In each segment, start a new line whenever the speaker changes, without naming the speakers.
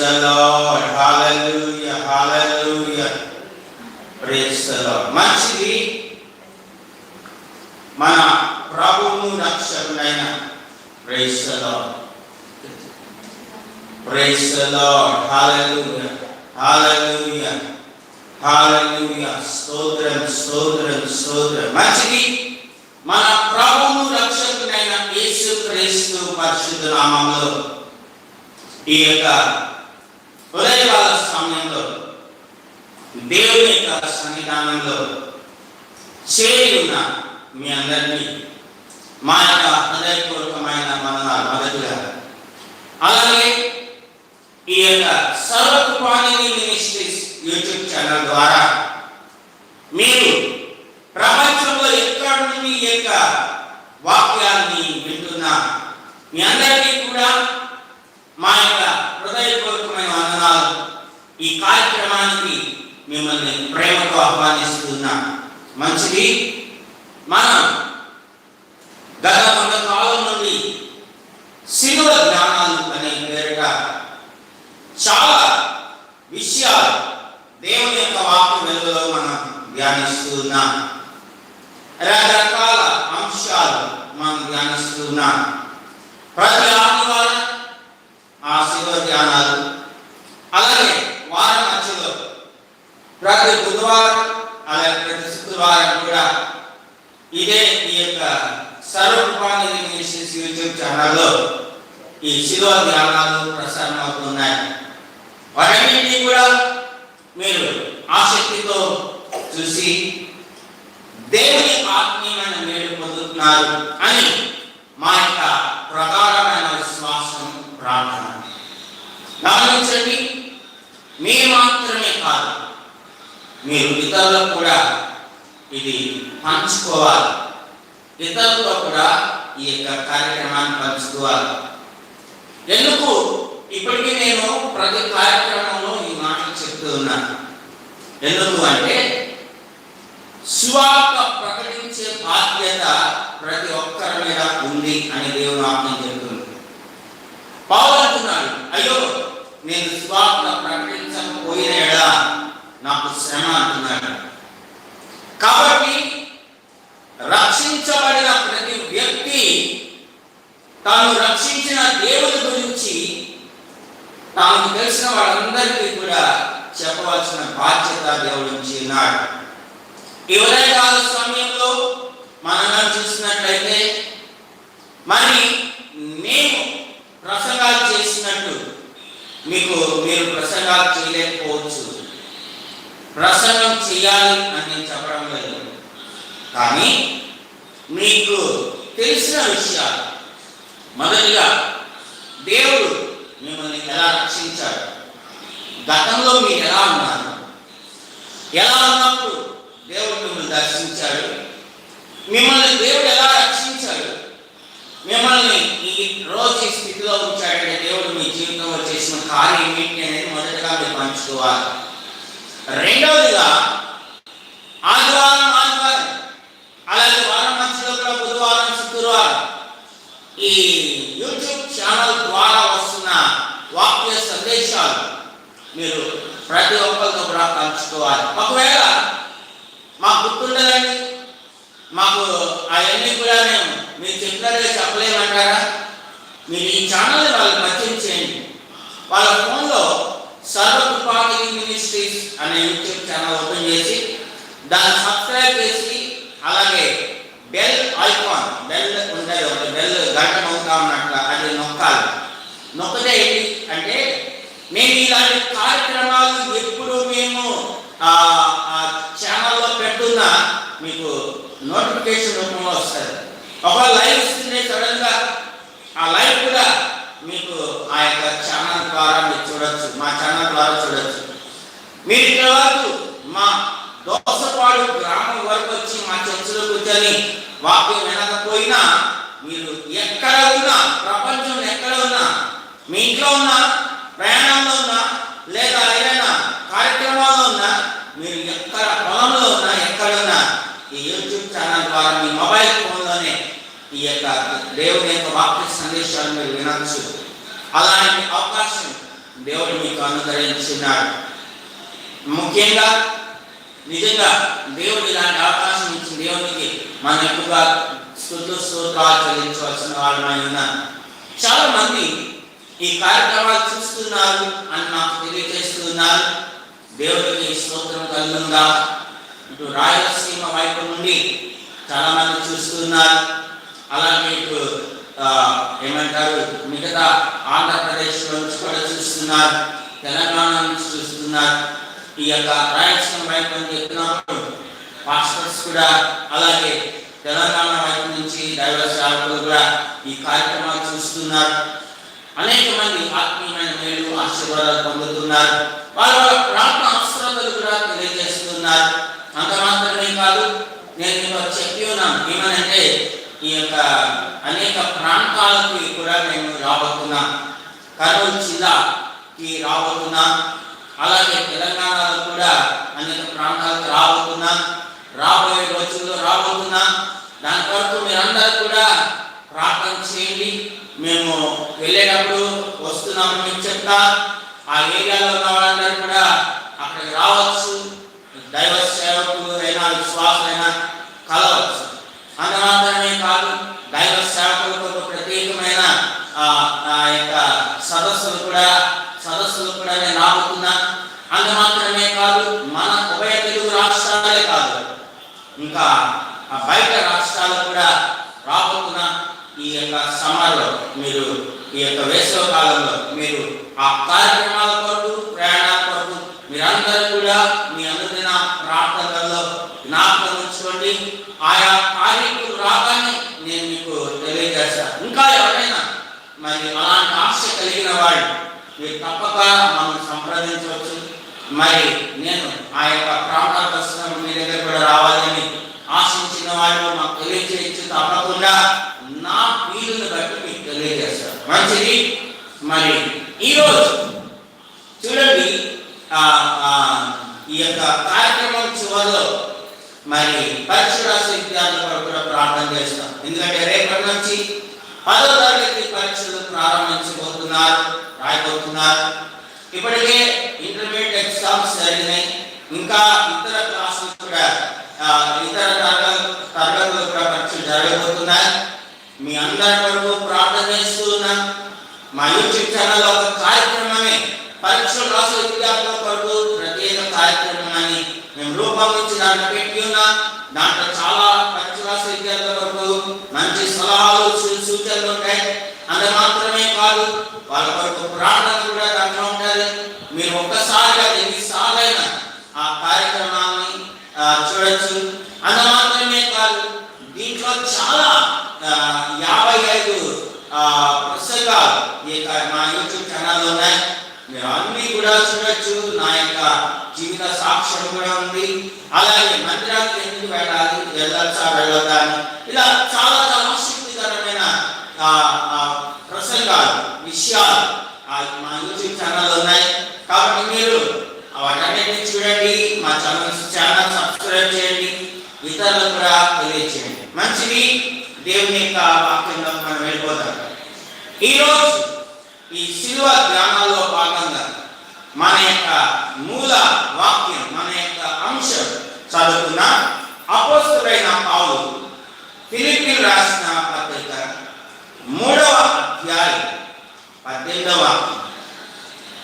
the Lord. Hallelujah. Hallelujah. Praise the Lord. మంచిది మన ప్రభువును రక్షకుడైన praise the Lord. Praise the Lord. Hallelujah. Hallelujah. Hallelujah. స్తోత్రం స్తోత్రం స్తోత్రం. మంచిది మన ప్రభువును రక్షకుడైన యేసుక్రీస్తు పరిశుద్ధ నామములో ఈ యొక్క ఉదయకాల సమయంలో దేవుని యొక్క సన్నిధానంలో చేరి ఉన్న మీ అందరినీ మా యొక్క హృదయపూర్వకమైన వందనాలు మొదటిగా. అలాగే ఈ యొక్క సర్వకృపానిధి మినిస్ట్రీస్ యూట్యూబ్ ఛానల్ ద్వారా మీరు ప్రపంచంలో ఎక్కడ నుండి ఈ యొక్క వాక్యాన్ని వింటున్న మీ అందరికీ కూడా మా యొక్క హృదయపూర్వకమైన వందనాలు. ఈ కార్యక్రమానికి మిమ్మల్ని ప్రేమతో ఆహ్వానిస్తున్నా. మంచిది మనం గత కొంతకాలం నుండి శిలువ జ్ఞానాలు అనే పేరిట చాలా విషయాలు దేవుని యొక్క వాక్య వెలుగులో మనం ధ్యానిస్తున్నాం. రకరకాల అంశాలు మనం ధ్యానిస్తున్నాం. ప్రతి ఆదివారం ఆ శిలువ ధ్యానాలు, అలాగే వారం మధ్యలో ప్రతి బుధవారం అలాగే ప్రతి శుక్రవారం కూడా ఇదే ఈ యొక్క సర్వకృపానిధి మినిస్ట్రీస్ యూట్యూబ్ ఛానల్లో ఈ శిలువ ధ్యానాలు ప్రసారం అవుతున్నాయి. వాటన్నింటినీ కూడా మీరు ఆసక్తితో చూసి దేవుని ఆత్మీయమైన మేలు పొందుతున్నారు అని మా యొక్క ప్రగాఢమైన విశ్వాసం, ప్రార్థన. గమనించండి, మీరు మాత్రమే కాదు, మీరు ఇతరులకు కూడా ఇది పంచుకోవాలి. ఇతరులతో కూడా ఈ యొక్క కార్యక్రమాన్ని పంచుకోవాలి. ఎందుకు ఇప్పటికీ నేను ప్రతి కార్యక్రమంలో ఈ మాటలు చెప్తూ ఉన్నాను. ఎందుకు అంటే సువార్త ప్రకటించే బాధ్యత ప్రతి ఒక్కరి మీద ఉంది అని దేవుని వాక్యం చెబుతుంది. పౌలు అంటున్నాడు, అయ్యో నేను సువార్త ప్రకటించకపోయిన ఎడల నాకు శ్రమ అంటున్నాడు. కాబట్టి రక్షించబడిన ప్రతి వ్యక్తి తాను రక్షించిన దేవుని గురించి తాను తెలిసిన వాళ్ళందరికీ కూడా చెప్పవలసిన బాధ్యత దేవుడి నుంచి ఉన్నాడు. ఈ ఉదయకాల సమయంలో మనం చూసినట్లయితే మరి నేను ప్రసంగాలు చేసినట్టు మీరు ప్రసంగాలు చేయలేకపోవచ్చు. ప్రసంగం చేయాలి అని నేను చెప్పడం లేదు, కానీ మీకు తెలిసిన విషయాలు, మొదటిగా దేవుడు మిమ్మల్ని ఎలా రక్షించాడు, గతంలో మీరు ఎలా ఉన్నారు, ఎలా ఉన్నప్పుడు దేవుడు మిమ్మల్ని దర్శించాడు, మిమ్మల్ని దేవుడు ఎలా రక్షించాడు, మిమ్మల్ని ఈ రోజు ఈ స్థితిలో ఉంచాడంటే దేవుడు మీ జీవితంలో చేసిన కార్యం ఏంటి అనేది మొదటగా మీరు పంచుకోవాలి. రెండవదిగా ఆదివారం అలాగే వారం మధ్యలో కూడా బుధవారం, శుక్రవారం ఈ యూట్యూబ్ ఛానల్ ద్వారా వస్తున్న వాక్య సందేశాలు మీరు ప్రతి ఒక్కరితో కూడా పంచుకోవాలి. ఒకవేళ మాకు గుర్తుండదండి, మాకు అవన్నీ కూడా మీరు చెప్పినట్లే చెప్పలేమంటారా, మీరు ఈ ఛానల్ని వాళ్ళకి పరిచయం చేయండి. వాళ్ళ ఫోన్లో సర్వకృపానిధి మినిస్ట్రీస్ అనే యూట్యూబ్ ఛానల్ ఓపెన్ చేసి దాన్ని సబ్స్క్రైబ్ చేసి అలాగే బెల్ ఐకాన్, బెల్ ఉంటుంది, ఒక బెల్ గంట నొక్కుతా ఉన్నట్ల అది నొక్కాలి. నొక్కితే ఏంటి అంటే మేము ఇలాంటి కార్యక్రమాలు ఎప్పుడు మేము ఛానల్లో పెట్టున్నా మీకు నోటిఫికేషన్ రూపంలో వస్తుంది. ఒక లైవ్ ఇస్తుంది, సడన్గా ఆ లైవ్ కూడా మీకు ఆ యొక్క ఛానల్ ద్వారా మీరు చూడొచ్చు, మా ఛానల్ ద్వారా చూడొచ్చు. మీరు ఇక్కడ వరకు మా దోసపాడు గ్రామం వరకు వచ్చి మా చర్చిలో కూర్చొని వాక్యం వినకపోయినా మీరు ఎక్కడ ఉన్నా, ప్రపంచంలో ఎక్కడ ఉన్నా, మీ ఇంట్లో ఉన్నా, ప్రయాణంలో ఉన్నా, లేదా ఏదైనా కార్యక్రమాల్లో ఉన్నా, మీరు ఎక్కడ పొలంలో ఉన్నా, ఎక్కడున్నా ఈ యూట్యూబ్ ఛానల్ ద్వారా మీ మొబైల్ ఫోన్లోనే ఈ యొక్క దేవుని యొక్క వాక్య సందేశాలు మీరు వినొచ్చు. అలాంటి అవకాశం దేవుడు మీకు అనుగ్రహించున్నాడు. ముఖ్యంగా నిజంగా దేవుడు ఇలాంటి అవకాశం ఇచ్చిన దేవునికి మనం ఎక్కువగా స్తోత్రాలు చెల్లించవలసిన వాళ్ళమై ఉన్నాను. చాలా మంది ఈ కార్యక్రమాలు చూస్తున్నారు అని నాకు తెలియజేస్తున్నారు. దేవుడికి స్తోత్రం కలుగునుగా. ఇటు రాయలసీమ వైపు నుండి చాలా మంది చూస్తున్నారు. అలాగే ఇటు ఏమంటారు మిగతా ఆంధ్రప్రదేశ్ నుంచి కూడా చూస్తున్నారు, తెలంగాణ నుంచి చూస్తున్నారు. ఈ యొక్క రాయలసీమ వైపు నుంచి చెప్తున్నప్పుడు పాస్టర్స్ కూడా, అలాగే తెలంగాణ వైపు నుంచి దైవ సేవకులు కూడా ఈ కార్యక్రమాలు చూస్తున్నారు. అనేక మంది ఆత్మీయమైన మేలు ఆశీర్వాదాలు పొందుతున్నారు. వాళ్ళ ప్రార్థన అవసరాలు కూడా తెలియజేస్తున్నారు. అంత మాత్రమే కాదు, నేను మీతో చెప్పి ఉన్నాను ఏమనంటే ఈ యొక్క అనేక ప్రాంతాలకి కూడా మేము రాబోతున్నాం. కర్నూలు జిల్లాకి రాబోతున్నాం. అలాగే తెలంగాణలో కూడా అనేక ప్రాంతాలకు రాబోతున్నాం. రాబోయే రోజుల్లో రాబోతున్నాం. దాని కొరకు మీరందరూ కూడా ప్రార్థన చేయండి. మేము వెళ్ళేటప్పుడు వస్తున్నామని మీకు చెప్తా. ఆ ఏరియాలో ఉన్న వాళ్ళందరూ కూడా అక్కడికి రావచ్చు. దైవ సేవకులు అయినా విశ్వాసులైనా కలవచ్చు. అంత మాత్రమే కాదు, దైవ సేవకులకు ప్రత్యేకమైన యొక్క సదస్సులు కూడా నేను రాబోతున్నా. అంత మాత్రమే కాదు, మన ఉభయ తెలుగు రాష్ట్రాలే కాదు, ఇంకా బయట రాష్ట్రాలు కూడా రాబోతున్నా. ఈ యొక్క సమ్మర్లో మీరు, ఈ యొక్క వేసవి కాలంలో మీరు ఆ కార్యక్రమాల కొరకు, ప్రయాణాల కొరకు మీరందరూ కూడా మీ అనుదిన ప్రార్థనలలో జ్ఞాపకం ఉంచుకోండి. ఆయా కార్యక్రమాలు రాగానే నేను మీకు తెలియజేస్తాను. ఇంకా ఎవరైనా మరి అలాంటి ఆశ కలిగిన వాళ్ళు మీరు తప్పక మమ్మల్ని సంప్రదించవచ్చు. మరి నేను ఆ యొక్క ప్రాంతాల కోసం మీ దగ్గర కూడా రావాలని ఆశించిన వాళ్ళు మాకు తెలియజేయచ్చు. తప్పకుండా నా వీలుని బట్టి మీకు తెలియజేస్తాను. మంచిది. మరి ఈరోజు చూడండి, ఈ యొక్క కార్యక్రమం చివరిలో మరి పరీక్ష రాసే విద్యార్థులు కూడా ప్రార్థన చేస్తాం. ఎందుకంటే రేపటి నుంచి 10వ తరగతి పరీక్షలు రాయబోతున్నారు. ఇప్పటికే ఇంటర్మీడియట్ ఎగ్జామ్స్ జరిగినాయి. ఇంకా ఇతర క్లాసులు కూడా, ఇతర తరగతులు కూడా పరీక్షలు జరగబోతున్నాయి. మీ అందరి వరకు ప్రార్థన చేస్తూ ఉన్నాం. మా యూట్యూబ్ ఛానల్లో ఒక కార్యక్రమమే పరీక్షలు రాసే విద్యార్థుల కొరకు ప్రత్యేక కార్యక్రమం అని మేము రూపొందించి దాంట్లో పెట్టి ఉన్నాం. దాంట్లో చాలా పరీక్ష రాసే విద్యార్థుల కొరకు మంచి సలహాలు, సూచనలు ఉంటాయి. అంత మాత్రమే కాదు, వాళ్ళ కొరకు ప్రార్థన కూడా దాంట్లో ఉంటుంది. మీరు ఒక్కసారిగా ఎన్నిసార్లైనా ఆ కార్యక్రమాన్ని చూడొచ్చు. అంత మాత్రమే కాదు, దీంట్లో చాలా 55 పుస్తకాలు మా యూట్యూబ్ ఛానల్లో ఉన్నాయి. మీరు అన్ని కూడా చూడొచ్చు. నా యొక్క జీవిత సాక్ష్యం కూడా ఉంది. అలాగే మందిరానికి ఎందుకు వెళ్ళొద్దా అని ఇలా చాలా ఆసక్తికరమైన ప్రసంగాలు, విషయాలు మా యూట్యూబ్ ఛానల్లో ఉన్నాయి. కాబట్టి మీరు వాటన్నిటిని చూడండి. మా ఛానల్ సబ్స్క్రైబ్ చేయండి. ఇతరులకు కూడా తెలియచేయండి. మంచిది. దేవుని యొక్క వాక్యంలో మనం వెళ్ళిపోతాం. ఈరోజు ఈ శిలువ ధ్యానాల్లో భాగంగా మన యొక్క మూల వాక్యం, మన యొక్క అంశం చదువుకున్న అపోస్తలుడైన పౌలు ఫిలిప్పీయులకు రాసిన పత్రిక 3వ అధ్యాయం 18వ వాక్యం.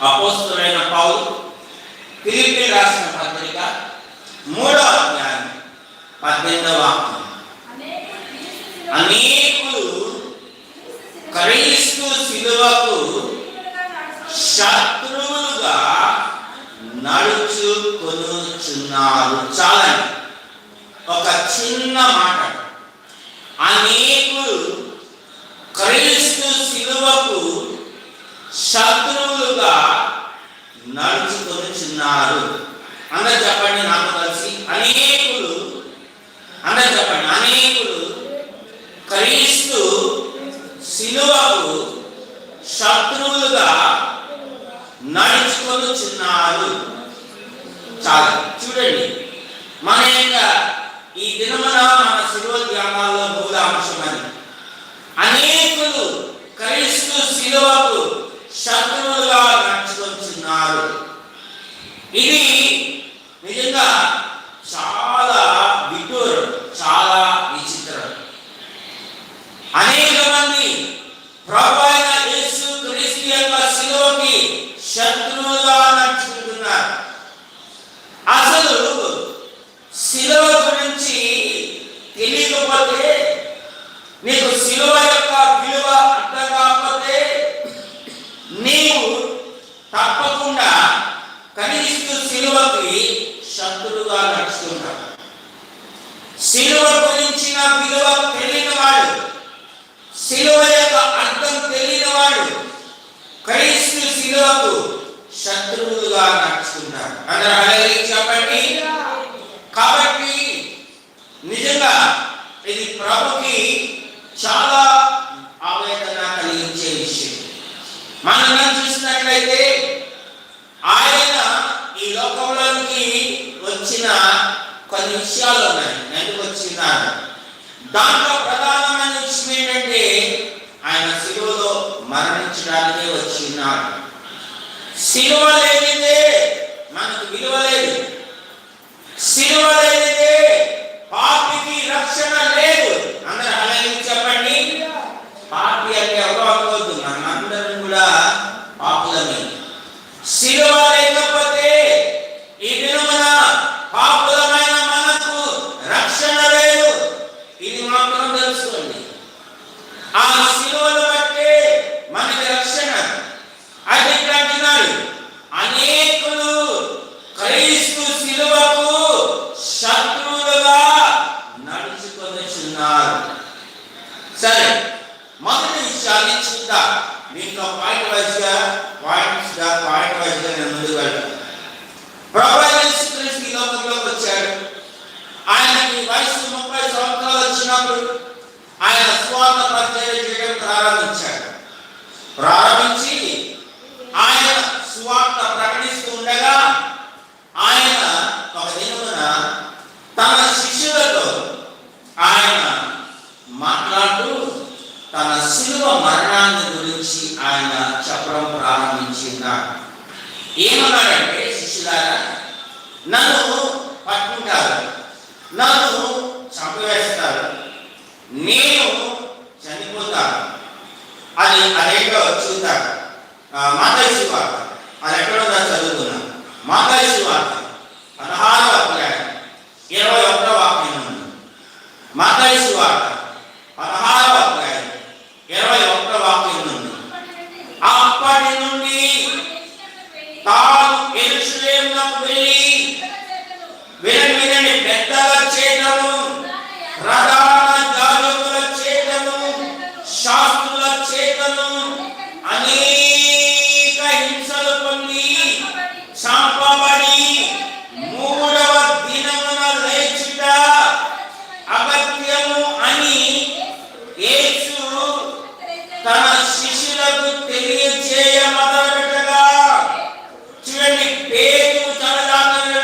అపోస్తలుడైన పౌలు ఫిలిప్పీయులకు రాసిన పత్రిక 3వ అధ్యాయం 18వ వాక్యం. అనేకులు క్రీస్తు శిలువకు శత్రువులుగా నడుచుకొనుచున్నారు. చాలండి, ఒక చిన్న మాట. అనేకులు క్రీస్తు శిలువకు శత్రువులుగా నడుచుకొనుచున్నారు. అందరు చెప్పండి నాకు కలిసి. అనేకులు, అందరు చెప్పండి. అనేకులు క్రీస్తు శిలువకు శత్రువులుగా నడుచుకొనుచున్నారు. చాలా చూడండి, మన యొక్క ఈ దినమున మన శిలువ ధ్యానాల్లో మూల అంశం అని అనేకులు క్రీస్తు శిలువకు శత్రువులుగా నడుచుకొనుచున్నారు. నడుచుతున్నారు. ఇది నిజంగా చాలా విడ్డూరం, చాలా విచిత్రం. అనేక మంది ప్రభు అయిన యేసు క్రీస్తు యొక్క శిలువకి శత్రువులుగా నడుచుకుంటున్నారు. అసలు శిలువ గురించి తెలియకపోతే, నీకు శిలువ యొక్క విలువ అర్థం కాకపోతే, నీవు తప్పకుండా క్రీస్తు శిలువకి శత్రువుగా నడుచుకుంటావు. శిలువ గురించిన విలువ తెలియని వాడు, శిలువ యొక్క అర్థం తెలియని వాడు క్రీస్తు శిలువకు శత్రువులుగా నడుచుకుంటారు. అందరూ హల్లెలూయా చెప్పండి. కాబట్టి నిజంగా ఇది ప్రభుకి చాలా ఆవేదన కలిగించే విషయం. మనం చూసినట్లయితే ఆయన ఈ లోకంలోకి వచ్చిన కొన్ని విషయాలు ఉన్నాయి. ఎందుకు వచ్చినారు? దాంట్లో ప్రధానమైన విషయం ఏంటంటే ఆయన శిలువలో మరణించడానికే వచ్చినాడు. శిలువ లేనిదే మనకు విలువ లేదు. శిలువ లేనిదే పాపికి రక్షణ లేదు. అందరూ హల్లెలూయా చెప్పండి. పాపి అంటే ఎవరో అనుకోవద్దు, మనందరం కూడా పాపులమే. శిలువ లేకపోతే ఈ దినమున పాపులమైన మనకు రక్షణ లేదు. ఇది మాత్రం తెలుసుకోండి. ఆ శిలువను బట్టే మనకి రక్షణ. అది అంటున్నాడు, అనేకులు క్రీస్తు శిలువకు శత్రువులుగా నడుచుకొనుచున్నారు. సరే, మొదటి విషయాన్ని చూద్దాం. దీంట్లో పాయింట్ వైజ్గా నేను ముందుకు వెళ్తాను. ప్రభు యేసు క్రీస్తు ఈ లోకంలోకి వచ్చాడు. ఆయనకి వయసు 30 సంవత్సరాలు వచ్చినప్పుడు ఆయన సువార్త పరిచర్య చేయడం ప్రారంభించి ఆయన సువార్త ప్రకటిస్తూ ఉండగా ఆయన ఒక దినమున తన శిష్యులతో ఆయన మాట్లాడుతూ తన శిలువ మరణాన్ని గురించి ఆయన చెప్పడం ప్రారంభించినాడు. ఏమన్నాడంటే, శిష్యులారా, నన్ను పట్టుకుంటారు, నన్ను చంపివేస్తారు, నేను చనిపోతాను. అదేంటో చూద్దాం. మత్తయి సువార్త, అది ఎక్కడో చదువుకున్నాం. మత్తయి సువార్త 16వ అధ్యాయం 21వ వాక్యం నుండి. మత్తయి సువార్త 16వ అధ్యాయం 21వ వాక్యం నుండి. అప్పటి నుండి తాను యెరూషలేమునకు వెళ్ళి వినండి, పెద్దల చేతను, ప్రధాన యాజకుల చేతను, శాస్త్రుల చేతను అనేక హింసలు పొంది చంపబడి 3వ దినమున లేచుట అగత్యము అని యేసు తన శిష్యులకు తెలియజేయ మొదలుపెట్టగా, చూడండి, పేతురు చాలా జాగ్రత్తగా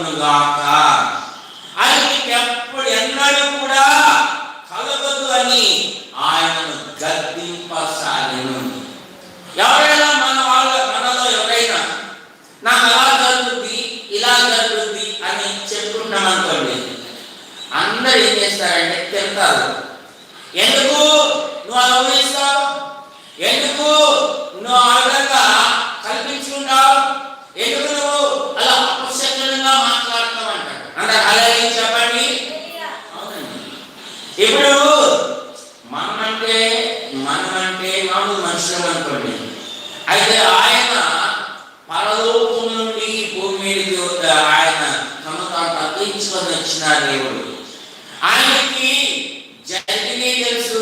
కలుగును గాక. అది మీకు ఎప్పుడు ఎన్నడూ కూడా కలగదు అని ఆయనను గద్దింపసాగెను. ఎవరైనా మనలో ఎవరైనా నాకు అలా జరుగుద్ది ఇలా జరుగుద్ది అని చెప్పుకుంటామనుకోండి, అందరూ ఏం చేస్తారంటే తింటారు. ఎందుకు నువ్వు అలా ఊహిస్తావు, ఎందుకు నువ్వు ఆ విధంగా కల్పించుకుంటావు, ఎందుకు నువ్వు అలా అపశకునంగా మాట్లాడతావు అంటారు. అంటే అలాగే చెప్పండి. అవునండి. ఇప్పుడు మనమంటే మామూలు మనుషులు అనుకోండి. అయితే ఆయన పరలోకం నుండి భూమి మీదకి ఆయన తమ తాను తగ్గించుకొని వచ్చిన దేవుడు. ఆయనకి జరిగినే తెలుసు,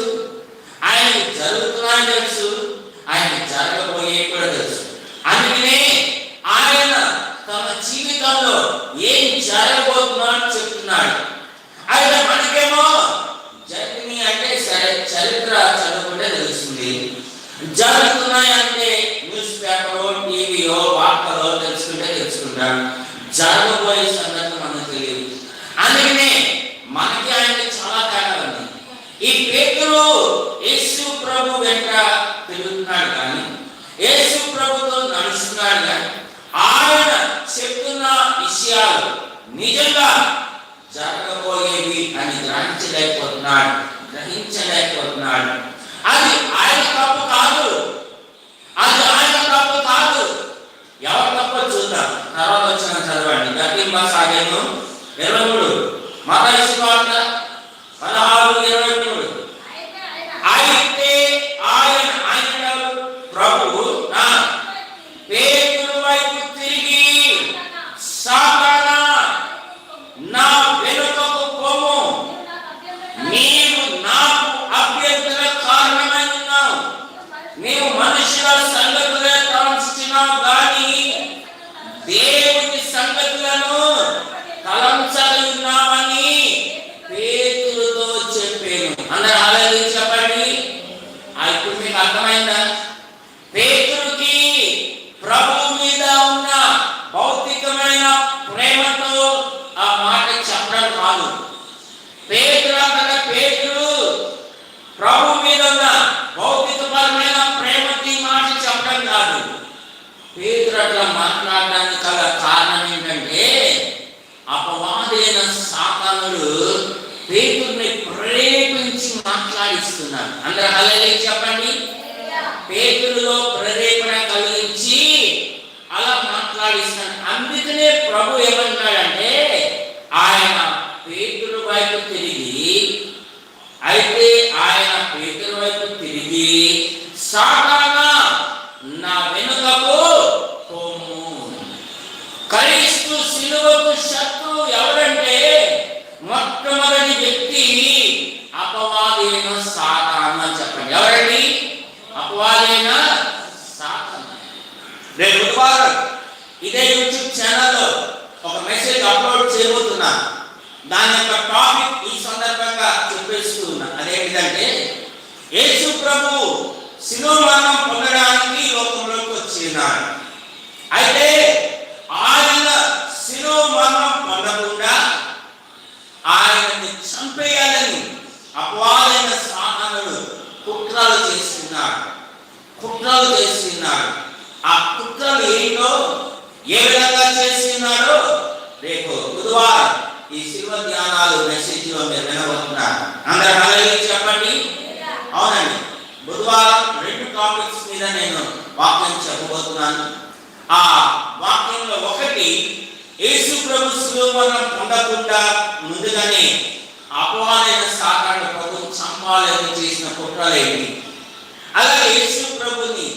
ఆయనకి జరుగుతున్నా తెలుసు, ఆయనకి జరగబోయే కూడా తెలుసు. అందుకనే ఆయన తమ జీవితంలో ఏం జరగబోతున్నా చెప్తున్నాడు. అయితే మనకేమో జరిగినాయి అంటే సరే చరిత్ర చదువుకుంటే తెలుస్తుంది, జరుగుతున్నాయి అంటే న్యూస్ పేపర్ టీవీలో వార్తలో తెలుసుకుంటాం. జరగబోయే సంగతి మనకు తెలియదు. అందుకనే మనకి ఆయనకి చాలా తేడా ఉంది. ఈ పేతురు యేసు ప్రభు వెంట తిరుగుతున్నాడు కానీ, యేసు ప్రభుతో నడుస్తున్నాడు కానీ, ఆయన చెప్తున్న విషయాలు నిజంగా జరగబోయేవి అని గ్రహించలేకపోతున్నాడు. అది ఆయన తప్పు కాదు, ఎవరి తప్పు చూద్దాం. తర్వాత వచ్చిన చదవండి. గద్దింపసాగెను 23 మత్తయి సువార్త 16:23. అయితే ఆయన ప్రభువు పేతురు వైపు తిరిగి, సాతానా నా వెనుకకు పోము, నీవు నాకు అభ్యంతర కారణమై ఉన్నావు, నీవు మనుషుల సంగతులే తలంచుతున్నావు కానీ దేవుని సంగతులను తలంచగలుగున్నావని పేతురుతో చెప్పాను. అందరూ అలాగే చెప్పండి. ఇప్పుడు మీకు అర్థమైందా? పేతురుకి ప్రభువు మీద ఉన్న భౌతికమైన ప్రేమతో ఆ మాట చెప్పడం కాదు. పేతురు ప్రభు మీద ఉన్న భౌతికపరమైన ప్రేమకి మాట చెప్పడం కాదు. పేతురు అట్లా మాట్లాడడానికి గల కారణం ఏంటంటే, అపవాదైన సాతానుడు పేతురుని ప్రేరేపించి మాట్లాడిస్తున్నాడు. అందరూ హల్లెలూయా చెప్పండి. పేతురులో ప్రేరేపణ కలిగించి అలా మాట్లాడిస్తున్నాడు. అందుకనే ప్రభు ఏమంటాడంటే, ఆయన పేతురు వైపు తిరిగి, సాతానా నా వెనుకకు పోము. క్రీస్తు శిలువకు శత్రువు ఎవరంటే, మొట్టమొదటి వ్యక్తి అపవాదైన సాతాను అని చెప్పండి. ఎవరండి? అపవాదైన సాతాను. రేపు బుధవారం ఇదే యూట్యూబ్ ఛానల్లో ఒక మెసేజ్ అప్లోడ్ చేయబోతున్నా. దాని యొక్క టాపిక్ ఈ సందర్భంగా చెప్పేస్తూ ఉన్నా. అదేంటంటే, యేసు ప్రభు శిలువ మరణం పొందడానికి లోకంలోకి వచ్చినాడు. అయితే ఆయన శిలువ మరణం పొందకుండా ఆయనని చంపేయాలని అపవాదైన సాతానుడు కుట్రలు చేస్తున్నాడు. ఆ కుట్రలు ఏంటో, ఏ విధంగా చేస్తున్నాడో రేపు బుధవారం ఈ శిల్వ ధ్యానాలు మెసేజ్లో మీరు వినబోతున్నారు. అందరూ హల్లెలూయా చెప్పండి. అవునండి, బుధవారం 2 టాపిక్స్ మీద నేను వాక్యం చెప్పబోతున్నాను. ఆ వాక్యంలో ఒకటి, యేసు ప్రభు శిలువ మరణం పొందకుండా ముందుగానే అపవాదైన సాతాను ప్రభువు చంపాలని చేసిన కుట్రలేంటి, అలాగే యేసు ప్రభుని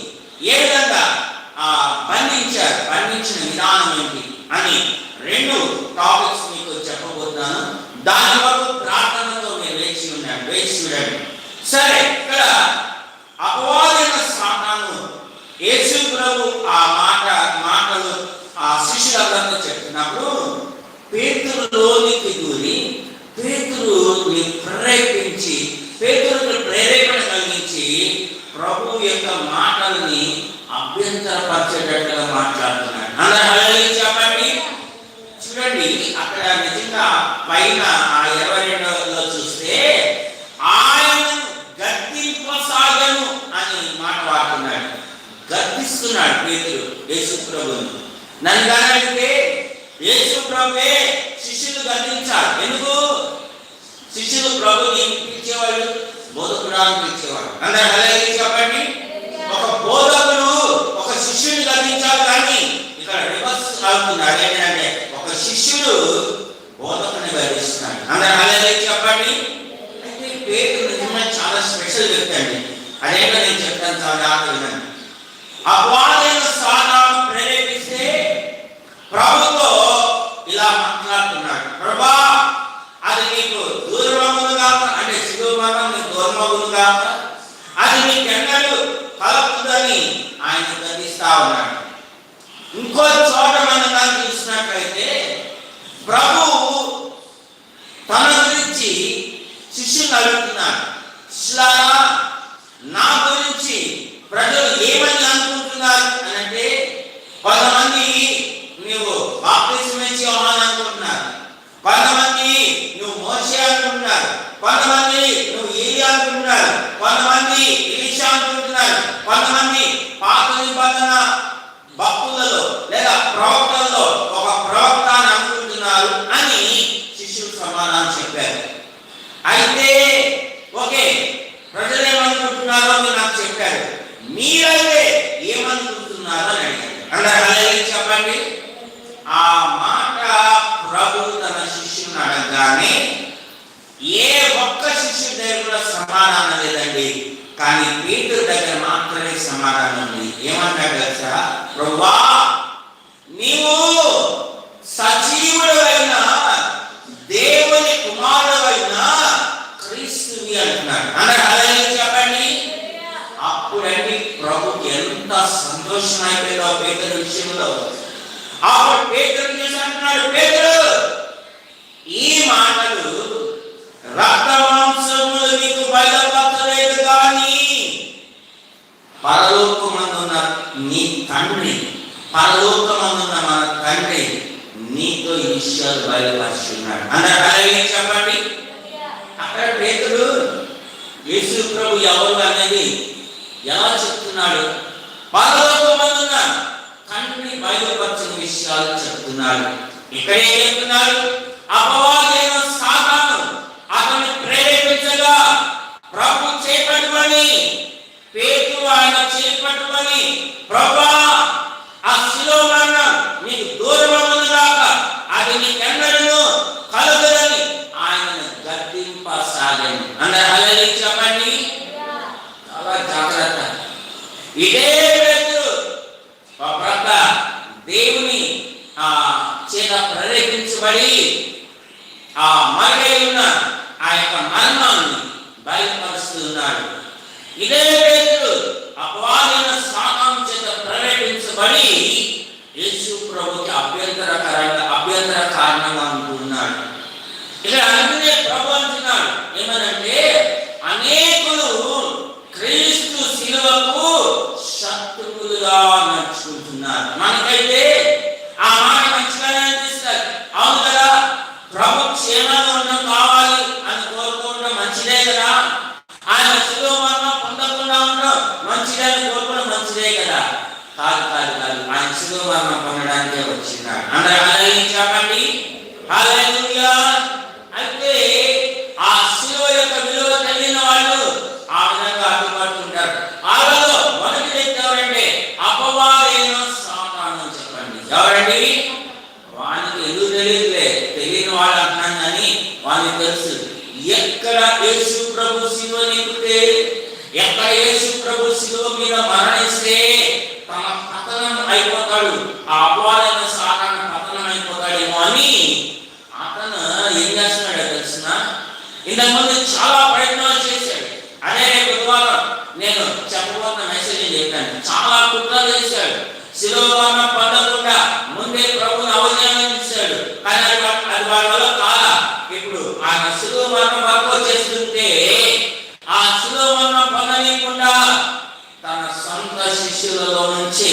ఏ విధంగా బంధించిన విధానం ఏంటి అని 2 టాపిక్స్ మీకు చెప్పబోతున్నాను. దాని వరకు ప్రార్థనతో మీరు వేచి చూడండి. సరే, ఇక్కడ అపవాదైన సాతాను యేసు ప్రభు ఆ మాటలు ఆ శిష్యులందరితో చెప్తున్నప్పుడు పేతురులోనికి దూరి పేతురుని ప్రేరేపణ కలిగించి ప్రభు యొక్క మాటలని అభ్యంతరపరిచేటట్టుగా మాట్లాడుతున్నాడు. అందరూ హల్లెలూయా చెప్పండి. చూడండి, అక్కడ నిజంగా పైన ఆ 22లో చూస్తే ఆయన గద్దింపసాగను అని మాట వాడుతున్నాడు. గద్దిస్తున్నాడు పేతురు యేసు ప్రభువును. నన్ను కానీ అడిగితే యేసు ప్రభువే శిష్యులు గద్దించాలి. ఎందుకు? శిష్యులు ప్రభుని పిలిచేవాళ్ళు, బోధకుడు అని పిలిచేవాడు. అందరూ హల్లెలూయా చెప్పండి. ఒక బోధకుడు ఒక శిష్యుని గద్దించాలి, కానీ ఇక్కడ రివర్స్ అవుతున్నాడు. ఏంటంటే ఒక శిష్యుడు బోధకుని గద్దిస్తున్నాడు. అందరూ హల్లెలూయా చెప్పండి. అయితే పేతురు నిజంగా చాలా స్పెషల్ వ్యక్తి అండి. అదేంటో నేను చెప్తాను, చాలా జాగ్రత్తగా. అపవాదైన సాతాను ప్రేరేపిస్తే ప్రభుతో ఇలా మాట్లాడుతున్నాడు, ప్రభా అది నీకు దూరమగునుగా, అంటే శిలువమరణం నీకు దూరమగునుగా, అది నీకెన్నడూ కలగదని ఆయన గద్దిస్తా ఉన్నాడు. ఇంకో చోట మనం చూసినట్లయితే ప్రభు తన గురించి శిష్యులు అడుగుతున్నాడు, శిష్యులారా నా గురించి ప్రజలు ఏమని అనుకుంటున్నారు అని అంటే, కొంతమంది నువ్వు బాప్తిస్మం ఇచ్చే యోహాను అనుకుంటున్నారు, కొంతమంది నువ్వు మోషే అనుకుంటున్నారు, కొంతమంది నువ్వు ఏలియా అనుకుంటున్నారు, కొంతమంది ఎలీషా అనుకుంటున్నారు, కొంతమంది పాత నిబంధన భక్తులలో లేదా ప్రవక్తలలో ఒక ప్రవక్త అని అనుకుంటున్నారు అని శిష్యులు సమాధానం చెప్పారు. అయితే ఓకే, ప్రజలు ఏమనుకుంటున్నారో మీరు నాకు చెప్పారు, మీరైతే ఏమనుకుంటున్నారో అని అడిగారు. అందరూ హల్లెలూయా చెప్పండి. ఆ మాట ప్రభు తన శిష్యుని అడగగానే ఏ ఒక్క శిష్యుడి దగ్గర కూడా సమాధానం లేదండి, కానీ పేతురు దగ్గర మాత్రమే సమాధానం ఉంది. ఏమంటాడు తెలుసా? ప్రభువా నీవు సజీవుడైన దేవుని కుమారుడైన క్రీస్తువి అంటున్నాడు. అందరూ హల్లెలూయా చెప్పండి. అప్పుడండి ప్రభుకి ఎంత సంతోషం అయిపోయిందో పేతురు విషయంలో. అప్పుడు పేతురు చేసి అంటున్నాడు, పేతురు ఈ మాటలు రక్త మాంసములు నీకు బయలుపరచలేదు కానీ పరలోకమందున్న నీ తండ్రి, పరలోకమందున్న మన తండ్రి నీతో ఈ విషయాలు బయలుపరుచున్నాడు. అందరూ హల్లెలూయా చెప్పండి. అక్కడ పేతురు యేసు ప్రభు ఎవరు అనేది ఎలా చెప్తున్నాడు? పరలోకమందున్న తండ్రి బయలుపరిచిన విషయాలు చెప్తున్నాడు. ఇక్కడ ఏం చెప్తున్నాడు? అపవాదైన సాతాను అతన్ని ప్రేరేపించగా ప్రభు చేపట్టుమని, పేతురు ఆయన చేపట్టుమని, ప్రభువా ఆ శిలువ మరణం నీకు దూరమగునుగాక, అది నీకెన్నడూ కలుగదని ఆయనను గద్దింపసాగాను. అందరూ హల్లెలూయా చెప్పండి. చాలా జాగ్రత్త. ఇదే పేతురు ఒక దేవుని చేత ప్రేరేపించబడి ఆ మరుగై ఉన్న ఆ యొక్క మర్మాన్ని బయలుపరుస్తున్నాడు. ఇదే పేతురు అపవాదైన సాతాను చేత ప్రేరేపించబడి యేసు ప్రభుకి అభ్యంతర కారణంగా ఉంటున్నాడు. ఇక్కడ అందుకే ప్రభు అంటున్నాడు ఏమనంటే, అనేకులు క్రీస్తు శిలువకు శత్రువులుగా నడుచుకుంటున్నారు. మనకైతే ఆ మాట మంచిగానే అనిపిస్తుంది, అవును కదా, ప్రభు క్షేమంగా ఉండడం కావాలి అని కోరుకోవడం మంచిదే కదా, ఆయన శిలువ మరణం పొందకుండా ఉండడం మంచిదే అని కోరుకోవడం మంచిదే కదా. కాదు కాదు కాదు, ఆయన శిలువ మరణం పొందడానికే వచ్చినాడు. అందరూ హల్లెలూయా చెప్పండి. హల్లెలూయా. అయితే ఆ శిలువ యొక్క విలువ తెలియని వాళ్ళు ఆ విధంగా అడ్డుపడుతుంటారు. వాళ్ళలో మొదటి వ్యక్తి ఎవరంటే అపవాదైన సాతాను. చెప్పండి ఎవరండి? వానికి ఎందుకు తెలియదులే, తెలియని వాళ్ళు అంటున్నాను కానీ వానికి తెలుసు. ఎక్కడ యేసు ప్రభు శిలువ నింపితే, ఎక్కడ యేసు ప్రభు శిలువ మీద మరణిస్తే తన పతనం అయిపోతాడు, ఆ అపవాదైన సాతాను పతనం అయిపోతాడేమో అని అతను ఏం చేస్తున్నాడో తెలిసిన, ఇంతకుముందు చాలా ప్రయత్నాలు చేశాడు. అదే బుధవారం నేను చెప్పబోతున్న మెసేజ్ చెప్పాను. చాలా కుట్రలు చేశాడు, శిలువ మరణం పొందకుండా ముందే ప్రభుని అవమానించాడు. కానీ అది వాడి వల్ల కాదా. ఇప్పుడు ఆయన శిలువ మరణం వరకు చేస్తుంటే ఆ శిలువ మరణం పొందనీయకుండా తన సొంత శిష్యులలో నుంచి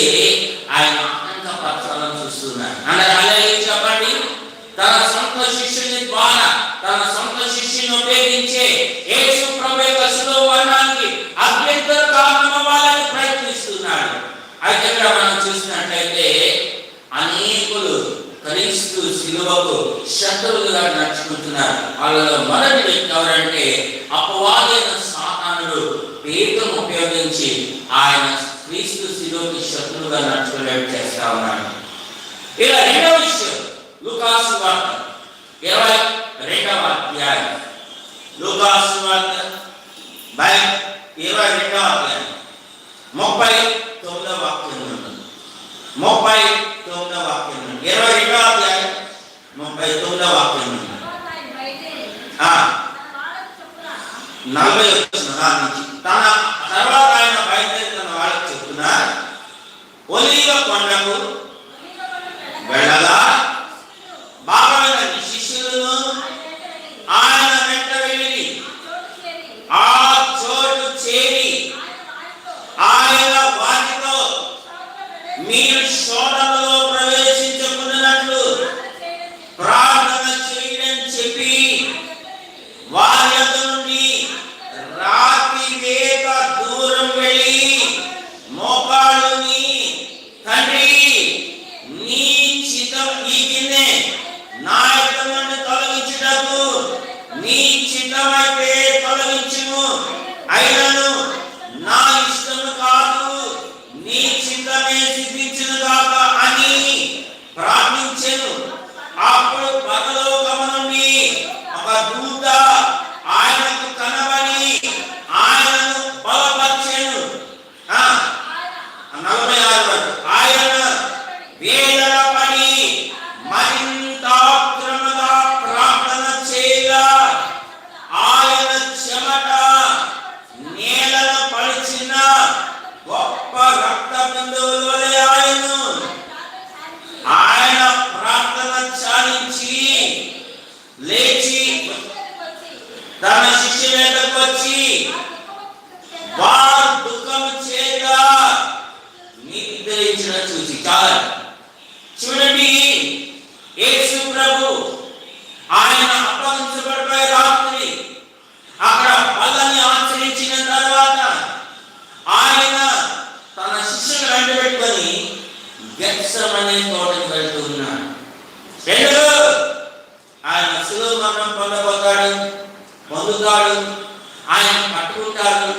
ఆయన ఆనందపరచాలని చూస్తున్నాడు. అందరూ హల్లెలూయా చెప్పండి. తన సొంత శిష్యుని ద్వారా తన సొంత శిష్యుని ఉపయోగించే యేసు ప్రభు యొక్క శిలువ మరణానికి అభ్యంతర కారణం అవ్వాలని ప్రయత్నిస్తున్నాడు. అయితే ఇక్కడ మనం చూసినట్లయితే అనేకులు క్రీస్తు శిలువకు శత్రువులుగా నడుచుకుంటున్నారు. వాళ్ళలో మొదటి వ్యక్తి ఎవరంటే అపవాదైన సాతానుడు పేతును ఉపయోగించి ఆయన క్రీస్తు శిలువకి శత్రువుగా నడుచుకునేట్టు చేస్తా ఉన్నాడు. ఇలా రెండవ విషయం లూకాసు వార్త 22వ అధ్యాయం, లూకాసు వార్త 22వ అధ్యాయం 39వ వాక్యం నుండి 39వ వాక్యం నుండి 22వ అధ్యాయం 39వ వాక్యం నుండి 40 నుంచి తన తర్వాత ఆయన బయలుదేరి తన వాళ్ళకి చెప్తున్న ఒలీవ కొండకు వెళ్ళగా భాగమైన శిష్యులను ఆయన వెంట వెళ్ళి ఆ చోటు చేరి ఆయన వారితో మీరు శోధనలో ప్రవేశించకున్నట్లు ప్రార్థన చేయని చెప్పి వారి యొద్ద నుండి రాత్రి వేగ దూరం వెళ్ళి మోకాళ్ళుని తండ్రి నీ చిత్తం ఈ గిన్నె నా యొద్ద నుండి తొలగించుటకు నీ చిత్తమైతే తొలగించుము, అయినను నా ఇష్టము కాదు నీ చిత్తమే సిద్ధించును గాక అని ప్రార్థించెను. అప్పుడు పరలోకము నుండి ఒక దూత ఆయనకు కనబడి ఆయనను బలపరిచెను. 46 వరకు ఆయన వేదన పడి మరింత ఆత్రముగా ప్రార్థన చేయగా ఆయన చెమట నేలను పడిచిన గొప్ప రక్త బిందువుల వలె ఆయను. ఆయన ప్రార్థన చాలించి లేచి తన శిష్యుల దగ్గరకు వచ్చి వారు దుఃఖం చేయగా నిద్రించిన చూసి చాలు. చూడండి, యేసు ప్రభు ఆయన అప్పగించబడిపోయే రాత్రి అక్కడ బలని ఆచరించిన తర్వాత ఆయన తన శిష్యులు వెంట పెట్టుకొని గెత్సెమనే తోటకు వెళ్తూ ఉన్నాడు. ఆయన శిలువ మరణం పొందుతాడు, ఆయన పట్టుకుంటాడు,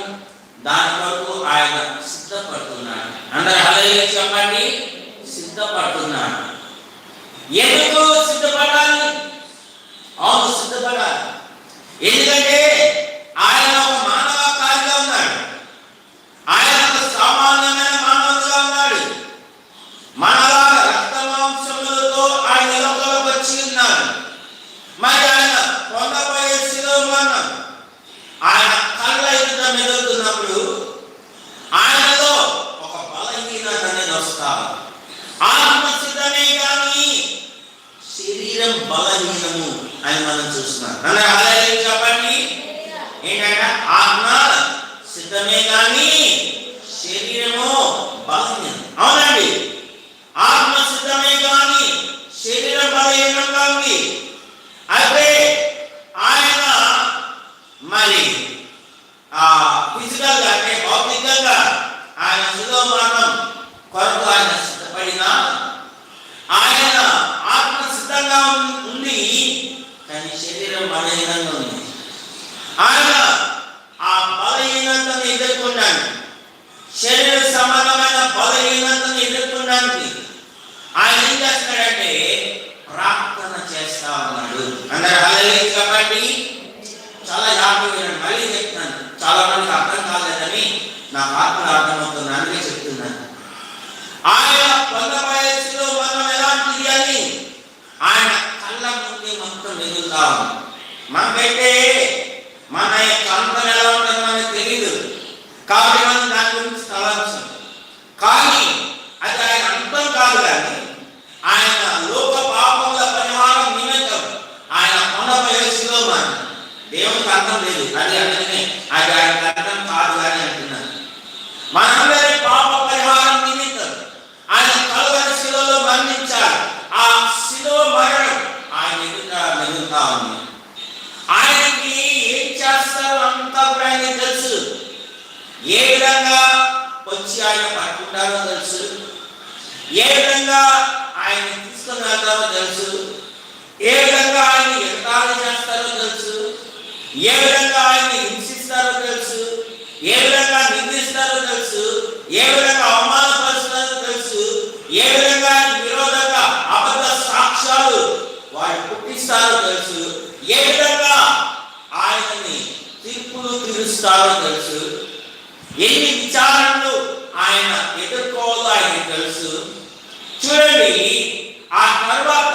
దాని కొరకు ఆయన సిద్ధపడుతున్నాడు. అందరూ హల్లెలూయా చెప్పండి. సిద్ధపడుతున్నాడు. ఎందుకు సిద్ధపడాలి? అవును, సిద్ధపడాలి. ఎందుకంటే ఆయన ఒక మానవకారిగా ఉన్నాడు. ఆయన ఒక సామాన్యమైన మానవుడిగా ఉన్నాడు. మనలా రక్త మాంసములతో ఆయన లోకంలోకి వచ్చి ఉన్నాడు. మరి ఆయన పొందబోయే శిలువ మరణం ఆయన కళ్ళ ఎదుట మెదులుతున్నప్పుడు ఆయనలో ఒక బలహీనత అనేది వస్తారు. ఆత్మ సిద్ధమే కానీ శరీరం బలహీనము అని మనం చూస్తున్నాం. హల్లెలూయా చెప్పండి. ఏంటంటే ఆత్మ సిద్ధమే కానీ శరీరము బలహీనం. అవునండి, ఆత్మ సిద్ధమే కానీ శరీరం బలహీనంగా ఉంది. అయితే ఆయన మరి ఫిజికల్ గా అంటే భౌతికంగా ఆయన శిలువ మరణం కొరకు ఆయన సిద్ధపడినా ఆయన ఆత్మ సిద్ధంగా ఉంది, కానీ శరీరం బలహీనంగా ఉంది. ఆయన ఆ బలహీనతను ఎదుర్కొన్నాడు. శరీర సంబంధమైన బలహీనతను ఎదుర్కొన్నానికి ఆయన ఏం చేస్తాడంటే ప్రార్థన చేస్తా ఉన్నాడు. అందరూ హల్లెలూయా చెప్పండి. చాలా జాగ్రత్తగా మళ్ళీ చెప్తున్నాను, చాలా మందికి అర్థం కాలేదని నా ఆత్మలో అర్థమవుతుంది, అందుకే చెప్తున్నాను. ఆయన పొందబోయే శిలువ మరణం ఎలాంటిది అని ఆయన కళ్ళ ముందు మొత్తం మెదులుతా ఉంది. మనకైతే మన యొక్క అంతం ఎలా ఉంటుందో మనకు తెలియదు, కాబట్టి మనం దాని గురించి తలంచం. కానీ అది ఆయన అంతం కాదు, కానీ ఆయన లోక పాపముల పరిహారం నిమిత్తం ఆయన పొందబోయే శిలువ మరణం దేవునికి అర్థం లేదు. అది అందుకనే అది ఆయనకు అర్థం కాదు అని అంటున్నాను. మనందరి పాప పరిహారం నిమిత్తం ఆయన కలువరి శిలువలో మరణించాడు. ఆ శిలువ మరణం ఆయన ఎదుట మిగులుతా ఉంది. ఆయనకి ఏం చేస్తారో అంతా కూడా ఆయనకి తెలుసు. ఏ విధంగా వచ్చి ఆయన పట్టుకుంటారో తెలుసు, ఏ విధంగా ఆయన తీసుకుని వెళ్తారో తెలుసు, ఏ విధంగా ఆయన ఎగతాళి చేస్తారో తెలుసు, ఏ విధంగా ఆయన హింసిస్తారో తెలుసు, ఏ విధంగా నిందిస్తారో తెలుసు, ఏ విధంగా అవమానపరుస్తారో తెలుసు, ఏ విధంగా విరోధంగా అబద్ధ సాక్ష్యాలు వాళ్ళు పుట్టిస్తారో తెలుసు, ఏ విధంగా ఆయనని తీర్పులు తీరుస్తారో తెలుసు, ఎన్ని విచారణలు ఆయన ఎదుర్కోవాలో ఆయనకి తెలుసు. చూడండి, ఆ తర్వాత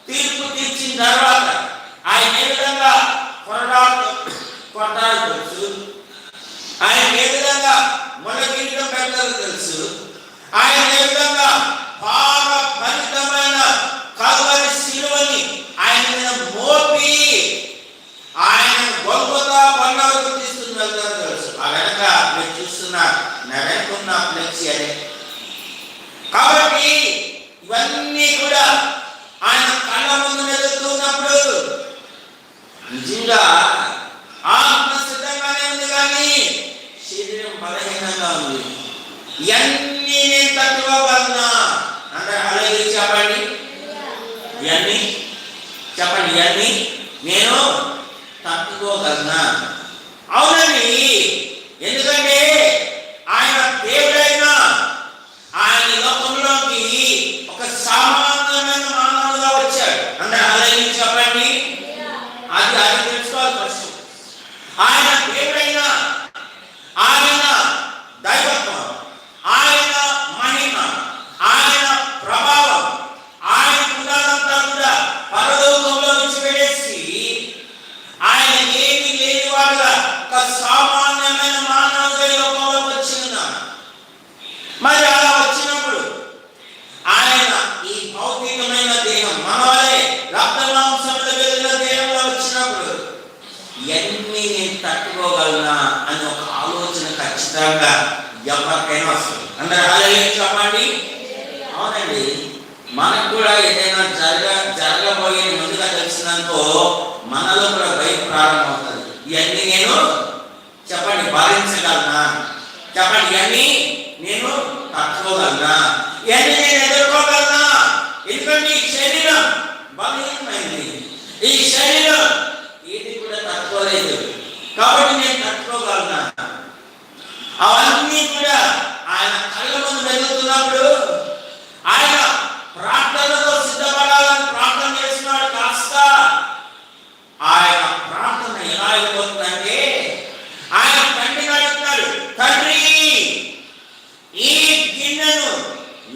తీర్పు తీర్చిన తర్వాత ఆయన ఏ విధంగా కొట్టాలో తెలుసు, ఆయన ఏ విధంగా మొలగిరిలో పెట్టాలో తెలుసు, ఆయన ఏ విధంగా బాగా ఫలితమైన కల్వరి శిలువని ఆయన మీద మోపి ఆయన గొల్గొతా బండ వరకు తీసుకుని వెళ్తారో తెలుసు. ఆ వెనక మీరు చూస్తున్న నా వెనుకున్న ఫ్లెక్సీ అదే. కాబట్టి ఇవన్నీ కూడా ఆయన కళ్ళ ముందు మెదులుతున్నప్పుడు నిజంగా ఆత్మ సిద్ధంగానే ఉంది, కానీ శరీరం బలహీనంగా ఉంది. ఇవన్నీ నేను తట్టుకోగలనా అంటే అలాగే చెప్పండి, ఇవన్నీ చెప్పండి, ఇవన్నీ నేను తట్టుకోగలనా? అవునండి. ఎందుకంటే ఆయన దేవుడైనా ఆయన లోకంలోకి ఒక సామాన్యమైన మానవుడుగా వచ్చాడు. అంటే అలాగే చెప్పండి, అది తెలుసుకోవాలి ఫస్ట్. ఆయన దేవుడైనా, ఆయన దైవత్వం, ఆయన మహిమ, ఆయన ప్రభావం, ఆయన గుణాలంతా కూడా పరలోకంలో విడిచిపెట్టేసి ఆయన ఏమి లేని వాడుగా ఒక సామాన్యమైన మానవుడిగా లోకంలోకి వచ్చినాడు. మరి అలా వచ్చినప్పుడు ఆయన ఈ భౌతికమైన దేహం మనవలే రక్త మాంసముల వెలుగుల దేహంలో వచ్చినప్పుడు ఇవన్నీ నేను తట్టుకోగలనా అని ఒక ఆలోచన ఖచ్చితంగా ఎవరికైనా వస్తుంది. అందరూ అలాగే చెప్పండి. అవునండి, మనకు కూడా ఏదైనా జరగబోయే ముందుగా తెలిసిందనుకో మనలో కూడా భయం ప్రారంభమవుతుంది. ఇవన్నీ నేను చెప్పండి భరించగలనా, చెప్పండి ఇవన్నీ నేను తట్టుకోగలనా, ఇవన్నీ నేను ఎదుర్కోగలనా? ఎందుకంటే ఈ శరీరం బలహీనమైంది, ఈ శరీరం ఇది కూడా తట్టుకోలేదు, కాబట్టి నేను తట్టుకోగలనా? అవన్నీ కూడా ఆయన కళ్ళ ముందు వెతుకుతున్నప్పుడు ఆయన ప్రార్థనతో సిద్ధపడాలని ప్రార్థన చేస్తున్నాడు. కాస్త ఆయన ప్రార్థన ఎలా అయిపోతుందంటే ఆయన తండ్రిని అడుగుతున్నాడు, తండ్రి ఈ గిన్నెను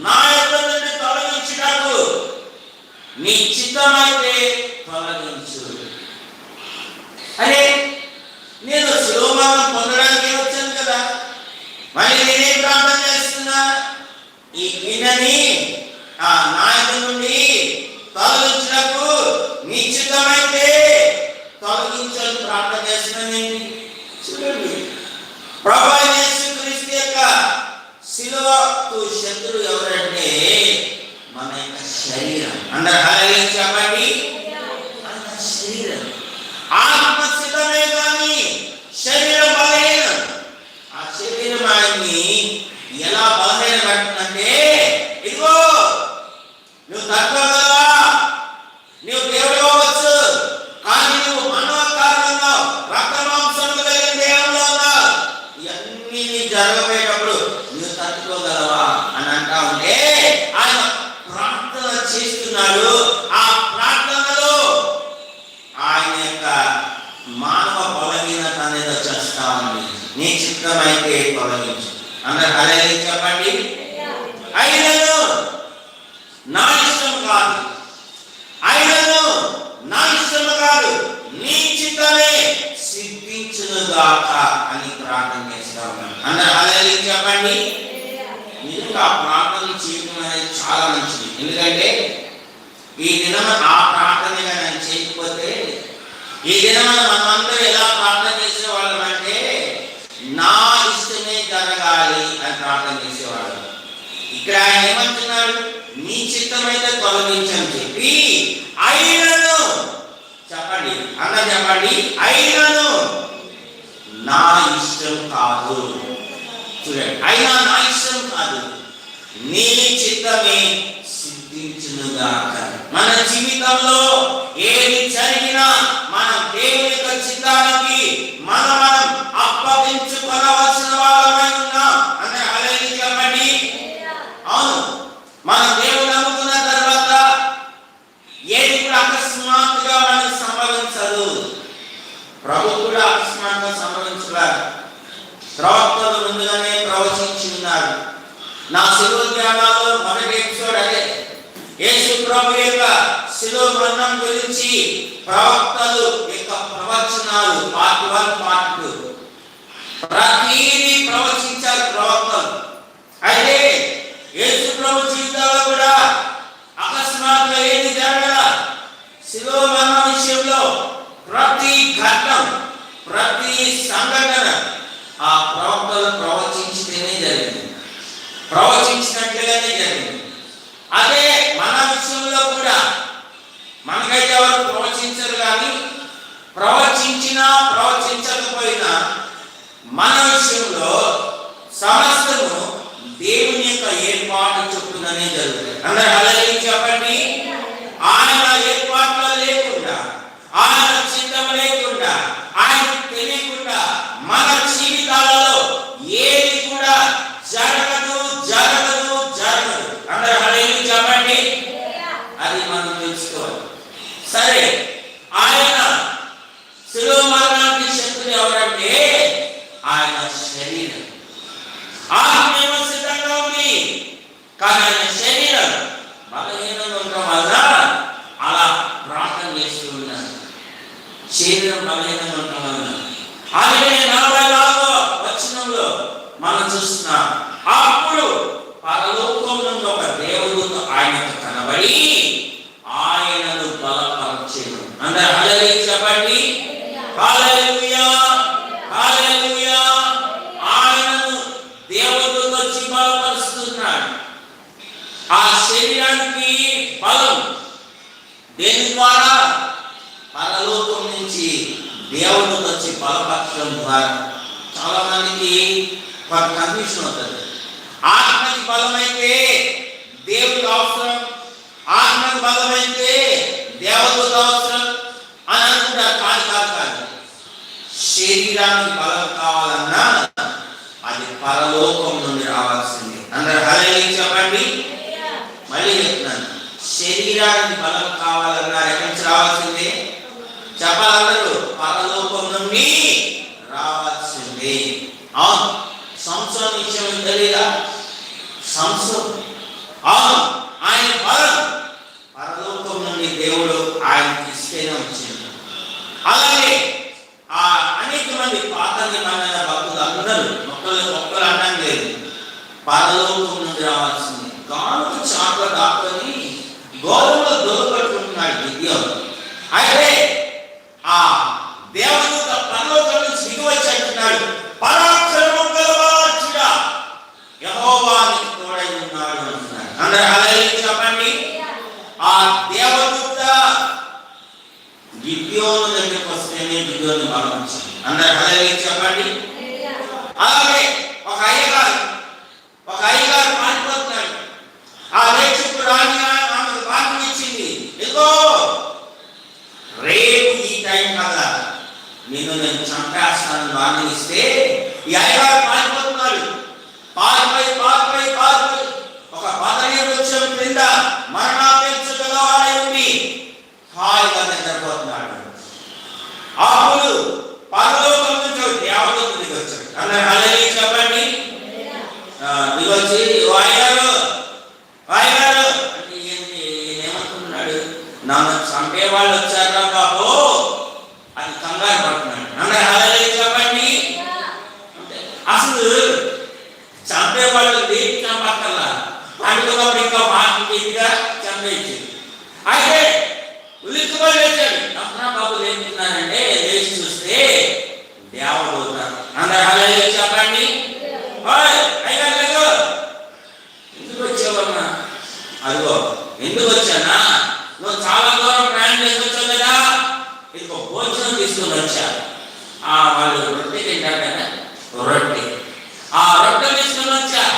నా యొద్ద నుండి తొలగించుటకు నీ చిత్తమైతే తొలగించు. అరే, నేను శిలోమరణం పొందడానికి వచ్చాను కదా, మళ్ళీ నేనే ప్రార్థన చేస్తున్నా, ఈ గిన్నెని ఆ నాయకుడి నుండి తొలగించుటకు నీ చిత్తమైతే తొలగించాలని ప్రార్థన చేస్తున్నాను. చూడండి, ప్రభువైన యేసుక్రీస్తు యొక్క శిలువకు శత్రువు ఎవరంటే మన యొక్క శరీరం. అందరూ హల్లెలూయా చెప్పండి. మన శరీరం ఆత్మ సిద్ధమే కానీ శరీరం బలహీనం. ఆ శరీరం ఆయన్ని ఎలా బలహీన పడుతుందంటే, ఇదిగో నువ్వు తట్టుకోగలవా, నువ్వు దేవుడు అవ్వచ్చు, కానీ నువ్వు మానవ కారణంగా రక్త మాంసములు కలిగిన దేహంలో ఉన్నావు, ఇవన్నీ జరగబోయేటప్పుడు నువ్వు తట్టుకోగలవా అని అంటా ఉంటే ఆయన ప్రార్థన చేస్తున్నాడు. ఆ ప్రార్థనలో ఆయన యొక్క మానవ బలహీనత అనేది వచ్చేస్తా ఉంది. నీ చిత్తమైతే తొలగించు. అందరూ హల్లెలూయా చెప్పండి. అయినను నా ఇష్టం కాదు, అయినను నా ఇష్టం కాదు, నీ చిత్తమే సిద్ధించునుగాక అని ప్రార్థన చేస్తా ఉన్నాను. అందరూ హల్లెలూయా చెప్పండి. నిజంగా ప్రార్థన చేయడం అనేది చాలా మంచిది. ఎందుకంటే ఈ దినం ఆ ప్రార్థన నేను చేయకపోతే ఈ దినం మనమందరూ ఎలా ప్రార్థన చేసే వాళ్ళం అంటే నా ఇష్టమే జరగాలి అని ప్రార్థన చేసేవాళ్ళు. ఇక్కడ ఆయన ఏమంటున్నాడు, నీ చిత్తమైతే తొలగించని చెప్పి అయినను అందరూ చెప్పండి, అయినను నా ఇష్టం కాదు. చూడండి, అయినా నా ఇష్టం కాదు, నీ చిత్తమే సిద్ధించునుగాక. మన జీవితంలో ఏది జరిగినా మనం దేవుని యొక్క చిత్తానికి మనం అప్పగించుకోవాల్సిన వాళ్ళమై ఉన్నాం. అంటే హల్లెలూయా చెప్పండి. అవును, మనం దేవుని నమ్ముకున్న తర్వాత ఏది కూడా అకస్మాత్తుగా మనకు సంభవించదు. ప్రభు కూడా అకస్మాత్తుగా సంభవించలేదు. ప్రవక్తలు ముందుగానే ప్రవచించి ఉన్నారు. నా శిలువ ధ్యానాల్లో మొదటి ఎపిసోడ్ అదే. యేసు ప్రభు యొక్క శిలువ మరణం గురించి ప్రవక్తలు యొక్క ప్రవచనాలు పార్ట్ 1 పార్ట్ 2 ప్రతిదీ ప్రవచించారు ప్రవక్తలు. అయితే యేసు ప్రభు జీవితంలో కూడా అకస్మాత్తుగా ఏది జరగల. శిలువ మరణం విషయంలో ప్రతి ఘట్టం, ప్రతి సంఘటన ఆ ప్రవక్తలు ప్రవచించితేనే జరిగింది, ప్రవచించినట్లుగానే జరిగింది. అదే మన విషయంలో కూడా మనకైతే ఎవరు ప్రవచించరు, కానీ ప్రవచించినా ప్రవచించకపోయినా మన విషయంలో సమస్తము దేవుని యొక్క ఏర్పాటు చొప్పుననే జరుగుతుంది. అందరూ హల్లెలూయా చెప్పండి. ఆయన ఏర్పాట్లో లేకుండా, ఆయన చిత్తం లేకుండా, ఆయన తెలియకుండా మన జీవితాలలో ఏది కూడా జరగదు జరగదు జరగదు. అందరూ హల్లెలూయా చెప్పండి. అది మనం తెలుసుకోవాలి. సరే, ఆయన శిలువ మరణానికి శక్తులు ఎవరంటే ఆయన శరీరం. ఆత్మ సిద్ధంగా ఉంది, కానీ ఆయన శరీరం బలహీనంగా ఉండడం వల్ల అలా ప్రార్థన చేస్తూ ఉన్నారు. శరీరం బలహీనంగా ఉండడం వల్ల అలాగే 44వ వచనంలో మనం చూస్తున్నాం. అప్పుడు పరలోకం నుండి ఒక దేవుడు ఆయనకు కనబడి ఆయనను బలపరచెను. అందరూ హల్లెలూయా చెప్పండి. హల్లెలూయా హల్లెలూయా. ఆయనను దేవుడు వచ్చి బలపరుస్తున్నాడు. ఆ శరీరానికి బలం దేని ద్వారా? పరలోకం నుంచి దేవుడు వచ్చి బలపరచడం ద్వారా. చాలా మందికి కన్ఫ్యూషన్ అవుతుంది. ఆత్మకి బలమైతే దేవుడు అవసరం, ఆత్మకి బలమైతే దేవుడు అవసరం అని అనుకుంటారు. కాదు. శరీరానికి బలం కావాలన్నా అది పరలోకం నుండి రావాల్సింది. అందరూ హల్లెలూయా చెప్పండి. మళ్ళీ చెప్తున్నాను, శరీరానికి బలం కావాలన్నా ఎక్కడి నుంచి రావాల్సిందే? చెప్పాలందరూ, పరలోకం నుండి రావాల్సిందే. అవును, సంసోను విషయం తెలియదా? సంసోను, అవును, ఆయన బలం పరలోకం నుండి దేవుడు ఆయనకి ఇస్తేనే వచ్చింది. అలాగే ఆ అనేక మంది పాత నిబంధన భక్తులు అందరూ ఒక్కరు అన్నం లేదు, పరలోకం నుండి రావాల్సింది. గాను చాట్ల దాక్కుని గౌరవంలో దొరకట్టుకుంటున్నాడు గిద్యోను. అయితే ఆ దేవుడు పరలోకం నుంచి దిగి వచ్చి అంటున్నాడు, పరాక్రమం గలవాడా యెహోవా నీకు తోడై ఉన్నాడు అంటున్నాడు. అందరూ హల్లెలూయా చెప్పండి. ఆ దేవదూత గిద్యోను దగ్గరికి వస్తేనే గిద్యోను బలం వచ్చింది. అందరూ హల్లెలూయా చెప్పండి. అలాగే ఒక అయ్యగారు పారిపోతున్నాడు. ఆ రేచుకు రాణి ఆమెకు భాగ్యం ఇచ్చింది. ఇదిగో రేపు ఈ టైం కదా నిన్ను నేను చంపేస్తాను వాణి ఇస్తే, ఈ అయ్యగారు పారిపోతున్నాడు. పారిపోయి ఒక పదవి వృక్షం క్రింద మరణాపేక్షగలవాడై ఉండి హాయిగా నిద్రపోతున్నాడు. అప్పుడు పరలోకం నుంచి దేవుడు దిగి వచ్చాడు. అందరూ హల్లెలూయా చెప్పండి. దిగి వచ్చి వాయిగారు అంటే ఏమనుకుంటున్నాడు? నన్ను చంపే వాళ్ళు వచ్చారా బాబు అని కంగారు పడుతున్నాడు. అందరూ హల్లెలూయా చెప్పండి. అసలు చంపే వాళ్ళు దేనికి చంపక్కర్లా, పండుగప్పుడు ఇంకా బాగా చంపేసి. అయితే ఉలిక్కుబడి లేచాడు. బాబు లేచున్నానంటే లేచి చూస్తే దేవుడు అవుతారు. అందరూ హల్లెలూయా చెప్పండి. తీసుకొని వచ్చారు. వాళ్ళు రొట్టె తింటారు కదా, రొట్టె, ఆ రొట్టె తీసుకొని వచ్చారు.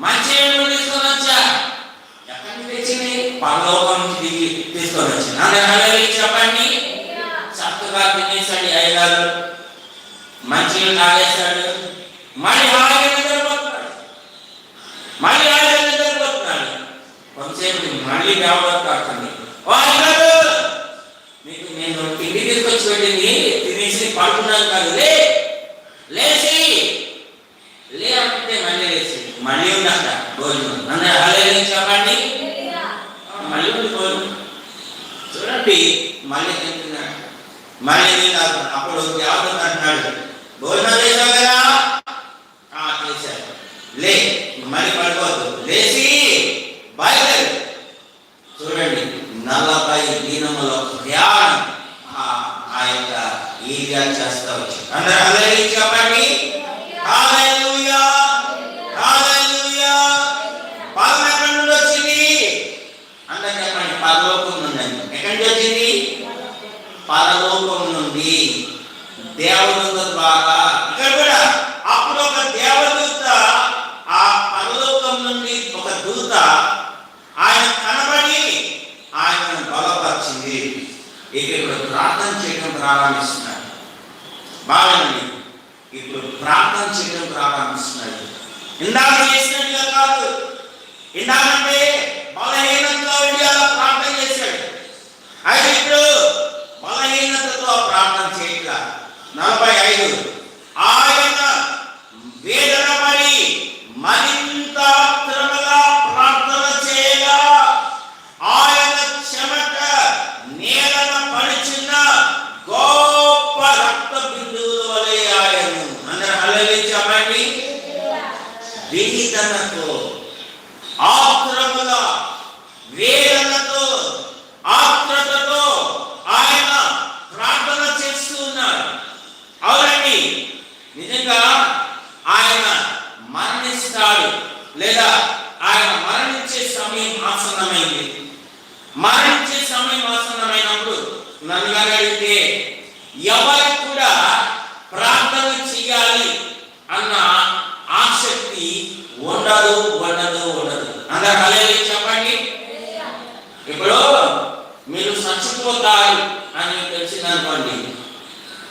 మంచి ఏళ్ళు తీసుకొని వచ్చారు. ఎక్కడి నుంచి తెచ్చింది? పరలోకం నుంచి దిగి తీసుకొని వచ్చింది. అందరూ హల్లెలూయా చెప్పండి. చక్కగా తినేసాడు అయ్యగారు, మంచి తాగేశాడు, మళ్ళీ హాయిగా నిద్రపోతున్నాడు. మళ్ళీ హాయిగా నిద్రపోతున్నాడు. కొంతసేపు మళ్ళీ వ్యాపారం మీకు నేను తిండి తీసుకొచ్చి పెట్టింది తినేసి పడుకున్నాను కాదు, లేచి లేకపోతే మళ్ళీ లేచి మళ్ళీ ఉందంట భోజనం. అందరూ హల్లెలూయా చెప్పండి. మళ్ళీ ఉంది భోజనం. చూడండి, మళ్ళీ తింటున్నాడు, మళ్ళీ తిన్నాడు. అప్పుడు దేవత అంటున్నాడు, భోజనం చేశావు కదా? చేశాడు. లే, మళ్ళీ పడుకోవద్దు, లేచి బయలుదేరు. చూడండి, 40 దినముల ప్రయాణం ఆ యొక్క ఏరియా చేస్తా వచ్చి. అందరూ హల్లెలూయా చెప్పండి. హల్లెలూయా, హల్లెలూయా. పాలన ఎక్కడి నుండి వచ్చింది? అందరూ చెప్పండి. పరలోకం నుండి. ఎక్కడి నుంచి వచ్చింది? పరలోకం నుండి, దేవదూత ద్వారా. ఇక్కడ కూడా అప్పుడు ఒక దేవదూత, ఆ పరలోకం నుండి ఒక దూత ఆయన కనబడి ఆయనను బలపరిచింది. ఇప్పుడు ప్రార్థన చేయడం ప్రారంభిస్తున్నాడు. బాగుంది, ఇప్పుడు ప్రార్థన చేయడం ప్రారంభిస్తున్నాడు. ఇందాక చేసినట్టుగా కాదు. ఇందాకంటే బలహీనంగా ఉండి అలా ప్రార్థన చేశాడు. అయితే ఇప్పుడు బలహీనతతో ప్రార్థన చేయట్లా. 45 ఆయన వేదన పడి మరింత ఆత్రముగా ప్రార్థన చేయగా ఆయన చెమట నేలను పడుచున్న గొప్ప రక్త బిందువుల వలె ఆయను. అందరూ హల్లెలూయా చెప్పండి. వేదనతో, ఆత్రముగా, వేదనతో, ఆత్రతతో ఆయన ప్రార్థన చేస్తూ ఉన్నారు. అవునండి, నిజంగా ఆయన మరణిస్తాడు, లేదా ఆయన మరణించే సమయం ఆసన్నమైంది. మరణించే సమయం ఆసన్నమైనప్పుడు నన్ను అడిగితే ఎవరికి కూడా ప్రార్థన చేయాలి అన్న ఆసక్తి ఉండదు. అందరూ హల్లెలూయా చెప్పండి. ఇప్పుడు మీరు చచ్చిపోతారు అని తెలిసిందనుకోండి,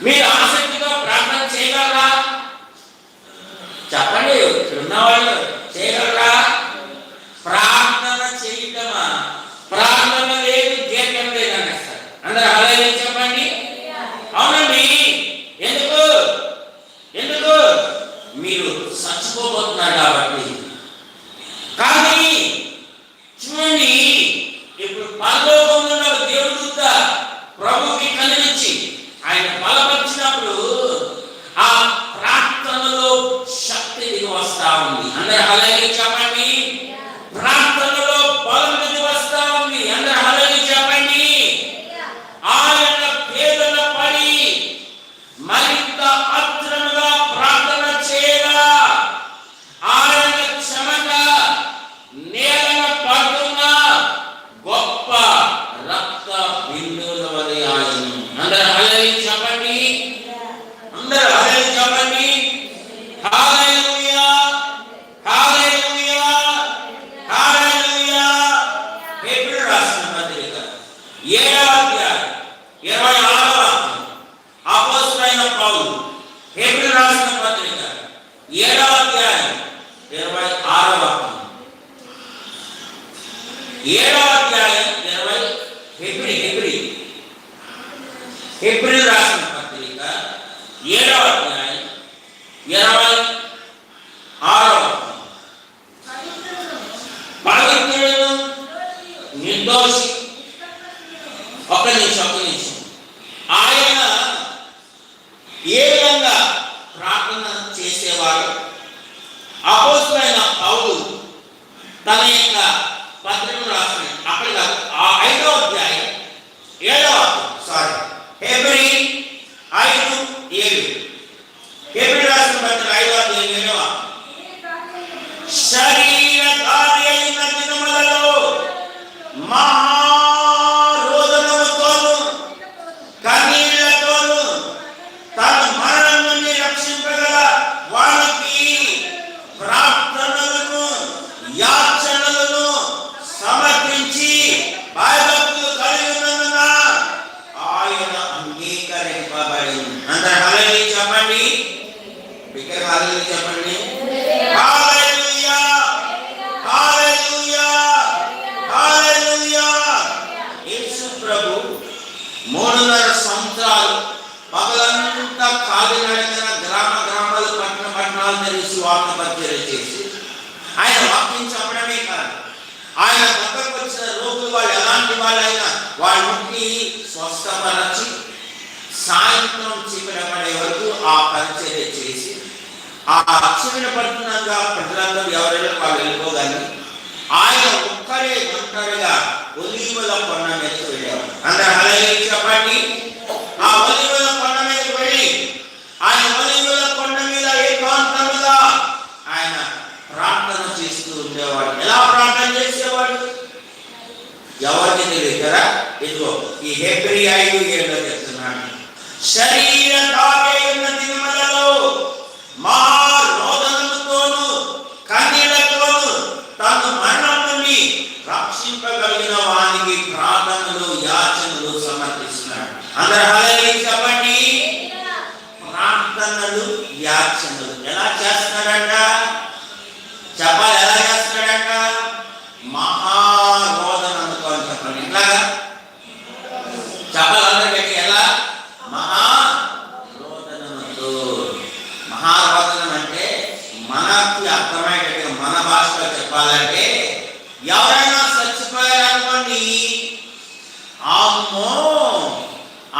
మీరు ఆసక్తిగా ప్రార్థన చేయగలరా? చెప్పండి, ఉన్నవాళ్ళు చేయగలరా? ప్రార్థన చేయటమా? ప్రార్థన లేదు, గీతం లేదు అనేస్తారు. అందరూ హల్లెలూయా చెప్పండి. అవునండి. ఎందుకు మీరు చచ్చిపోబోతున్నారు కాబట్టి. కానీ చూడండి, ఇప్పుడు పరలోకంలో ఉన్న దేవుడు దూత ప్రభువుకి కనిపించి ఆయన బలపరిచినప్పుడు ఆ ప్రార్థనలో శక్తి దిగి వస్తా ఉంది. అందరూ హల్లెలూయా చెప్పండి. ప్రార్థనలో బలం దిగి వస్తా ఉంది. అందరూ హల్లెలూయా చెప్పండి. ఆయన వేదన పడి మరింత ఆత్రముగా ప్రార్థన చేయగా ఆయన చెమట నేలను పడుతున్న గొప్ప రక్త బిందువుల వలె ఆయన. అందరూ హల్లెలూయా చెప్పండి. అందరూ హల్లెలూయా చెప్పండి. హల్లెలూయా, హల్లెలూయా, హల్లెలూయా. హెబ్రీయులకు రాసిన పత్రిక 7వ అధ్యాయం 26వ వాక్యం. అపోస్తలుడైన పౌలు హెబ్రీయులకు రాసిన పత్రిక 7వ అధ్యాయం 26వ వాక్యం. 7వ అధ్యాయం 20. హెబ్రీయులకు రాసిన పత్రిక 7వ అధ్యాయం 26వ వాక్యం. పవిత్రుడును నిర్దోషి. ఒక్క నిమిషం. ఆయన ఏ విధంగా ప్రార్థన చేసేవాడు? అపోస్తలుడైన పౌలు తన యొక్క పత్రికను రాసిన అక్కడ 5వ అధ్యాయం 7వ వాక్యం. హెబ్రీ 5:7. హెబ్రీ రాసిన పత్రిక 5వ అధ్యాయం 7వ వాక్యం. శరీరధారి అయిన దినములలో మహారోదనముతోను కన్నీళ్లతోను చెప్పండి, బిగ్గరగా హల్లెలూయా చెప్పండి. హల్లెలూయా, హల్లెలూయా, హల్లెలూయా. యేసు ప్రభు 3.5 సంవత్సరాలు పగలంతా కాలినడకన గ్రామాలు పట్టణాలు తిరిగి సువార్త పరిచర్య చేసి ఆయన వాక్యం చెప్పడమే కాదు, ఆయన పక్కకు వచ్చిన రోగులు వాళ్ళు ఎలాంటి వాళ్ళైనా వాళ్ళకి స్వస్థపరచి సాయంత్రం చీకట పడే వరకు ఆ పరిచర్య చేసి ఆ చీకట పడుతున్నాగా ప్రజలందరూ ఎవరైనా వాళ్ళు వెళ్ళిపోగాని ఆయన ఒక్కరే ఒంటరిగా ఒలీవల కొండ మీదకి వెళ్ళారు. అందరూ హల్లెలూయా చెప్పండి. ఆ ఒలీవల కొండ మీదకి వెళ్ళి ఆయన ఒలీవల కొండ మీద ఏకాంతముగా ఆయన ప్రార్థన చేస్తూ ఉండేవాడు. ఎలా ప్రార్థన చేసేవాడు ఎవరికి తెలియదు కదా. ఇదిగో ఈ హెబ్రీ 5:7 చెప్తున్నాడు, శరీర దాగైన దినములలో మహారోదనముతోను కన్నీళ్లతోను తను మరణం నుండి రక్షింపగలిగిన వానికి ప్రార్థనలు యాచనలు సమర్పిస్తున్నాడు. అందరూ హల్లెలూయా చెప్పండి. ప్రార్థనలు యాచనలు ఎలా చేస్తున్నాడంట చెప్పాలి. ఎలా చేస్తున్నాడంట? మహారోదనముతో అని చెప్పండి. ఇట్లాగా చెప్పాలి అందరికీ. ఎలా? మహారోదనముతో. మహారోదనం అంటే మనకి అర్థమయ్యేటట్టుగా మన భాషలో చెప్పాలంటే ఎవరైనా చచ్చిపోయారనుకోండి, అమ్మో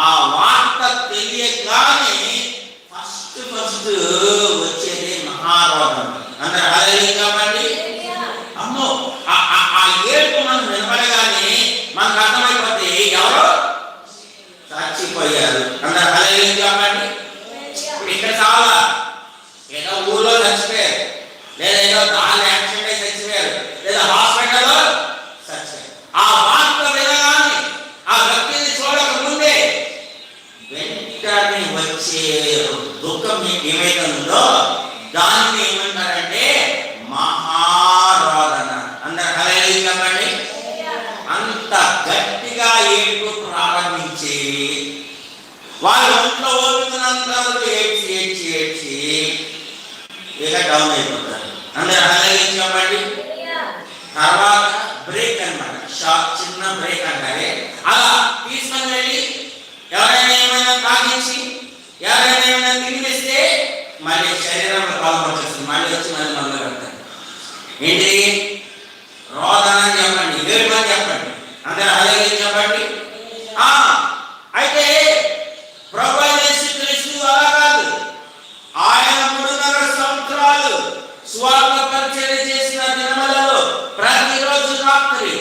ఆ వార్త తెలియగానే ఫస్ట్ వచ్చేది మహారోదనం. అందరూ హల్లెలూయా చెప్పండి. అమ్మో ఆ ఏడుపు మనం వినపడగానే మనకు అర్థమైపోతే ఎవరో చచ్చిపోయారు. అందరూ హల్లెలూయా చెప్పండి. ఇప్పుడు ఇక్కడ చాలా ఏదో ఊళ్ళో చచ్చిపోయారు, లేదా ఏదో దాని యాక్సిడెంట్ అయి చచ్చిపోయారు, లేదా హాస్పిటల్లో చచ్చిపోయారు. ఆ వార్త వినగానే ఆ వ్యక్తిని చూడక ముందే వెంటనే వచ్చే దుఃఖం మీకు ఏమైతే ఉందో దాన్ని ఏమంటారంటే మహారోదన. అందరూ హల్లెలూయా చెప్పండి. అంత గట్టిగా ఏడుపు ప్రారంభించి వాళ్ళ ఒంట్లో ఓపికనంత ఏడ్చి ఏడ్చి ఏడ్చి ఇక డౌన్ అయిపోతారు. అందరూ హల్లెలూయా చెప్పండి. తర్వాత బ్రేక్ అన్నమాట, షార్ట్ చిన్న బ్రేక్ అంటారే, అలా తీసుకొని వెళ్ళి ఎవరైనా ఏమైనా తాగించి ఎవరైనా ఏమైనా తినిపిస్తే మళ్ళీ శరీరంలో పాల్పడుతుంది, మళ్ళీ వచ్చి మళ్ళీ మొదలు పెడతారు. ఏంటి? రోదన చెప్పండి, ఏడుపని చెప్పండి. అందరూ హల్లెలూయా చెప్పండి. అయితే ప్రభువైన యేసుక్రీస్తు అలా కాదు. ఆయన 3.5 సంవత్సరాలు సువార్త పరిచర్య చేసిన దినములలో ప్రతిరోజు రాత్రి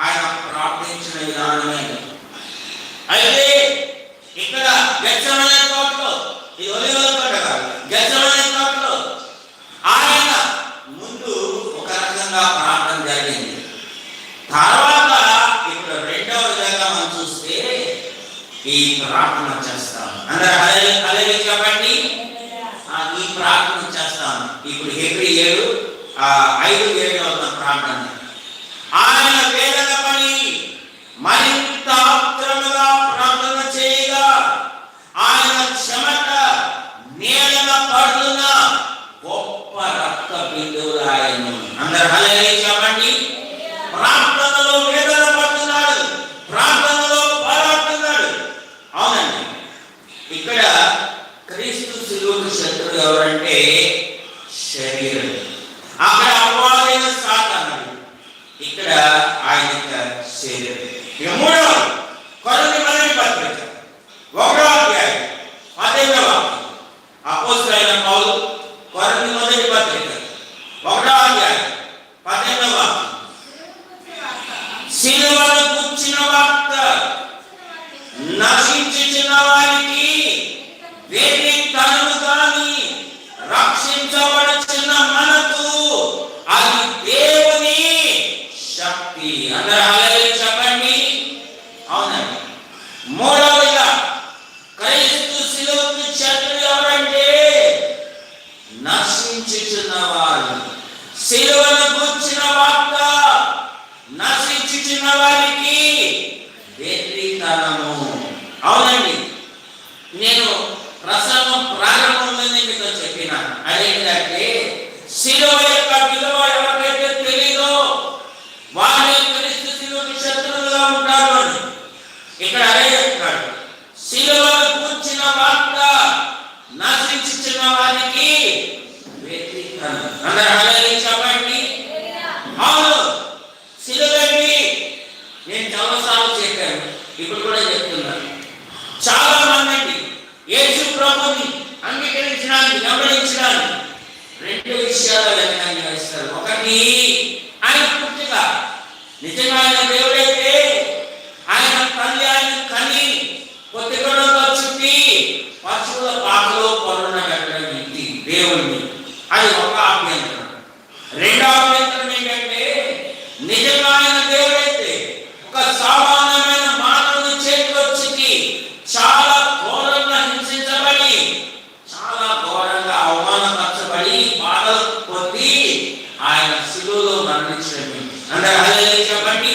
ఆయన ప్రార్థించిన విధానమే. అయితే ఇక్కడ గెత్సెమనే తోటలో, ఇది ఒలీవల తోట కాదు, గెత్సెమనే తోటలో ఆయన ముందు ఒక రకంగా ప్రార్థన జరిగింది. తర్వాత ఇప్పుడు రెండవ విధంగా మనం చూస్తే ఈ ప్రార్థన చేస్తాం. అందరూ హల్లెలూయా చెప్పండి. ఈ ప్రార్థన చేస్తాం. ఇప్పుడు హెబ్రీ 5:7 ఉన్న ప్రార్థన. ఆయన వేదన పని మరింత ఆత్రముగా ప్రార్థన చేయగా ఆయన చెమట నేలన పడుతున్న గొప్ప రక్త బిందువులు ఆయన. అందరూ హల్లెలూయా చెప్పండి. ప్రార్థనలో వేదన పడుతున్నాడు, ప్రార్థనలో పోరాడుతున్నాడు. అవునండి. ఇక్కడ క్రీస్తు శిలువకు శత్రువు ఎవరంటే శరీరం. అక్కడ అపవాదైన సాతానుడు, ఇక్కడ ఆయన శరీరం. ఇక మూడవ కొరింథీ మొదటి పత్రిక 1:18 అపోస్తలుడైన పౌలు కొరింథీ మొదటి పత్రిక 1:18 సిలువను గుర్చిన వార్త నశించిన వారికి వేదికను గాని రక్షించబడుచున్న మనకు అది దేవుని శక్తి. అందరూ హల్లెలూయా చెప్పండి. అవునండి. మూడవదిగా క్రీస్తు శిలువకు శత్రువు ఎవరంటే నశించుచున్న వారు. శిలువను గుర్చిన వార్త నశించుచున్న వారికి వ్యతిరేకము. అవునండి. నేను ప్రసంగం ప్రారంభం శిలువ యొక్క విలువ ఎవరికైతే తెలీదో వారే క్రీస్తు శిలువకి శత్రువులుగా ఉంటారు అని ఇక్కడ అదే చెప్తాడు. శిలువను కూర్చిన వార్త నశించిన వారికి వ్యతిరేకం. అందరూ హల్లెలూయా చెప్పండి. అవును, శిలువేంటి? నేను చాలాసార్లు చెప్పాను, ఇప్పుడు కూడా చెప్తున్నాను. చాలా మంది యేసు ప్రభుని అంగీకరించడానికి గమనించడానికి రెండు విషయాలు వెనకాస్తారు. ఒకటి, ఆయన పుట్టుక. నిజంగా ఆయన దేవుడైతే ఆయన తల్లి ఆయన కని కొత్తగూడెంలో చుట్టి పశువుల పాకలో పొరన పెట్టడం ఏంటి దేవుణ్ణి, అది ఒక అభ్యంతరం. రెండో అభ్యంతరం ఏంటంటే నిజంగా ఆయన దేవుడైతే ఒక సామాన్యమైన మానవుని చేతికొచ్చి చాలా ఘోరంగా హింసించబడి చాలా ఘోరంగా అవమానపరచబడి బాధలు పొంది ఆయన శిలువలో మరణించడం. అందరూ హల్లెలూయా చెప్పండి.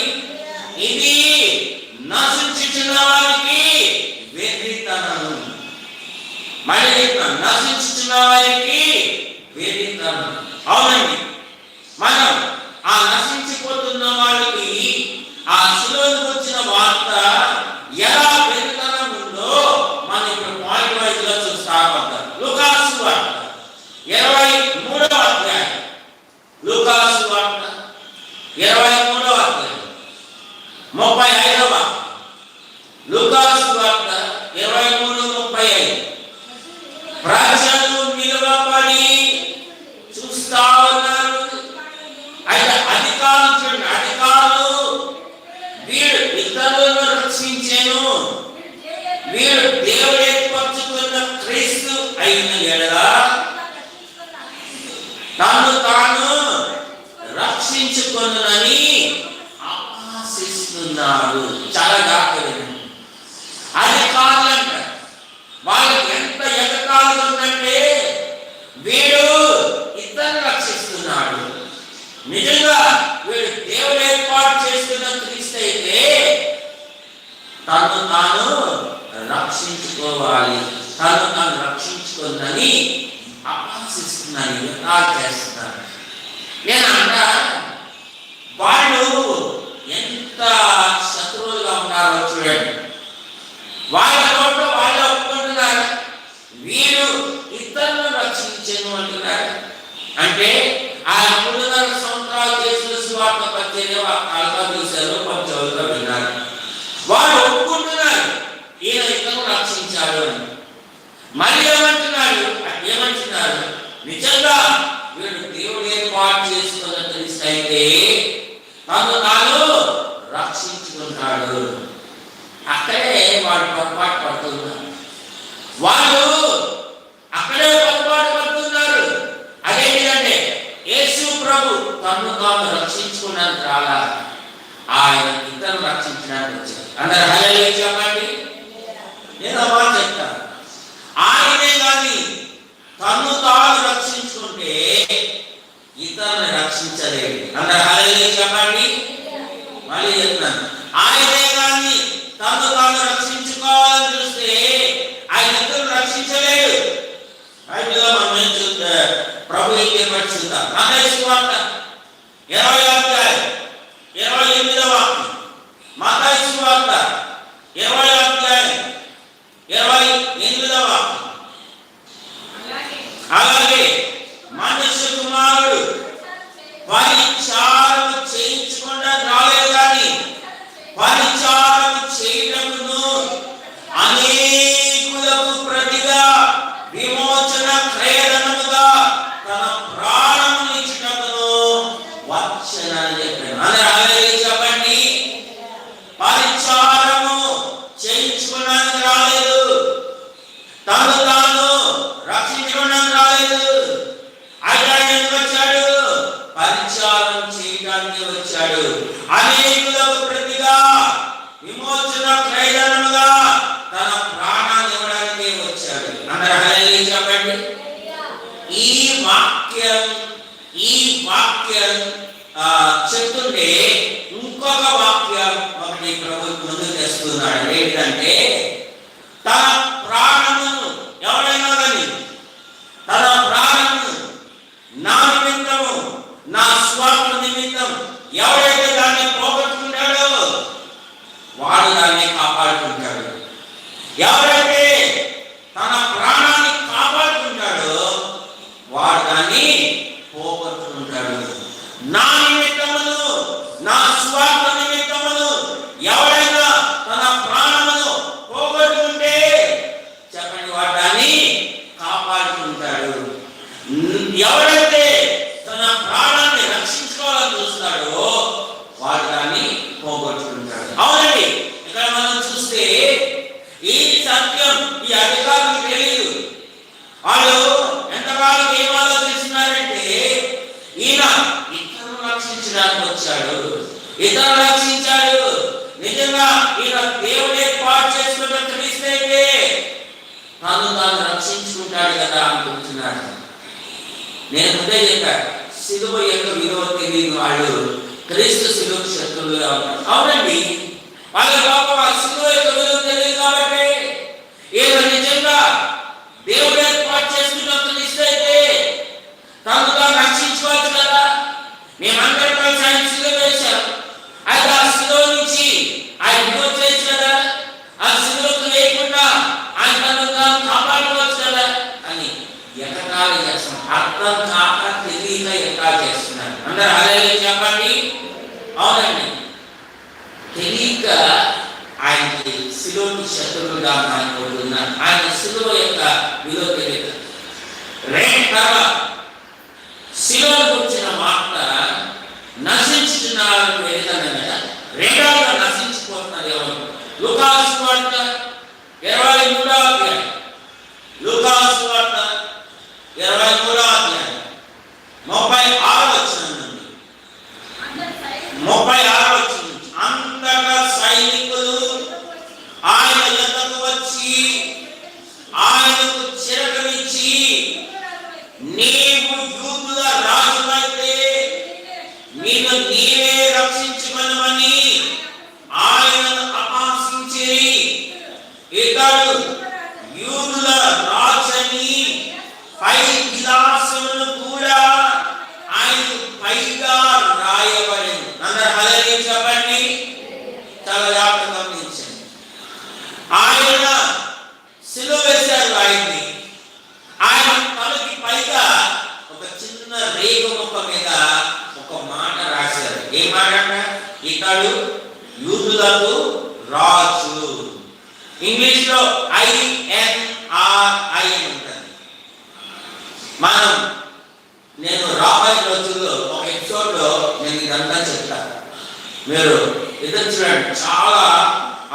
ఇది నశించుచున్న వారికి వేదితనము. మళ్ళీ చెప్తాను, నశించుచున్న వారికి వేదితనము. అవునండి, మనం ఆ నశించిపోతున్న వారికి ఆ శిలువను వచ్చిన వార్త ఎలా వేదితనం ఉందో మనం ఇప్పుడు పాయింట్ వైజ్ గా చూస్తాం. లూకాసు వార్త 23వ అధ్యాయం. లూకాసు వార్త 23వ అధ్యాయం 35వ. లూకాసు వార్త 23:35. ప్రజలు నిలవబడి చూస్తా ఉన్నారు. అయితే అధికారులు వీడు ఇతరులను రక్షించెను, వీడు దేవుడు ఏర్పరచుకున్న క్రీస్తు అయిన ఎడల తను తాను రక్షించుకొనునని ఆశిస్తున్నాడు. చాలా జాగ్రత్తగా అధికారులు అంటారు. వాళ్ళకి ఎంత ఎగతాళి ఉందంటే వీడు ఇతరులను రక్షిస్తున్నాడు. నిజంగా వీడు దేవుడు ఏర్పాటు చేసుకున్న క్రీస్తు అయితే తను తాను రక్షించుకోవాలి, తను తాను రక్షించుకుందని ఆశిస్తున్నాను, చేస్తున్నాను. నేను అంట వాళ్ళు ఎంత శత్రువులుగా ఉన్నారో చూడండి. వాళ్ళ నోట్లో వాళ్ళు ఒప్పుకుంటున్నారు, వీరు ఇతరులను రక్షించను అంటున్నారు. అంటే ఆ 3.5 సంవత్సరాలు చేసిన సువార్త పరిచర్య కాలుగా చూశారు, కొంచెంగా విన్నారు. వాళ్ళు ఒప్పుకుంటున్నారు ఈయన ఇతరులను రక్షించారు అని. మళ్ళీ ఏమంటున్నారు? నిజంగా వీడు దేవుడు ఏర్పాటు చేసుకున్న క్రీస్తు అయితే తను తాను రక్షించుకుంటాడు. అక్కడే వాడు పొరపాటు పడుతున్నారు. వాళ్ళు అక్కడే పొరపాటు పడుతున్నారు. అదేంటంటే యేసు ప్రభు తను తాను రక్షించుకున్నందుకు రాలా, ఆయన ఇతరులను రక్షించడానికి వచ్చారు. అందరూ హల్లెలూయా చెప్పండి. నేను అలా చెప్తాను, ఆయనే కానీ తను తాను రక్షించుకుంటే ఇతరులను రక్షించలేడు. అందరూ హల్లెలూయా చెప్పండి. మళ్ళీ చెప్తాను, ఆయనే కానీ తను తాను రక్షించుకోవాలని చూస్తే ఆయన ఇతరులను రక్షించలేడు. బైబిల్లో మనం ఏం చూస్తే ప్రభు ఏం చూద్దాం. మత్తయి సువార్త 20వ అధ్యాయం 28వ వాక్యం. మత్తయి సువార్త 20వ అధ్యాయం 28వ వాక్యం. అలాగే మనుష్య కుమారుడు పరిచారం చేయించకుండా రాలేదు కానీ పరిచారం చేయటమును అనేకులకు ప్రతిగా విమోచన క్రయధనముగా తన ప్రాణమును ఇచ్చుటకును వచ్చెనని చెప్పాడు. అందరూ హల్లెలూయా చెప్పండి. పరిచారము చేయించుకోవడానికి రాలేదు, తను తాను రక్షించుకోవడానికి రాలేదు. ఆయన ఎందుకు వచ్చాడు? పరిచారం చేయడానికి వచ్చాడు. అనేకులకు ప్రతిగా విమోచన క్రయధనముగా తన ప్రాణాన్ని ఇవ్వడానికి వచ్చాడు. అందరూ హల్లెలూయా చెప్పండి. ఈ వాక్యం చెప్తుంటే ఇంకొక వాక్యం ఒకటి ప్రభు ముందు తెస్తున్నాడు. ఏంటంటే తన ప్రాణమును ఎవరైనా కానీ తన ప్రాణమును నా నిమిత్తం ఎవరైతే తన ప్రాణాన్ని కాపాడుకుంటాడో వాడు దాన్ని పోగొట్టుకుంటాడు. నా నిమిత్తమును, నా స్వార్థ నిమిత్తమును ఎవరైనా తన ప్రాణమును పోగొట్టుకుంటే చెప్పండి, వాడు దాన్ని కాపాడుకుంటాడు. ఎవరైతే తన ప్రాణాన్ని రక్షించుకోవాలని చూస్తాడో వాడు దాన్ని పోగొట్టుకుంటాడు. అవునండి, ఇక్కడ మనం చూస్తే ఈ సత్యం ఈ అధికారులకు తెలియదు. వాళ్ళు ఎంతకాలం ఏం ఆలోచిస్తున్నారంటే ఈయన ఇతరులను రక్షించడానికి వచ్చాడు, ఇతరులు రక్షించాడు, నిజంగా ఈయన దేవుడే ఏర్పాటు చేసుకున్న క్రీస్తే తాను రక్షించుకుంటాడు కదా అనుకుంటున్నాడు. నేను ముందే చెప్పాను, సిలువ యొక్క విలువ తెలియని వాళ్ళు క్రీస్తు సిలువ శత్రువులుగా ఉంటారు. అవునండి, వాళ్ళ లోపల సిలువ యొక్క విలువ తెలియదు కాబట్టి ఈయన నిజంగా దేవుడు ఏర్పాటు చేసుకున్నప్పుడు ఇస్తే తాను రక్షించుకోవచ్చు కదా. మేమందరం కలిసి ఆయన సిలువ వేశాం, అయితే ఆ సిలువ నుంచి ఆయన వచ్చేసి కదా, ఆ సిలువకు లేకుండా ఆయన తను కాపాడుకోవచ్చు కదా అని ఎగతాళి చేస్తాం. అర్థం కాక తెలియక ఎగతాళి చేస్తున్నారు. అందరూ హల్లెలూయా చెప్పండి. అవునండి, తెలియక ఆయనకి సిలువకి శత్రువులుగా మారిపోతున్నారు. ఆయన సిలువ యొక్క విలువ తెలియక సిలువను గురించిన మాట నశించుతున్నారు ఏదైనా రెండవగా నశించిపోతున్నారు ఎవరు? లూకాసు సువార్త 23వ అధ్యాయం, లూకాసు సువార్త 23వ అధ్యాయం 36వ వచనం నుండి 36వ వచనం నుంచి అంతటా సైనికులు ఆయన యొద్దకు వచ్చి ఆయనకు చిరకనిచ్చి, నీవు యూదుల రాజువైతే నిన్ను నీవే రక్షించుకొనమని ఆయనను అపహసించి, ఇతడు యూదుల రాజని పై విలాసమును కూడా ఆయనకు పైగా రాయబడింది. అందరూ హల్లెలూయా చెప్పండి. చాలా జాగ్రత్తగా గమనించండి. ఆయన సిలువ వేశారు ఆయన్ని. ఆయన తలకి పైగా ఒక చిన్న రేగు మొక్క మీద ఒక మాట రాశారు. ఏ మాట? ఇతడు యూదులకు రాజు. ఇంగ్లీష్ లో INRI ఉంటుంది. నేను రాబోయే రోజుల్లో ఒక ఎపిసోడ్ లో నేను ఇదంతా చెప్తాను. మీరు ఎదురు చూడండి, చాలా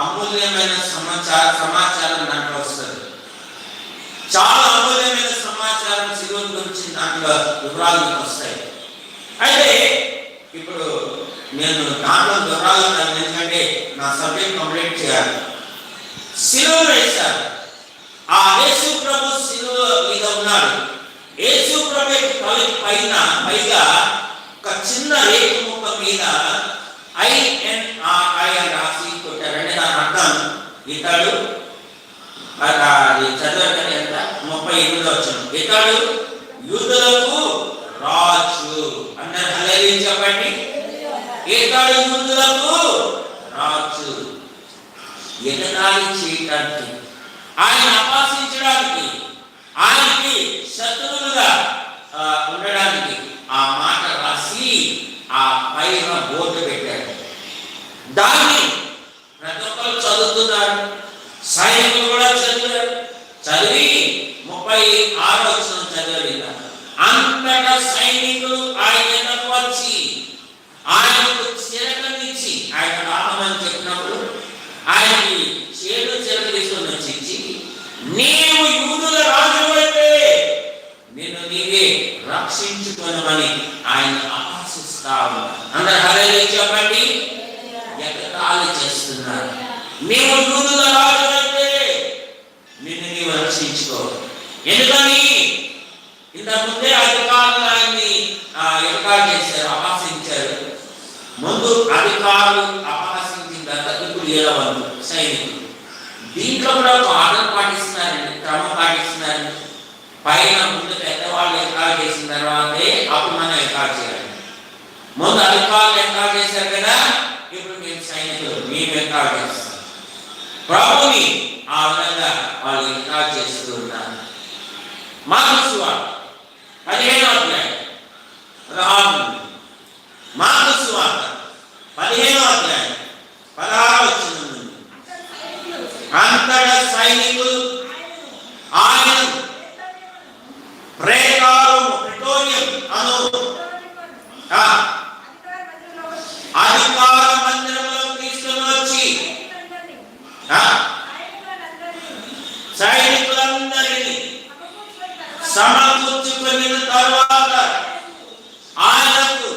అమూల్యమైన సమాచారం దాంట్లో వస్తుంది. చాలా అమూల్యమైన సమాచారం సిలువ గురించి దాంట్లో వివరాలు వస్తాయి. అయితే ఇప్పుడు నేను దాంట్లో వివరాలు ఎందుకంటే నా సబ్జెక్ట్ కంప్లీట్ చేయాలి. సిలువ వేశారు. ఆ యేసు ప్రభు సిలువ మీద ఉన్నాడు. యేసు ప్రభు తలకి పైగా ఒక చిన్న రేకు ముక్క మీద INRI అని రాసి కొట్టారంటే దాని అర్థం ఇతడు చదవకండి ఎంత 38వ వచనం, ఇతడు యూదులకు రాజు. అందరూ హల్లెలూయా చెప్పండి. ఇతడు యూదులకు రాజు. ఎగతాళి చేయడానికి, ఆయన అపహసించడానికి, ఆయనకి శత్రువులుగా ఉండడానికి ఆ మాట రాసి ఆ పైన బోర్డు పెట్టారు. దాన్ని ప్రతి ఒక్కరు చదువుతున్నారు, సైనికులు కూడా చదివారు. చదివి 36వ వచనం చదివారు. అంతటా సైనికులు ఆయన వచ్చి ఆయనకు చిరకనిచ్చి, ఆయన రామని చెప్పినప్పుడు ఆయనకి చిరక తీసుకొని వచ్చి, నీవు యూదుల రాజు అయితే నిన్ను నీవే రక్షించుకొనమని ఆయన అపహసిస్తావు. అందరూ హల్లెలూయా చెప్పండి. ఎగతాళి చేస్తున్నారు. నీవు యూదుల రాజు అయితే నిన్ను నీవు రక్షించుకో. ఎందుకని? ఇంతకుముందే అధికారులు ఆయన్ని ఎగతాళి చేశారు, అపహసించారు. ముందు అధికారులు అపహసించిన తర్వాత ఇప్పుడు 7వ సైనికులు. దీంట్లో కూడా ఒక ఆర్డర్ పాటిస్తున్నారండి, క్రమం పాటిస్తున్నారండి. పైన ముందు పెద్దవాళ్ళు ఎగతాళి చేసిన తర్వాతే అప్పుడు మనం ఎగతాళి చేయాలి. ముందు అధికారులు ఎగతాళి చేశారు కదా, ఇప్పుడు మేము సైనికులు మేము ఎగతాళి చేస్తాం. ప్రభుని ఆ విధంగా వాళ్ళు ఇంకా చేస్తూ ఉన్నారు. మార్కు సువార్త 15వ అధ్యాయం మార్కు సువార్త 15వ అధ్యాయం 16వ వచనం నుండి అంతటా సైనికులు ఆయనను ప్రేటోరియం అను అధికార మందిరంలో తీసుకుని వచ్చి సైనికులందరినీ సమకూర్చుకున్న తరువాత ఆయనకు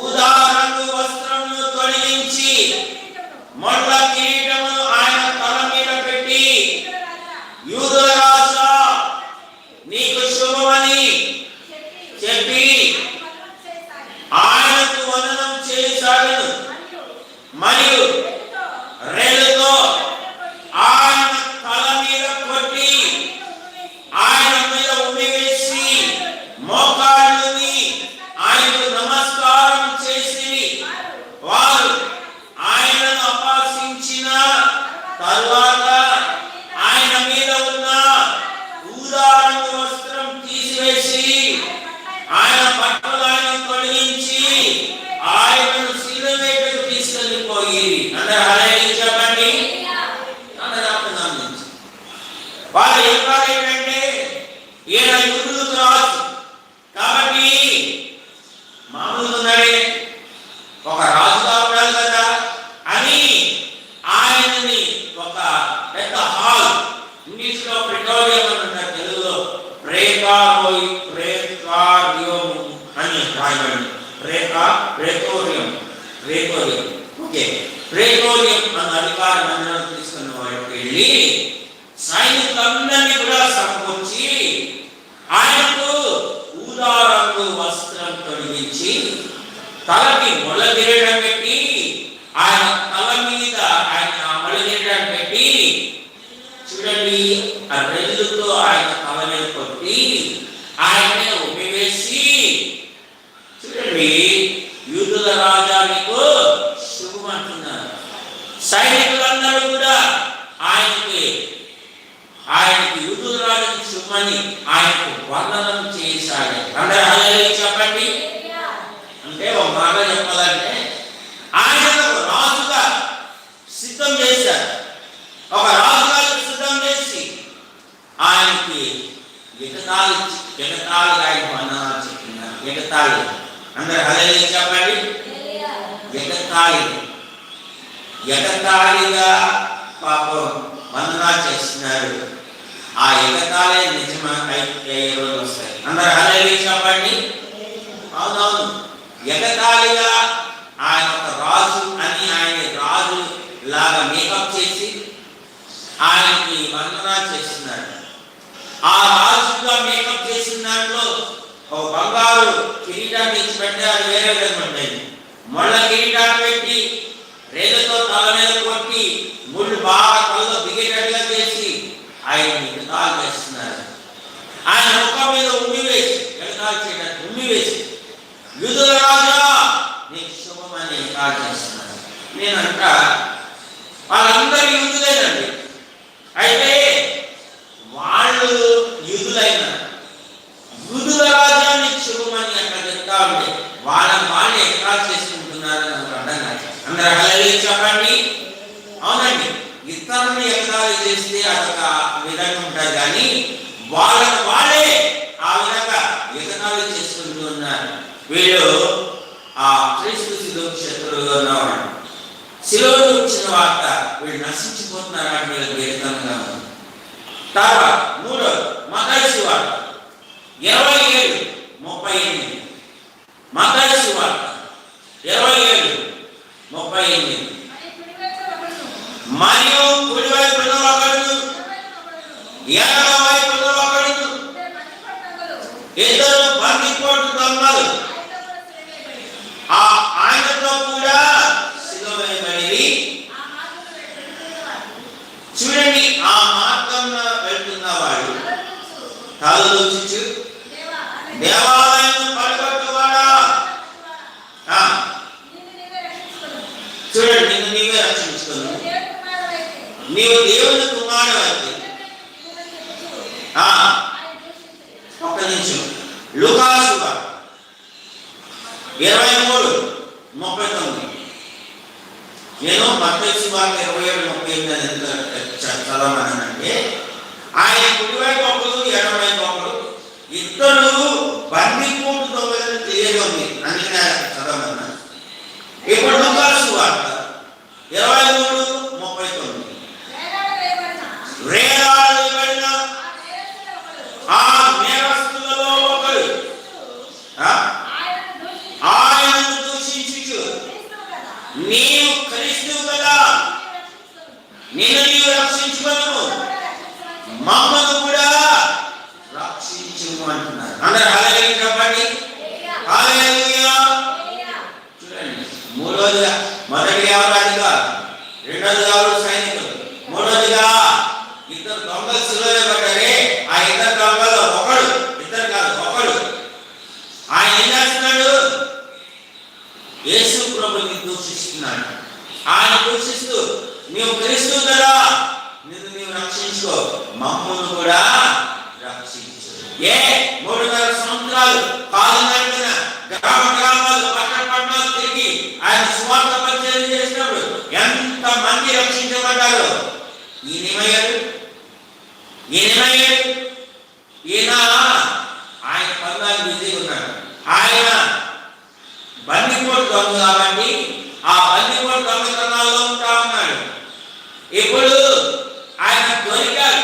ఊదా రంగు వస్త్రమును తొడిగించి మొట్ల కిరీటమును ఆయన తల మీద పెట్టి, యూదుల రాజా నీకు శుభమని చెప్పి ఆయనకు వందనం చేయసాగను. మరియు రెల్లుతో ఆయన తల మీద కొట్టి ఆయన మీద ఉమ్మివేసి మోకాళ్ళుని ఆయనకు నమస్కారం చేసి వారు ఆయనను అపహసించిన తరువాత ఆయన మీద ఉన్న ఊదా రంగు వస్త్రం తీసివేసి ఆయన బట్టలు ఆయన తొలగించి ఆయనను శిలువ మీదకు తీసుకెళ్ళిపోయి. అందరూ హల్లెలూయా చెప్పండి. అందరూ ఆనందించండి. వాళ్ళు ఏంటంటే ఈయన యూదులకు రాజు కాబట్టి మామూలుగా ఉన్నాడే, ఒక రాజుగా ఉండాలి కదా అని ఆయనని ఒక పెద్ద హాల్, ఇంగ్లీష్ లో ప్రిటోరియం అని ఉంటారు, తెలుగులో ప్రేటోరియం అని రాయబడింది. ప్రేటోరియం ఓకే, ప్రేటోరియం అన్న అధికార మందిరం తీసుకున్న వారికి వెళ్ళి సైనికులందరినీ కూడా సమకూర్చి ఆయనకు ఊదా రంగు వస్త్రం తొడిగించి తలకి మొల కిరీటం పెట్టి ఆయన తల మీద ఆయన మొల కిరీటం పెట్టి, చూడండి ఆ రెల్లుతో ఆయన తల మీద కొట్టి ఆయన ఉమ్మివేసి, చూడండి యూదుల రాజా నీకు శుభం అంటున్నారు. సైనికులందరూ కూడా ఆయనకి యూదుల రాజుకి శుభమని ఆయనకు వందనం చేశాడు. అందరూ హల్లెలూయా చెప్పండి. అంటే ఒక మాట చెప్పాలంటే ఆయన రాజుగా సిద్ధం చేశారు. ఒక రాజుగా సిద్ధం చేసి ఆయనకి ఎగతాళిగా ఆయన వందనాలు చెప్తున్నారు. ఎగతాళి. అందరూ హల్లెలూయా చెప్పండి. ఎగతాళిగా పాపం వందనాలు చేస్తున్నారు. ఆ ఎగతాళే నిజమా అయితే ఏ రోజు వస్తాయి. అందరూ హల్లెలూయా చెప్పండి. అవునవును, ఎగతాళిగా ఆయన ఒక రాజు అని ఆయన రాజు లాగా మేకప్ చేసి ఆయనకి వందనాలు చేస్తున్నారు. ఆ రాజుగా మేకప్ చేసిన దాంట్లో ఒక బంగారు కిరీటాన్ని ఇచ్చి పెట్టి అది వేరే విధంగా ఉండేది. మొళ్ళ కిరీటాన్ని పెట్టి రేలుతో తల మీద కొట్టి ముళ్ళు బాగా కళ్ళలో దిగేటట్టుగా చేసి ఆయన ఎగతాళి చేస్తున్నారు. ఆయన ముఖం మీద ఉమ్మివేసి ఎగతాళి చేయడానికి ఉమ్మివేసి, యూదుల రాజా నీకు శుభమని ఎగతాళి చేస్తున్నారు. నేనంట వాళ్ళందరూ యూదులేనండి. అయితే వాళ్ళు యూదులైన యూదుల రాజా నీకు శుభమని అక్కడ చెప్తా ఉంటే వాళ్ళని ఎగతాళి చేసుకుంటున్నారని నాకు అర్థం కాదు. అందరూ హల్లెలూయా చెప్పండి. అవునండి, ఇతరులను ఎగతాళి చేస్తే అదొక విధంగా ఉంటుంది, కానీ వాళ్ళే ఆ విధంగా ఎగతాళి చేసుకుంటూ ఉన్నారు. వీళ్ళు ఆ క్రీస్తు శిలువకు శత్రువుగా ఉన్నవాడు. శిలువను వచ్చిన వార్త వీళ్ళు నశించిపోతున్నారని వీళ్ళకి వేదంగా ఉంది. తర్వాత మూడోది మత్తయి సువార్త 27:38. మత్తయి సువార్త 27:38. మరియు కుడి వైపున ఒకడు ఎడమ వైపున ఒకడు ఇద్దరు బందిపోటు దొంగలు ఆయనతో కూడా శిలువ వేయబడి, చూడండి ఆ మార్గంలో వెళ్తున్నవాడు తలదూచు దేవాలయం పడగొట్టువాడా, చూడండి నిన్ను నీవే రక్షించుకున్నావు, నీవు దేవుని కుమారుడు 23:39. నేను మత్తయి సువార్త 27:38 చదవమన్నానంటే, ఆయన కుడివైపు ఒకరు ఎడమవైపు ఒకరు ఇద్దరు బందిపోటు దొంగలను తెలియజేయండి అందుకని చదవమన్నా. ఇప్పుడు లూకాసు సువార్త 23:39. వేలాడబడిన ఆ నేరస్తులలో ఒకడు ఆయనను దూషించుచు, నీవు క్రీస్తువు కదా, నిన్ను నీవు రక్షించుకొనుము, మమ్మను కూడా రక్షించుము అంటున్నారు. అందరూ హల్లెలూయా చెప్పండి. హల్లెలూయా. చూడండి, మూడోదిగా మొదటిగా ఎవరు అధికారులు, రెండోదిగా ఎవరు సైనికులు, మూడోదిగా ఇద్దరు దొంగలు సిలువలో పడ్డారే. ఆ ఇద్దరు దొంగలు ఒకడు, ఇద్దరు కాదు ఒకడు, ఆయన ఏం చేస్తున్నాడు? యేసు ప్రభుని దూషిస్తున్నాడు. ఆయన దూషిస్తూ, నీవు క్రీస్తువు కదా, నిన్ను నీవు రక్షించుకో, మమ్మల్ని కూడా రక్షించు. 3.5 సంవత్సరాలు కాలు నడిపిన గ్రామ గ్రామాలు పట్టణ పట్టణాలు తిరిగి ఆయన సువార్త పరిచయం చేసినప్పుడు ఎంత మంది రక్షించబడ్డారు. ఈయన ఆయన పనులు బిజీగా ఉన్నాడు. ఆయన బందిపోటు దొంగ కాబట్టి ఆ బందిపోటు దొంగతనాల్లో ఉంటా ఉన్నాడు. ఇప్పుడు ఆయన దొరికారు,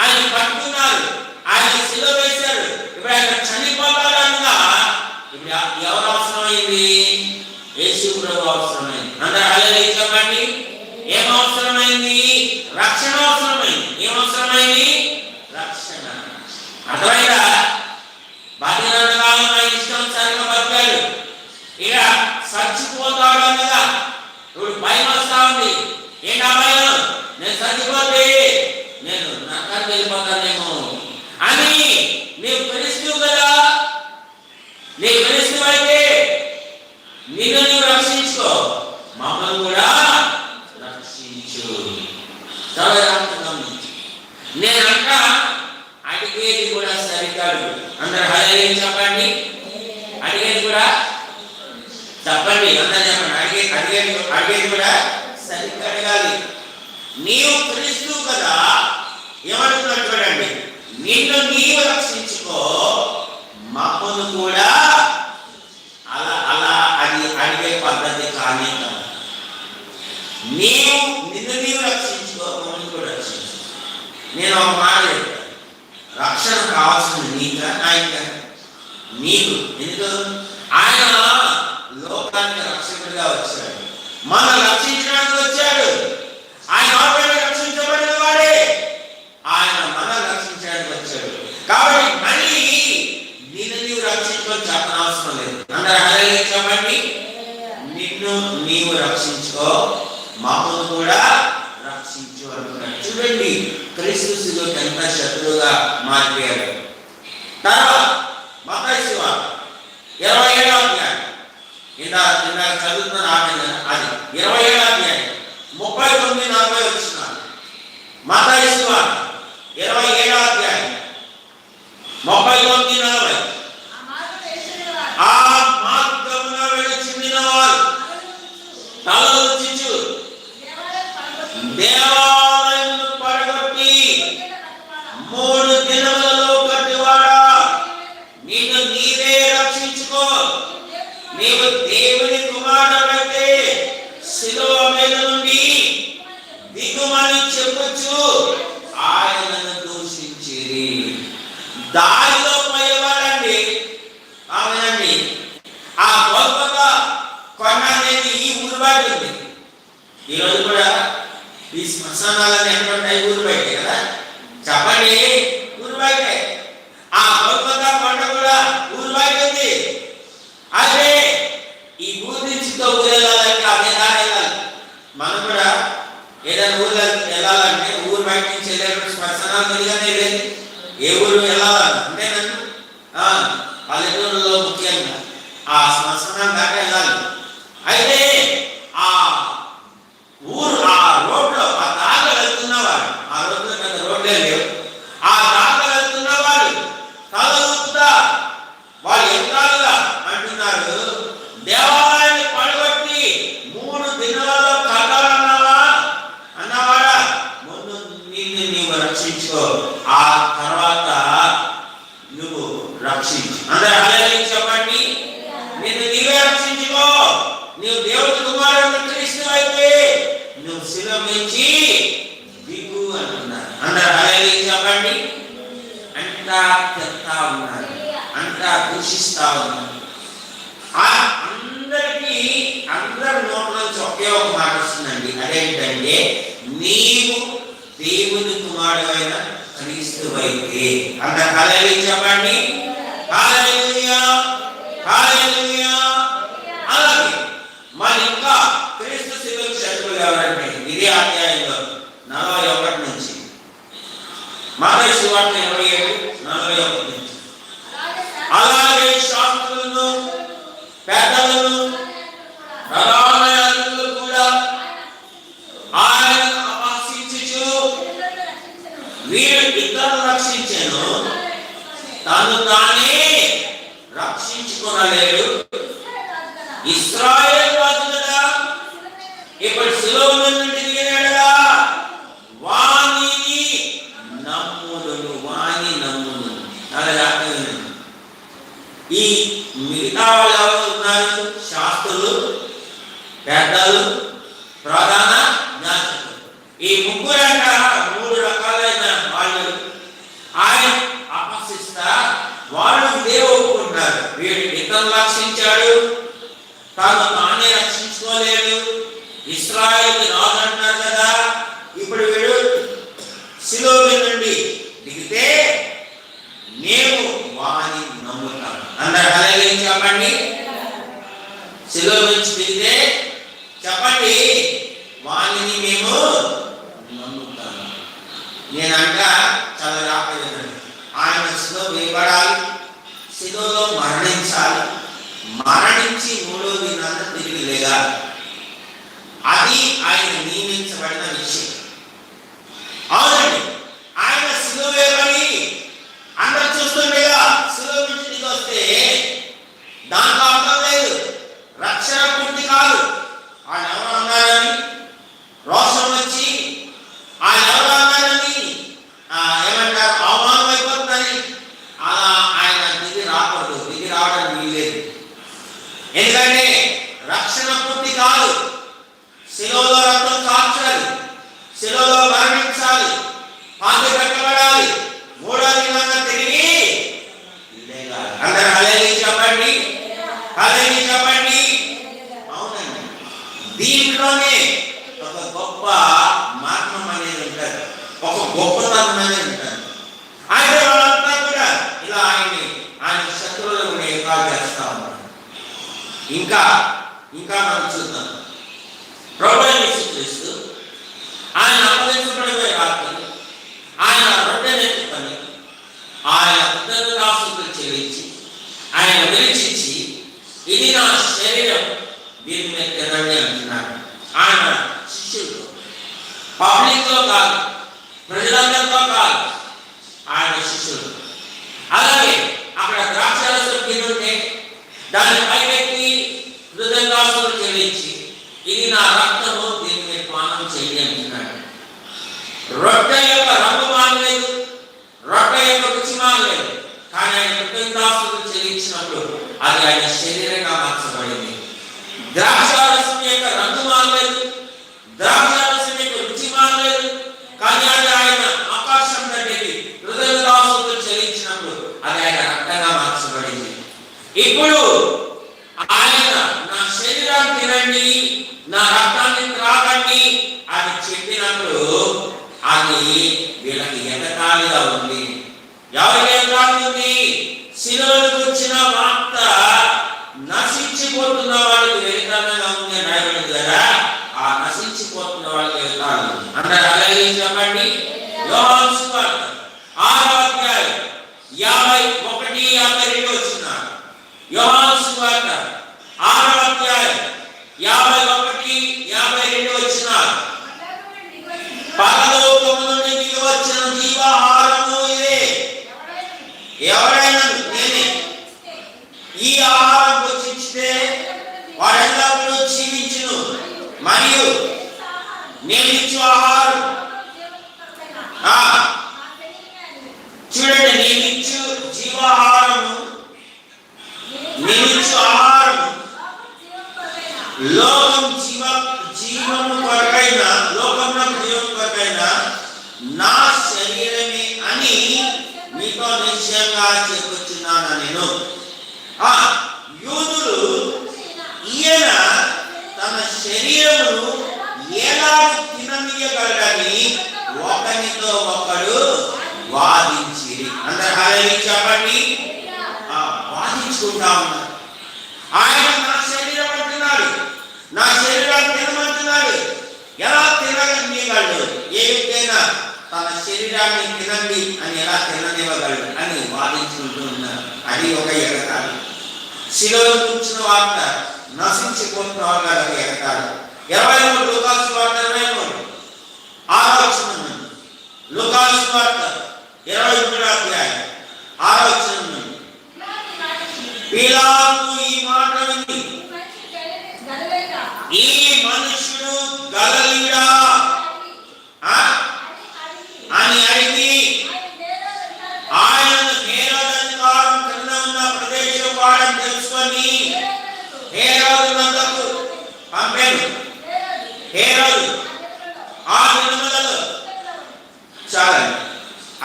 ఆయన పట్టుకున్నారు, ఆయన శిలువ వేశారు. ఇప్పుడు ఆయన చనిపోతాడు అనగా ఇప్పుడు ఎవరు అవసరమైంది? యేసు ప్రభు అవసరమైంది. అందరూ హల్లెలూయా చెప్పండి. ఏం అవసరమైంది? రక్షణ అవసరమైంది. ఏం అవసరమైంది? రక్షణ. అర్థమైందా? బాధ్యత కాలం ఆయన ఇష్టానుసారంగా బతికాడు. ఇక చచ్చిపోతాడు అనగా ఇప్పుడు భయం వస్తా ఉంది. ఏంటా భయం? నేను చచ్చిపోతే నేను నరకానికి వెళ్ళిపోతానేమో అని. నీవు క్రీస్తువు కదా, నీవు క్రీస్తువు అయితే నిన్ను నీవు రక్షించుకో, మమ్మల్ని కూడా రక్షించు. నేనంట అడిగేది కూడా సరికాడు. అందరు హల్లెలూయా చెప్పండి. అడిగేది కూడా చెప్పండి, అందరు చెప్పండి. అడిగేది కూడా సరిగ్గా అడగాలి. నీవు క్రీస్తువు కదా, ఏమంటున్నాడు చూడండి, నిన్ను నీవు రక్షించుకో, మమ్మల్ని కూడా. అలా అది అడిగే పద్ధతి కానీ కాదు. నిన్ను నీవు రక్షించుకో, మమ్మల్ని కూడా రక్షించుకో. నేను ఒక మాట చెప్తాను, రక్షణ కావాల్సింది నీకా నాయక? నీకు. ఎందుకు? ఆయన లోకానికి రక్షకుడిగా వచ్చాడు, మనం రక్షించడానికి వచ్చాడు. ఆయన ఆల్రెడీ రక్షించబడిన వాడే, ఆయన మనం రక్షించడానికి వచ్చాడు. కాబట్టి మళ్ళీ నిన్ను నీవు రక్షించుకొని చెప్పనవసరం లేదు. అందరూ హల్లెలూయా చెప్పండి. నిన్ను నీవు రక్షించుకో, మమ్మల్ని కూడా రక్షించు అంటున్నాడు. చూడండి, క్రీస్తు శిలువకు ఎంత శత్రువుగా మారిపోయాడు. తర్వాత మత్తయి సువార్త 27వ అధ్యాయం, ఇందాక చదువుతున్న అది 27వ అధ్యాయం 39-40 వచ్చినారు. మత్తయి సువార్త 27వ అధ్యాయం 39-40. ఆ మార్గమున వెళుచున్న వారు తలొచ్చుచు దేవాలయమును పడగొట్టి 3 దినములలో కట్టువాడా, నిన్ను నీవే రక్షించుకో, నీవు దేవుని కుమారుడైతే శిలువ మీద నుండి దిగుమని చెప్పొచ్చు ఆయనను దూషించిరి. దారిలో పోయేవాడండి ఆమెనండి. ఆ గొప్పగా కొండ అనేది ఈ ఊరు బయట ఉంది. ఈరోజు కూడా ఈ శ్మశానాలని ఎక్కడుంటాయి? ఊరు బయటే కదా. చెప్పండి, ఊరు బయటే. ఆ గొప్పగా కొండ కూడా ఊరు బయట ఉంది. అదే ఈ ఊరు నుంచి ఊరు వెళ్ళాలంటే అదే దారి వెళ్ళాలి. మనం కూడా ఏదైనా ఊరు వెళ్ళాలంటే ఊరు బయట నుంచి వెళ్ళేటప్పుడు శ్మశానాలు తెలియనే లేదు. ఏ ఊరు వెళ్ళాలని అంటే నన్ను పల్లెటూరులో ముఖ్యంగా ఆ శ్మశానం దాకా వెళ్ళాలి. అయితే ఆ ఊరు ఆ రోడ్లో ఆ దాకా వెళ్తున్నవాడు, ఆ రోడ్లో పెద్ద రోడ్లే లేవు, ఆ దాకా వెళ్తున్నవాడు తల ఊపుతా వాళ్ళు ఎంతాలుగా అంటున్నారు, రక్షించుకో, ఆ తర్వాత నువ్వు రక్షించు. అందరూ హల్లెలూయా చెప్పండి. నిన్ను నీవే రక్షించుకో. నువ్వు దేవుడి కుమారుడు క్రీస్తు అయితే నువ్వు శిలువ నుంచి దిగు అంటున్నారు. అందరూ హల్లెలూయా చెప్పండి. అంతా చెప్తా ఉన్నారు, అంతా దూషిస్తా ఉన్నారు. అందరి నోట్ల నుంచి ఒకే ఒక మాట వస్తుందండి. అదేంటంటే నీవు దేవుని కుమారుడైన క్రీస్తు అయితే. అందరూ హల్లెలూయా చెప్పండి. హల్లెలూయా, హల్లెలూయా. అలాగే మరి ఇంకా క్రీస్తు శిలువకు శత్రువులు ఎవరంటే ఇదే అధ్యాయంలో 41 నుంచి, మత్తయి సువార్త 27:41 నుంచి. అలాగే శాస్త్రులను పెద్దలను ప్రధాన యాజకులు కూడా ఆయనను అపహసించుచు వీడు ఇతరులను రక్షించెను, తను తానే రక్షించుకొనలేడు. ఇశ్రాయేలు రాజు కదా, ఇప్పుడు శిలువ నుండి దిగినాడుగా, వానిని నమ్ముదును, వాని నమ్మును. అలా ఈ మిగతా వాళ్ళు ఎవరు ఉన్నారు? శాస్త్రులు, పెద్దలు, ప్రధాన యాజకులు. ఈ ముగ్గురంట 3 రకాలైన వాళ్ళు ఆయన అపహసిస్తా వాళ్ళు ఇదే ఒప్పుకుంటారు. వీడు ఇతరులను రక్షించాడు, తాను తానే రక్షించుకోలేడు, ఇశ్రాయేలు రాజు అంటారు కదా, ఇప్పుడు వీడు శిలువ నుండి దిగితే మేము వాని నమ్ముతాం. అందరూ హల్లెలూయా చెప్పండి. శిలువ నుంచి దిగితే చెప్పండి, వానిని మేము నమ్ముతాం. నేనంట చాలా రాకపోయిందండి. ఆయన శిలువ వేయబడాలి, శిలువలో మరణించాలి, మరణించి 3వ దినాన తిరిగి లేగాలి. అది ఆయన నియమించబడిన విషయం. అవునండి, ఆయన శిలువ వేయబడి అందరూ చూస్తుండగా శిలువ నుంచి దిగి వస్తే దాంట్లో అర్థం లేదు, రక్షణ పూర్తి కాదు. ఆయన ఎవరు అన్నారని రోషం వచ్చి ఆయన ఎవరు అన్నారని ఏమంటారు అవమానం అయిపోతుందని అలా ఆయన దిగి రాకూడదు, దిగి రావడానికి వీల్లేదు. ఎందుకంటే రక్షణ పూర్తి కాదు. శిలువలో రక్తం కార్చాలి, శిలువలో మరణించాలి, పాతి పెట్టబడాలి, 3వ దినాన తిరిగి లేగాలి. అందరూ హల్లెలూయా చెప్పండి. హల్లెలూయా చెప్పండి. అవునండి, దీంట్లోనే ఒక గొప్ప మార్గం అనేది ఉంటుంది, ఒక గొప్పతనం అనేది ఉంటుంది. అయితే వాళ్ళంతా కూడా ఇలా ఆయన శత్రువులు కూడా ఏర్పాటు చేస్తా ఉన్నారు. ఇంకా మనం చూద్దాం. ప్రభువైన యేసుక్రీస్తు ఆయన అప్పగించబడిన రాత్రి ఆయన రొట్టెనెత్తుకొని ఆయన కృతజ్ఞతాస్తుతులు చెల్లించి ఆయన విరిచించి ఇది నా శరీరం, దీని మీద తినండి అంటున్నాడు. ఆయన శిష్యులతో, పబ్లిక్తో కాదు, ప్రజలందరితో కాదు, ఆయన శిష్యులు. అలాగే అక్కడ ద్రాక్షారసం గిన్నె దాన్ని పైకెత్తి కృతజ్ఞతాస్తుతులు చెల్లించి ఇది నా రక్తము, దీన్ని మీరు పానం చేయండి అంటున్నాడు. రొట్టె యొక్క రంగు మారలేదు, రొట్టె యొక్క రుచి మారలేదు, కానీ ఆయన కృతజ్ఞతాస్తుతులు చెల్లించినప్పుడు అది ఆయన శరీరంగా మార్చబడింది. ద్రాక్షారసం యొక్క రంగు మారలేదు, ద్రాక్షారసం యొక్క రుచి మారలేదు, కానీ అది ఆయన ఆకాశం దగ్గరికి కృతజ్ఞతాస్తుతులు చెల్లించినప్పుడు అది ఆయన రక్తంగా మార్చబడింది. ఇప్పుడు ఆయన నా శరీరాన్ని తినండి, నా రక్తాన్ని త్రాగండి అని చెప్పినప్పుడు అది వీళ్ళకి ఎగతాళిగా ఉంది. ఎవరికి ఎగతాళి ఉంది? శిలువకు వచ్చిన వార్త నశించిపోతున్న వాళ్ళకి వ్యతిరేకంగా ఉంది అని రాయబడింది కదా, ఆ నశించిపోతున్న వాళ్ళకి ఎగతాళి. అందరూ హల్లెలూయా చెప్పండి. యోహాను సువార్త 6వ అధ్యాయం 51-52 వచనాలు. యోహాను సువార్త 6వ అధ్యాయం 51-52 వచనాలు. పరలోకము నుండి దిగి వచ్చిన జీవాహారము ఇదే, ఎవరైనా నేనే ఈ ఆహారం భుజించితే వాడెల్లప్పుడూ జీవించును, మరియు నేను ఇచ్చు ఆహారం మీతో నిశ్చయంగా చెప్పుచున్నాను నేను. యూదులు ఈయన తన శరీరమును ఎలా తిననీయగలడని ఒకరితో ఒకడు వాదించిరి. అందరూ హల్లెలూయా చెప్పండి. వాదించుకుంటా ఉన్నారు. ఆయన నా శరీరం అంటున్నాడు, నా శరీరాన్ని తినమంటున్నాడు, ఎలా తినగలడు? ఏ విధంగా తన శరీరాన్ని తినండి అని ఎలా తిననివ్వగలడు అని వాదించుకుంటూ ఉన్నారు. అది ఒక ఎగతాళి. శిలువలో కూర్చున్న వార్త నశించిపోతున్న వార్త ఒక ఎగతాళి. 23 లూకాసు వార్త 23 6వ వచనం నుండి, లూకాసు వార్త 23వ అధ్యాయం 6వ వచనం నుండి, పిలాతు ఈ మాట విని, ఈ మనుషుడు గలిలయుడా అని అడిగి ఆయన హేరోదధికారం కింద ఉన్న ప్రదేశం వాడని తెలుసుకొని హేరోదు వద్దకు పంపాడు. హేరోదు ఆ దినములలో చాలండి,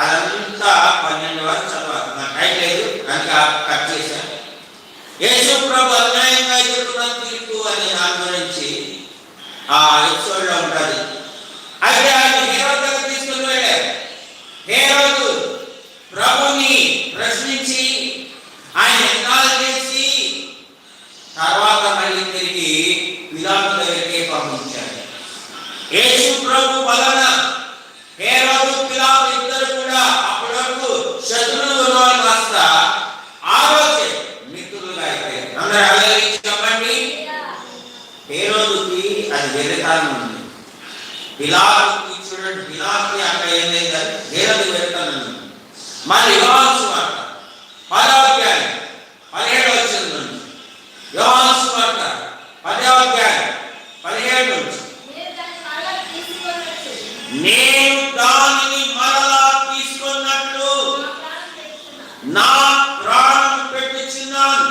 అదంతా 12 వరకు చదవాలి. నాకు టైం లేదు కనుక కట్ చేశాను. యేసు ప్రభు అన్యాయంగా ఎదుర్కొన్న తీర్పు అనే దాని గురించి ఆ ఎపిసోడ్లో ఉంటుంది. అయితే ఆయన హేరోదు దగ్గర తీసుకుని వెళ్ళారు. హేరోదు ప్రభుని ప్రశ్నించి ఆయన ఎన్నాళ్ళు చేసి తర్వాత మళ్ళీ తిరిగి పిలాతు దగ్గరికి పంపించాడు. యేసు ప్రభు వలన హేరోదు పిలాతు ఇద్దరు కూడా అప్పటి వరకు శత్రువులు కాస్త ఆ రోజే మిత్రులుగా అయిపోయారు. అందరూ హల్లెలూయా చెప్పండి. హేరోదుకి అది వెర్రితనం ఉంది. పిలాతుకి చూడండి, పిలాతుకి అక్కడ ఏం లేదు, హేరోదు వెర్రితనం. మరి యోహాను సువార్త 10వ అధ్యాయం 17వ వచనం నుండి, యోహాను సువార్త 10వ అధ్యాయం 17 నుంచి, నేను దానిని మరలా తీసుకున్నట్లు నా ప్రాణం పెట్టుచున్నాను.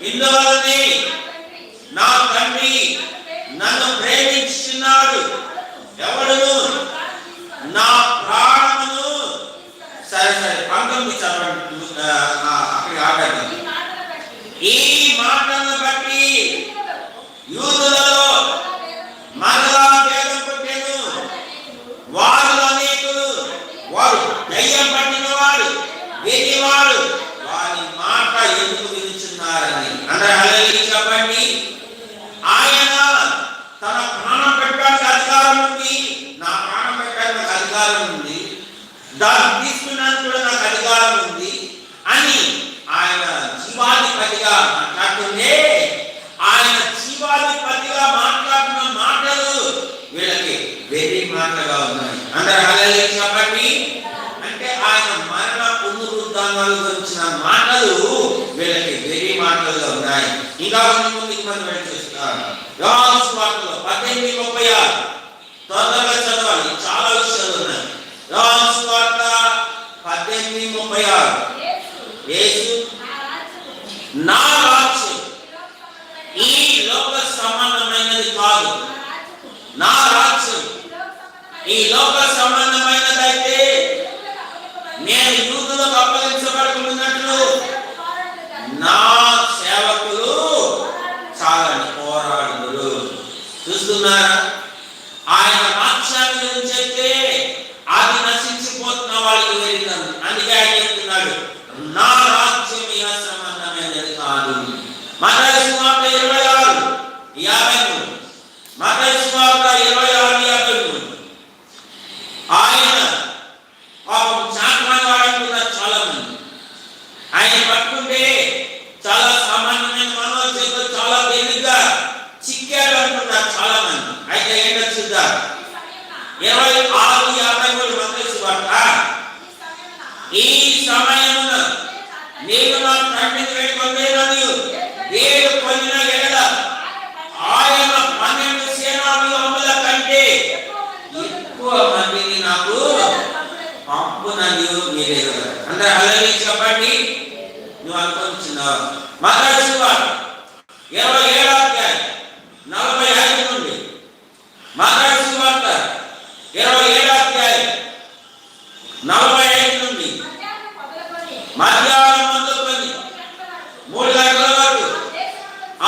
ఇందువలనే నా తండ్రి నన్ను ప్రేమించుచున్నాడు. ఎవడును నా ప్రాణమును సరే 19 చదవండి. అక్కడ ఆగండి. ఈ మాటను బట్టి యూదులలో మరలా భేదం పుట్టెను. వారు అనేకులు, వారు దయ్యం పట్టిన వాడు, వినివాడు వారి మాట ఎందుకు వినుచున్నారని. అందరూ హల్లెలూయా చెప్పండి. ఆయన తన ప్రాణం పెట్టడానికి అధికారం ఉంది, నా ప్రాణం పెట్టడానికి అధికారం ఉంది, దాన్ని తీసుకున్నానికి కూడా నాకు అధికారం ఉంది అని ఆయన జీవాధిపతిగా మాట్లాడుతుంటే, ఆయన జీవాధిపతిగా మాట్లాడుతున్న మాటలు వీళ్ళకి వెర్రి మాటలుగా ఉన్నాయి. అందరూ హల్లెలూయా చెప్పండి. అంటే ఆయన మరణ పునరుద్ధానాల గురించిన మాటలు వీళ్ళకి వెర్రి మాటలుగా ఉన్నాయి. ఇంకా ముందుకు మనం చూస్తాం. యోహాను సువార్తలో 18:36 తొందరగా చదవాలి, చాలా విషయాలు ఉన్నాయి. యోహాను సువార్త 18:36, యేసు నా రాజ్యం ఈ లోక సంబంధమైనది కాదు, నా రాజ్యం ఈ లోక సంబంధమైనదైతే నేను యూదులకు అప్పగించబడుతున్నట్లు నా సేవకులు చాలని పోరాడుదురు. చూస్తున్నారా? ఆయన రాజ్యాన్ని గురించి చెప్తే అది నశించిపోతున్న వాళ్ళకి వెళ్తాను. అందుకే ఆయన చెప్తున్నాడు, నా రాజ్యం ఈ సంబంధమైనది కాదు. మత్తయి సువార్త 26:53, మత్తయి సువార్త 26:53. ఆయన పాపం చాకరాని వాడుతున్నారు చాలా మంది. ఆయన పట్టుకుంటే చాలా సామాన్యమైన మానవ చేతులు చాలా తేలిగ్గా చిక్కాడు అంటున్నారు చాలా మంది. అయితే ఏంటో చూద్దాం. 26:53 మత్తయి సువార్త, ఈ సమయమున నేను నా తండ్రిని వేడుకొనేనని వేడుకొనిన ఎడల ఆయన 12 సేనావ్యూహముల కంటే ఎక్కువ మందిని నాకు పంపునని మీరే కదా. అందరూ హల్లెలూయా చెప్పండి. నువ్వు అనుకుంటున్నావు. మత్తయి సువార్త 27వ అధ్యాయం 45 నుండి, మత్తయి సువార్త 27వ అధ్యాయం 45 నుండి మధ్యాహ్నం మొదలుకొని 3 గంటల వరకు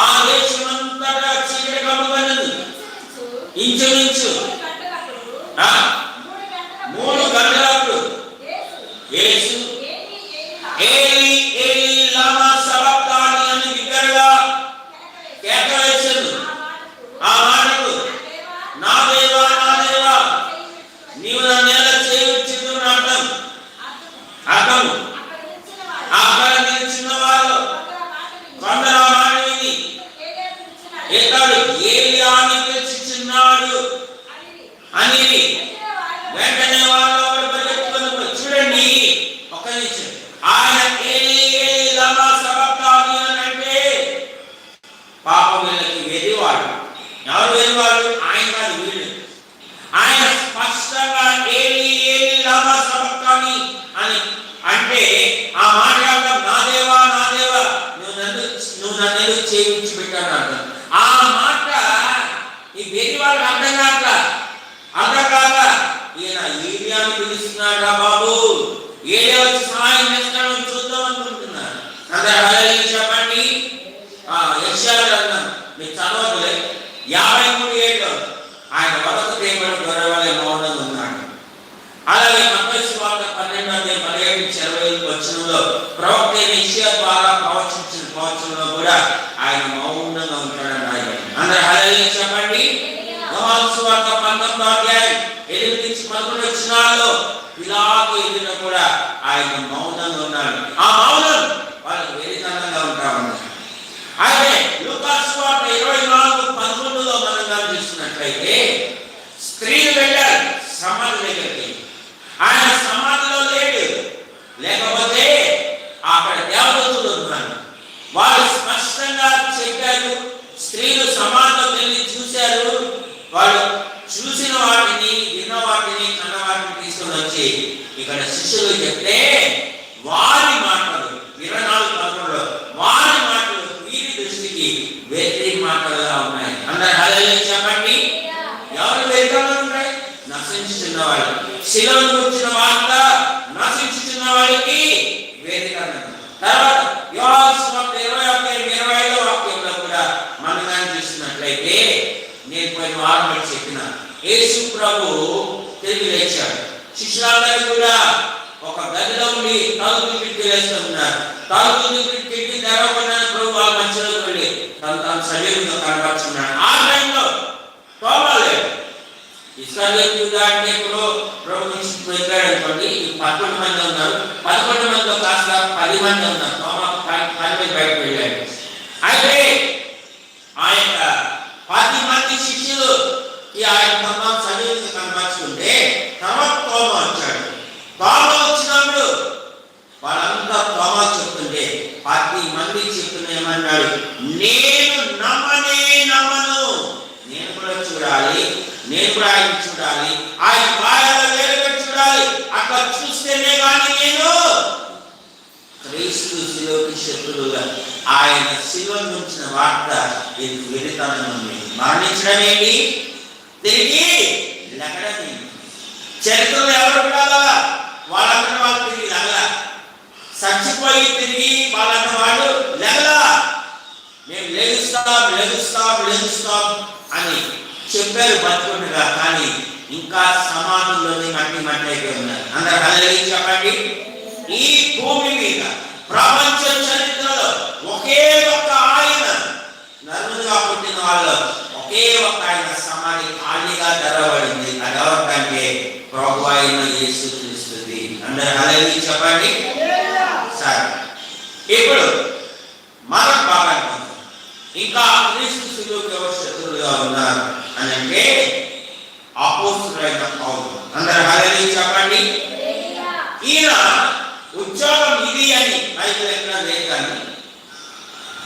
ఆ దేశమంతటా చీకటి కమ్ముకొన్నది. ఇంచుమించు 3 గంటలప్పుడు యేసు ఏలీ ఏలీ లమా సబక్తాని అని బిగ్గరగా కేకలు వేశాడు. ఆ మాటకు నా దేవా నా దేవా నీవు నన్ను ఎలా చేయవచ్చును అర్థం. అక్కడ నిలిచిన వారు కొందరు ఆ మాట విని ఇతడు ఏలియాని పిలుచుచున్నాడు అని వెంటనే వాళ్ళు పరిగెత్తుకొని చూడండి ఒక నిమిషం. ఆయన ఏలీ ఏలీ లమా సబక్తాని అంటే పాపం వీళ్ళకి వెర్రివాడు. ఎవరు వెర్రివాడు? ఆయన కాదు, వీళ్ళు. ఆయన స్పష్టంగా ఏలీ ఏలీ లమా సబక్తాని అని అంటే ఆ మాట నా దేవా నా దేవా నువ్వు నన్ను చేయించి పెట్టాను అంటారు. ఆ మాట ఈ వెర్రి వాళ్ళకి అర్థం కాక ఈయన ఏలియాని పిలుస్తున్నాడా బాబు, ఏలియా వచ్చి సహాయం చేస్తాడని చూద్దాం అనుకుంటున్నాను. అందరూ హల్లెలూయా చెప్పండి. యెషయా గ్రంథం మీరు చదవదులే 53:7 ఆయన వరకు దేవుడు గొర్రెవలే మౌనంగా ఉన్నాడు. అలాగే మత్తయి సువార్త 12:17-20 వచనంలో ప్రవక్త యెషయా ద్వారా ప్రవచించిన ప్రవచనంలో కూడా ఆయన మౌనంగా ఉంటాడని రాయబడింది. అందరూ హల్లెలూయా చెప్పండి. యోహాను సువార్త 19:8-11 వచనాల్లో పిలాతు ఎదుట కూడా ఆయన మౌనంగా ఉన్నాడు. ఆ మౌనం వాళ్ళకి వెరితనంగా ఉంటా ఉన్నారు. అయితే లూకా సువార్త 24:11లో మనం చూసినట్లయితే స్త్రీలు వెళ్ళారు సమాధి దగ్గరికి. ఆయన సమాధిలో లేడు, లేకపోతే అక్కడ దేవదూతలు ఉన్నారు. వాళ్ళు స్పష్టంగా చెప్పారు. స్త్రీలు సమాధిలో వెళ్ళి చూశారు. వాళ్ళు చూసిన వాటిని విన్న వాటిని కన్న వాటిని తీసుకొని వచ్చి ఇక్కడ శిష్యులు చెప్తే వారి మాటలు 24:11లో వారి మాటలు వీరి దృష్టికి వ్యతిరేక మాటలుగా ఉన్నాయి. అందరూ హల్లెలూయా చెప్పండి. ఎవరు వ్యతిరేకంగా ఉన్నాయి? నశించుతున్న వాళ్ళు. శిలువను గురించిన వార్త నశించుతున్న వాళ్ళకి వ్యతిరేకంగా. తర్వాత యోహాను సువార్త 21:25 వాక్యంలో కూడా మనం చూసినట్లయితే నేను పోయిన వారం చెప్పిన యేసు ప్రభు తిరిగి లేచాడు. శిష్యులందరూ కూడా ఒక గదిలో ఉండి తలుపులు కిటికీ వేస్తున్నారు. తలుపులు కిటికీ తెరవకుండా ప్రభు వాళ్ళ మధ్యలోకి వెళ్ళి తను శరీరంతో కనపరుచున్నాడు. ఆ టైంలో తోమా లేడు. ఇశ్రాయేలు అంటే ప్రభు నుంచి వెళ్ళాడు అనుకోండి. 11 మంది ఉన్నారు. 11 మందిలో కాస్త 10 మంది ఉన్నారు. తోమా 10 మంది బయటకు వెళ్ళాడు. అయితే ఆ యొక్క 10 మంది శిష్యులు ఈ ఆయన తమ శరీరంతో కనపరుచుకుంటే తర్వాత తోమా వచ్చాడు. తోమా వచ్చినప్పుడు వాళ్ళంతా తోమా చెప్తుంటే 10 మంది చెప్తున్న ఏమన్నాడు? నేను నమ్మను, నేను కూడా చూడాలి, నేను కూడా ఆయన చూడాలి, ఆయన బాయలో వేలుగా చూడాలి. అట్లా చూస్తేనే కానీ నేను క్రీస్తు శిలువకి శత్రువుగా ఆయన శిలువ నుంచిన వార్త ఎందుకు వెళుతానని ఉంది. మరణించడం ఏంటి, తిరిగి లెగడం ఏంటి? చరిత్రలో ఎవరు ఉండాలా? వాళ్ళంటే వాళ్ళు తిరిగి లెగలా. చచ్చిపోయి తిరిగి వాళ్ళంటే వాళ్ళు లెగలా. మేము లెగుస్తాం అని చెప్పారు బతుకుండగా, కానీ ఇంకా సమాధుల్లోని మట్టి అయిపోయి ఉన్నారు. అందరూ హల్లెలూయా చెప్పండి. ఈ భూమి మీద ప్రపంచ చరిత్రలో ఒకే ఒక్క ఆయన నరుడుగా పుట్టిన వాళ్ళు ఒకే ఒక్క ఆయన సమాధి ఖాళీగా తెరవబడింది. అది ఎవరికంటే ప్రభు అయిన యేసు క్రీస్తుది. అందరూ హల్లెలూయా చెప్పండి. సరే, ఇప్పుడు మనం బాగా ఇంకా క్రీస్తు శిలువకి ఎవరు శత్రువులుగా ఉన్నారు అని అంటే అపోస్తలుడైన పౌలు. అందరూ హల్లెలూయా చెప్పండి. ఈయన ఉద్యోగం ఇది అని బైబిల్ ఎక్కడ లేదు, కానీ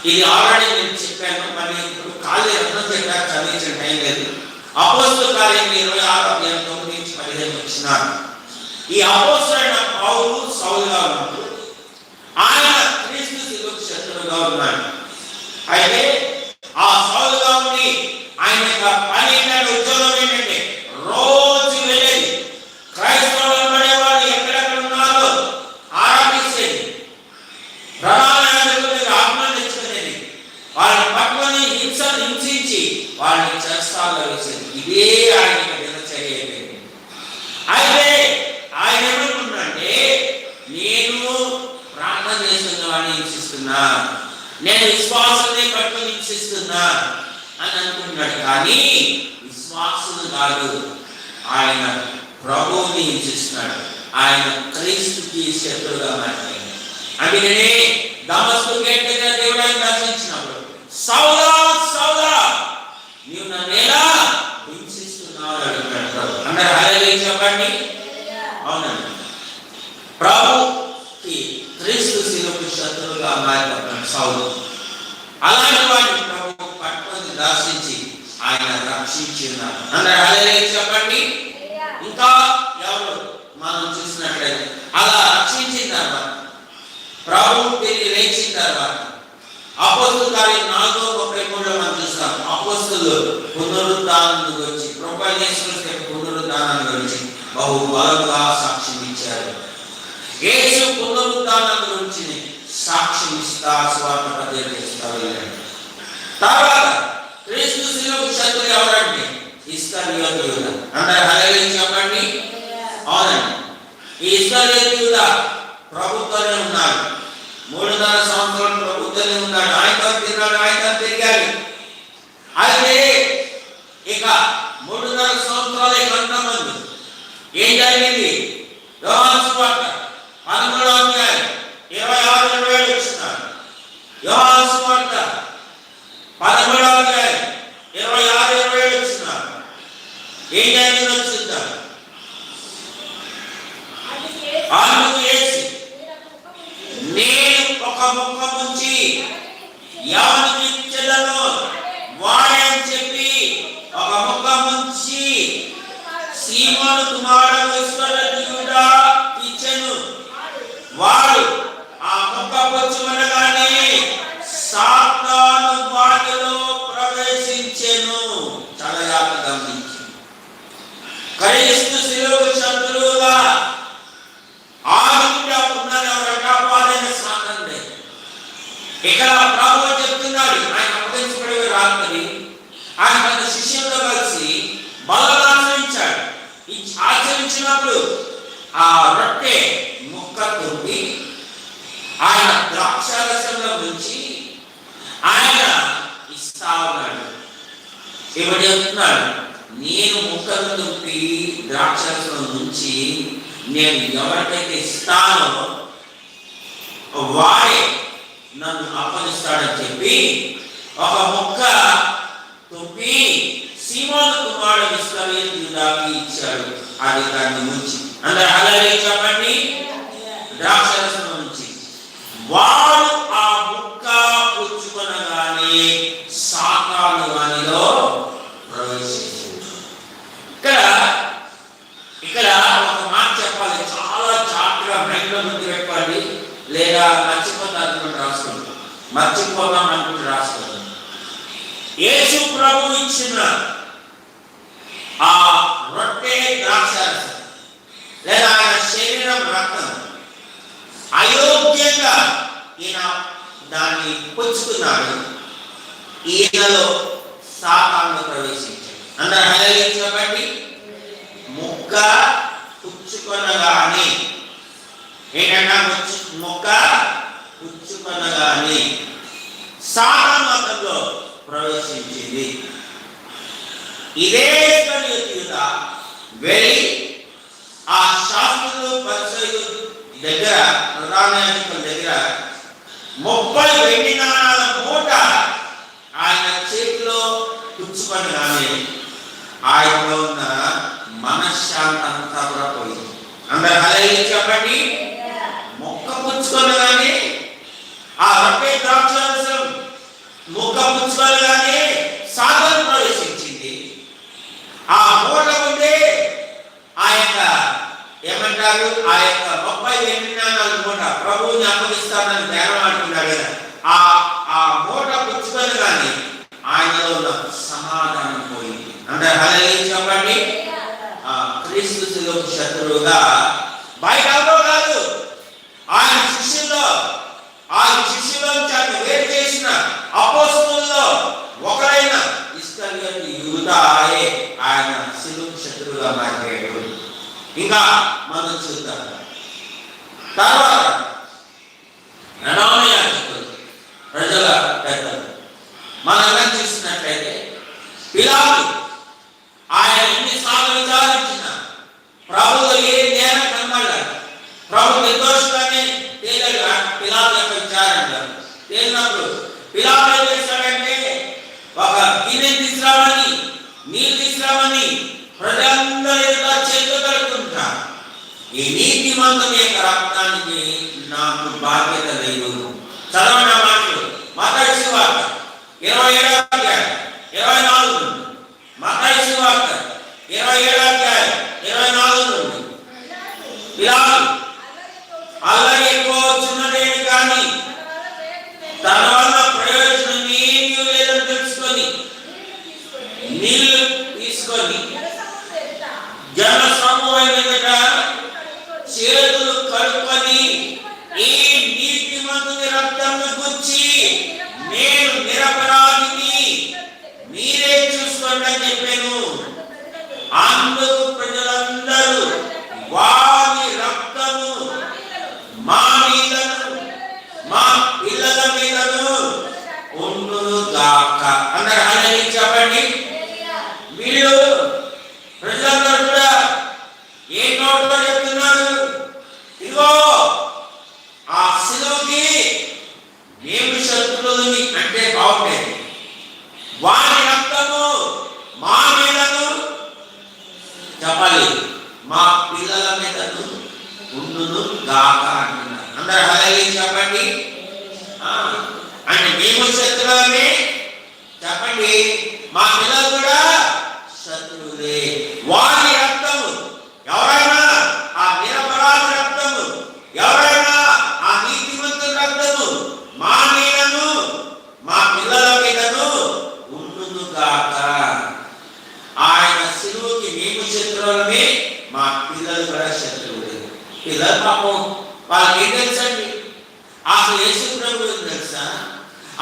ఇది ఆల్రెడీ నేను చెప్పాను. మరి ఇప్పుడు ఖాళీ అర్థం చెప్పారు, చదివించిన టైం లేదు. అపోస్తల కార్యం 26:9-15 వచ్చినారు. ఈ అపోస్తలుడైన పౌలు సౌలుగా ఉన్నప్పుడు ఆయన క్రీస్తు శిలువకి శత్రువుగా ఉన్నాడు. అయితే ఆ సౌలుగా ఉండి ఆయన యొక్క పని ఏంటంటే, ఉద్యోగం ఏంటంటే రోజు వెళ్ళేది క్రైస్తవులు పడేవాళ్ళు ఎక్కడెక్కడ ఉన్నారో ఆరాధించేది. వాడిని హింసిస్తున్నా, నేను విశ్వాసుల్ని పట్టుకొని హింసిస్తున్నా అని అనుకుంటున్నాడు. కానీ విశ్వాసులు కాదు, ఆయన ప్రభువుని హింసిస్తున్నాడు. ఆయన క్రీస్తుకి శత్రువుగా మారిపోయింది. అందుకనే దమస్కు గేట్ దగ్గర దేవుడు ఆయన దర్శించినప్పుడు, సౌలా సౌలా నీవు నన్ను ఎలా హింసిస్తున్నావు అడుగుతాడు ప్రభు. అందరూ హల్లెలూయా చెప్పండి. అవునండి, ప్రభుకి క్రీస్తు శిలువకు శత్రువుగా మారిపోతున్నాడు సౌలు. అలాంటి వాడిని ప్రభు పట్టుకొని దర్శించి ఆయన రక్షించున్నాడు. అందరూ హల్లెలూయా చెప్పండి. ఇంకా ఎవరు మనం చూసినట్లయితే అలా రక్షించిన తర్వాత ప్రభు తిరిగి లేచిన తర్వాత అపోస్తలుల కార్యం 4:33 మనం చూస్తాం. అపోస్తలులు పునరుద్ధానం గురించి, ప్రభువైన యేసుక్రీస్తు పునరుద్ధానం గురించి బహు బలంగా సాక్ష్యం ఇచ్చారు. యేసు పునరుద్ధానం గురించి సాక్ష్యం ఇస్తా స్వార్థ ప్రతిష్ఠిస్తా వెళ్ళాడు. తర్వాత క్రీస్తు శిలువకు శత్రువు ఎవరంటే ఇస్కరియోతు యూదా. అందరూ హల్లెలూయా చెప్పండి. అవునండి, ఈ ఇస్కరియోతు యూదా ప్రభుత్వమే ఉన్నాడు. 3.5 సంవత్సరాలు ప్రభుత్వమే ఉన్నాడు. ఆయనతో తిన్నాడు, ఆయనతో తిరిగాడు. అయితే ఇక 3.5 సంవత్సరాలు కొంతమంది ఏం జరిగింది? యోహాను సువార్త 13వ అధ్యాయం 26-27 వచ్చినారు. యోహాను సువార్త 13వ అధ్యాయం 26-27 వచ్చినారు. ఏం జరిగిందో చూద్దాం. అందుకు యేసు, నేను ఒక ముక్క ముంచి ఎవరికి ఇచ్చెదనో వాడే అని చెప్పి ఒక ముక్క ముంచి సీమోను కుమారుడు ఇస్కరియోతుకు ఇచ్చెను. వాడు ఆ ముక్క పుచ్చుకొనగానే సాతాను వాడిలో ప్రవేశించెను. చాలా జాగ్రత్తగా గమనించు. క్రీస్తు శిలువకు శత్రువుగా ఆగుండా ఉన్నారు ఎవరంటే అపవాదైన సాతానుడే. ఇక్కడ ప్రభువు చెప్తున్నాడు, ఆయన అప్పగించబడి రాత్రి ఆయన తన శిష్యులతో కలిసి బలను ఆచరించాడు. ఆచరించినప్పుడు ఆ రొట్టె ముక్క తొంగి ఆయన ద్రాక్షారసంలో నుంచి ఆయన ఇస్తా ఉన్నాడు. ఇప్పుడు చెప్తున్నాడు, నేను ముక్కను తొంగి ద్రాక్షారసంలో నుంచి నేను ఎవరికైతే ఇస్తానో వాడే నన్ను అప్పగిస్తాడని చెప్పి ఒక ముక్క తొప్పి సీమోను కుమారుడు ఇస్కరియోతుకి ఇచ్చాడు. అది దాన్ని ముంచి, అందరూ హల్లెలూయా చెప్పండి, ద్రాక్షరసం నుంచి వాడు ఆ ముక్క పుచ్చుకొనగానే సాతాను వానిలో ప్రవేశించాడు. ఇక్కడ ఒక మాట చెప్పాలి, చాలా జాగ్రత్తగా మైండ్లో ముందు పెట్టుకోండి, లేదా మర్చిపోతారు రాసుకోండి. మర్చిపోదాం అనుకుంటే రాసుకోండి. యేసు ప్రభు ఇచ్చిన ఆ రొట్టె ద్రాక్షారసం లేదా ఆయన శరీరం రక్తం అయోగ్యంగా ఈయన దాన్ని పుచ్చుకున్నాడు. ఈయనలో సాతాను ప్రవేశించాడు. అందరూ హల్లెలూయా చెప్పండి. ముక్క పుచ్చుకొనగానే ఏంటన్నా ముక్క పుచ్చుకొనగానే సాతాను అతనిలో ప్రవేశించింది. ఇదే ఇస్కరియోతు యూదా వెళ్ళి ఆ శాస్త్రులు పరిసయ్యుల దగ్గర, ప్రధాన యాజకుల దగ్గర 30 వెండి నాణాల మూట ఆయన చేతిలో పుచ్చుకొనగానే ఆయనలో ఉన్న మనశ్శాంతి అంతా కూడా పోయింది. అందరూ హల్లెలూయా చెప్పండి. మొక్క పుచ్చుకొనగానే ఆ రొట్టె ద్రాక్షారసం మొక్క పుచ్చుకొనగానే సాతాను ప్రవేశించింది. ఆ మూట ఉండే ఆ యొక్క ఏమంటారు, ఆ యొక్క 30 వెండి నాణాల మూట ప్రభువుని అప్పగిస్తానని ధ్యానం ఆడుతున్నాడు కదా, ఆ మూట పుచ్చుకొనగానే ఆయనలో ఉన్న సమాధానం పోయింది. అందరూ హల్లెలూయా చెప్పండి. క్రీస్తు శిలువకు శత్రువుగా బయట ఎవరో కాదు, ఆయన శిష్యుల్లో ఆయన వేరు చేసిన అపోస్తలుల్లో ఒకరైన ఇస్కరియోతు యూదాయే ఆయన శిలువకు శత్రువుగా మారిపోయాడు. ఇంకా మనం చూద్దాం. తర్వాత ప్రధాన యాజకులు, ప్రజల పెద్దలు. మనం చూసినట్లయితే పిలాతు ఆయన ఎన్నిసార్లు విచారించిన ప్రభువు ఏ నేర కనబడ్డాడు, ప్రభు నిర్దోషుగానే తేలాడు. పిలాతు యొక్క విచారణ తేలినప్పుడు పిలాతు ఏం చేశాడంటే ఒక గిన్నె తీసుకురామని, నీళ్ళు తీసుకురామని ప్రజలందరూ ఎదుట చేతులు కడుక్కుంటారు. ఈ నీతి మందం యొక్క రక్తానికి నాకు బాధ్యత లేదు. చదవన మాటలు మత్తయి సువార్త 27వ అధ్యాయం 24 నుండి. మత్తయి సువార్త 27వ అధ్యాయం 24 నుండి. పిలాతు అల్లరి ఎక్కువ చిన్నదేమి కానీ తన వల్ల ప్రయోజనం ఏమీ లేదని తెలుసుకొని నీళ్లు తీసుకొని జన సమూహం ఎదుట చేతులు కడుక్కొని ఈ నీతిమంతుని రక్తంను గుచ్చి నేను నిరపరాధిని, మీరే చూసుకోండి అని చెప్పాను. అందుకు ప్రజలందరూ వారి రక్తము మా మీదను మా పిల్లల మీదను ఉండును గాక అన్నారు. అలాగే చెప్పండి. వీళ్ళు ప్రజలందరూ కూడా ఏ నోట్లో చెప్తున్నారు? ఇదిగో ఆ శిలువకి మేము శత్రువులని అంటే బాగుండేది. వారి రక్తము మా మీదను చెప్పాలి, మా పిల్లల మీదను ఉండును గాక అంటున్నారు. అందరూ అలాగే చెప్పండి. అంటే మేము శత్రువులమే చెప్పండి, మా పిల్లలు కూడా శత్రువులే. వారి రక్తము ఎవరైనా ఆ నిరపరాధ రక్తము, ఎవరైనా ఆ నీతిమంతుల రక్తము మా మీదను మా పిల్లల మీదను ఉండును గాక. ఆయన శిలువకి మేము శత్రువులమే, మా పిల్లలు కూడా శత్రువులే. పిల్లలు పాపం వాళ్ళకి ఏం తెలుసండి? అసలు యేసు ప్రభు గురించి తెలుసా?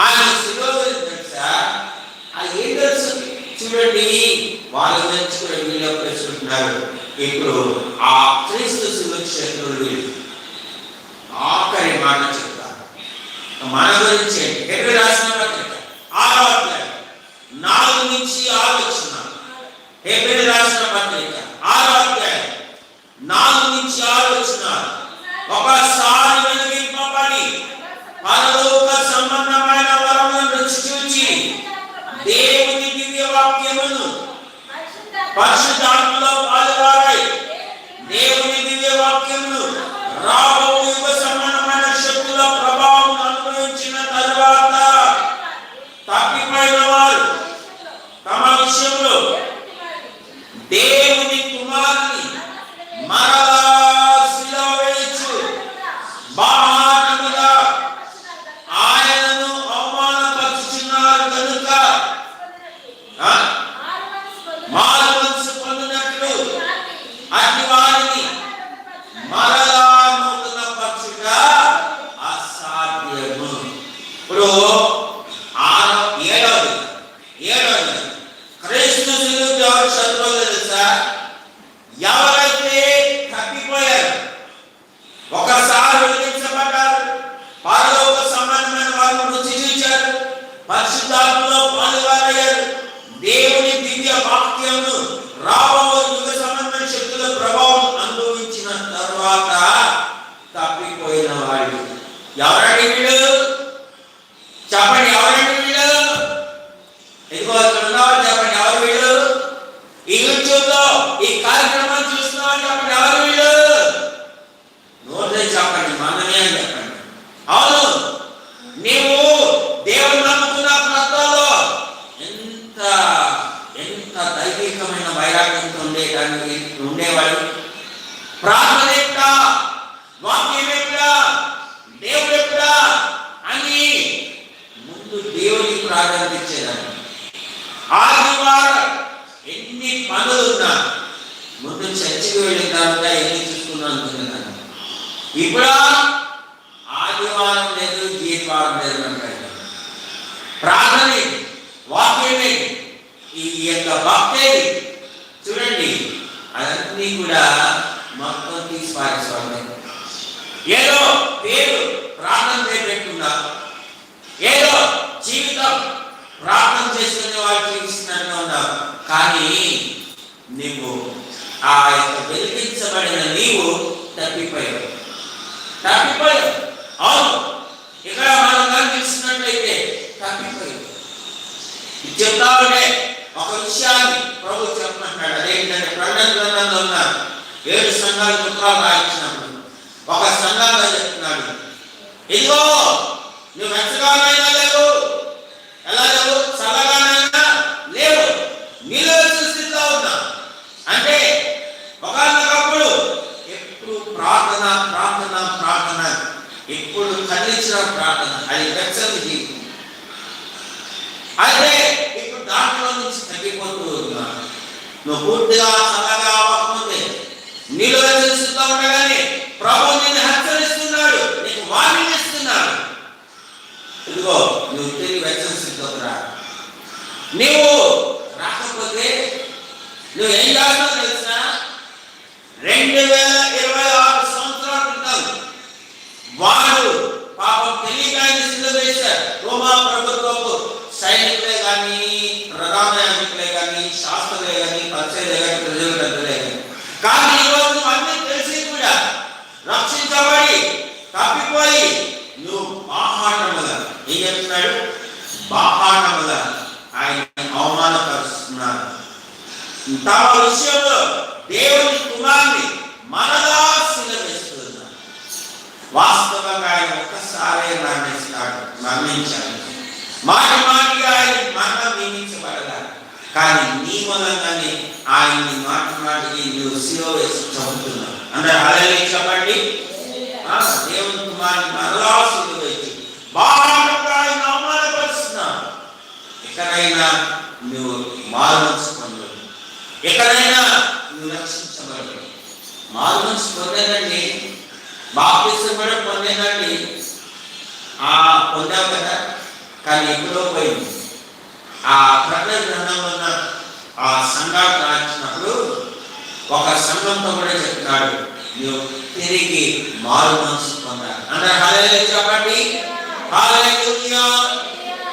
ఆయన శిలువ గురించి తెలుసా? అది ఏం తెలుసు? చూడండి, వాళ్ళ గురించి కూడా వీళ్ళు ప్రశ్నిస్తున్నారు. ఇప్పుడు ఆ క్రీస్తు శిలువ శత్రువులు ఆఖరి మాట చెప్తారు మన గురించి. ఎక్కడ రాసిన పత్రిక 6వ అధ్యాయం 4 నుంచి 6 వచనాలు. ఎక్కడ రాసిన పత్రిక 6వ అధ్యాయం 4 నుంచి 6 వచనాలు. ఒకసారి వెలిగింపబడి పరలోక సంబంధమైన వరములను రుచి చూచి దేవుని దివ్య వాక్యమును పరిశుద్ధాత్మలో పాలువారై దేవుని దివ్య వాక్యమును రాబో యుగ సంబంధమైన శక్తుల ప్రభావం అనుభవించిన తరువాత తప్పిపోయిన వారు తమ విషయంలో దేవుని కుమారుని మరలా శిలువ వేయచ్చు బాహాటముగా ఆయనను అవమానపరుచుచున్నారు కనుక మారు మనసు పొందినట్లు అట్టి వారిని మరలా నూతన పరచుట అసాధ్యము. ఇప్పుడు 7వ క్రీస్తు శిలువకి ఎవరు శత్రువులు తెలుసా? ఎవరైతే తప్పిపోయారు, ఒకసారి వెలిగించబడ్డారు, పరలోక సంబంధమైన వారు రుచి చూచారు, పరిశుద్ధాత్మలో పాలువారయ్యారు, దేవుని దివ్య వాక్యమును రాబో యుగ సంబంధమైన శక్తుల ప్రభావం అనుభవించిన తర్వాత తప్పిపోయిన వాడు. ఎవరండి వీళ్ళు? చెప్పండి, ఎవరండి వీళ్ళు? ఇదిగో ఇక్కడ ఉన్నవారు చెప్పండి, ఎవరు వీళ్ళు? ఈ యూట్యూబ్ లో ఈ కార్యక్రమాన్ని చూస్తున్నవారు చెప్పండి, ఎవరు వీళ్ళు? నోటే చెప్పండి, మనమే అని చెప్పండి. అవును, నీవు దేవుడు నమ్ముకున్న ప్రాంతాల్లో ఎంత దైవికమైన వైరాగ్యంతో ఉండేవాడు. ప్రార్థన ఎక్కడా, వాక్యం ఎక్కడా, దేవుడు ఎక్కడా అని ముందు దేవుడికి ప్రాధాన్యత ఇచ్చేదాన్ని. ఆదివారం ఎన్ని పనులున్నా ముందు చర్చికి వెళ్ళిన తర్వాత ఎన్ని చూసుకున్నా అనుకునేదాన్ని. ఇప్పుడు ఆదివారం లేదు, జీవితవారం లేదు అంటారు. ప్రార్థన వాక్యమే ఈ యొక్క భక్తే చూడండి, అదన్నీ కూడా మొత్తం తీసి పారేసుకోండి. ఏదో పేరు ప్రార్థన చేసుకునే వాళ్ళు జీవిస్తున్నట్టుగా ఉన్నావు. కానీ నీవు ఆ యొక్క వెలిగించబడిన నీవు తప్పిపోయావు. అవును, ఇక్కడ మనం కనిపిస్తున్నట్లయితే తప్పిపోయావు. చెప్తా ఉంటే ఒక విషయాన్ని ప్రభు చెప్పమంటున్నాడు. అదేంటంటే ప్రకటన గ్రంథంలో ఉన్న 7 సంఘాలు పుత్రాలు రాయించినప్పుడు ఒక సంఘంగా చెప్తున్నాడు, ఇదిగో నువ్వు వెచ్చగానైనా లేవు, ఎలా లేవు, చల్లగానైనా లేవు, నిలవలసిన స్థితిలో ఉన్నా. అంటే ఒకనొకప్పుడు ఎప్పుడు ప్రార్థన ప్రార్థన ప్రార్థన, ఎప్పుడు ఖండించిన ప్రార్థన, అది వెచ్చని జీవితం. అయితే ఇప్పుడు దాంట్లో నుంచి తగ్గిపోతూ ఉన్నా. నువ్వు పూర్తిగా చల్లగా అవ్వకముందే నిలవలసిన స్థితిలో ఉండగానే ప్రభు నిన్ను హెచ్చరిస్తున్నాడు, నీకు వార్నింగ్ ఇస్తున్నాడు. ఇదిగో నువ్వు తిరిగి వెచ్చని స్థితిలోకి రా. నీవు రాకపోతే నువ్వు ఏం చేస్తావు తెలుసా? 2026 సంవత్సరాల క్రితం వాడు పాపం తెలియక సిద్ధ వేశారు. రోమా ప్రభుత్వపు సైనికులే కానీ, ప్రధాన యాజకులే కానీ, శాస్త్రులే కానీ, పరిచయలే కానీ, ప్రజలు పెద్దలే కానీ. కానీ ఈరోజు అన్నీ తెలిసి కూడా రక్షించబడి తప్పిపోయి నువ్వు బాహాటముగా, ఏం చెప్తున్నాడు? బాహాటముగా ఆయన అవమానపరుస్తున్నారు. తమ విషయంలో దేవుని కుమారుని మనలా సిలవేస్తున్నారు. వాస్తవంగా ఆయన ఒక్కసారే మరణించాడు. మాటి మాటిగా ఆయన మరణం నియమించబడగాలి. కానీ నీ మూలంగానే ఆయన్ని మాటి మాటికి నువ్వు సిలువ వేసి చంపుతున్నావు. అందరూ హల్లెలూయా చెప్పండి. దేవుని కుమారుని మనలా సిలువ వేసి బాగా ఆయన అవమానపరుస్తున్నావు. ఎక్కడైనా నువ్వు మారుమనసు పొందవు, ఎక్కడైనా నువ్వు రక్షించబడవు. మారుమనసు పొందేదండి, బాప్తిసం కూడా పొందేదండి, పొందావు కదా. కానీ ఎప్పుడో పోయింది. ఆ ప్రకటన గ్రంథంలో ఉన్న ఆ సంఘాలు రాసినప్పుడు ఒక సంఘంతో కూడా చెప్తున్నాడు, నువ్వు తిరిగి మారుమనసు పొందాలి. అందరూ హల్లెలూయా చెప్పండి. హల్లెలూయా,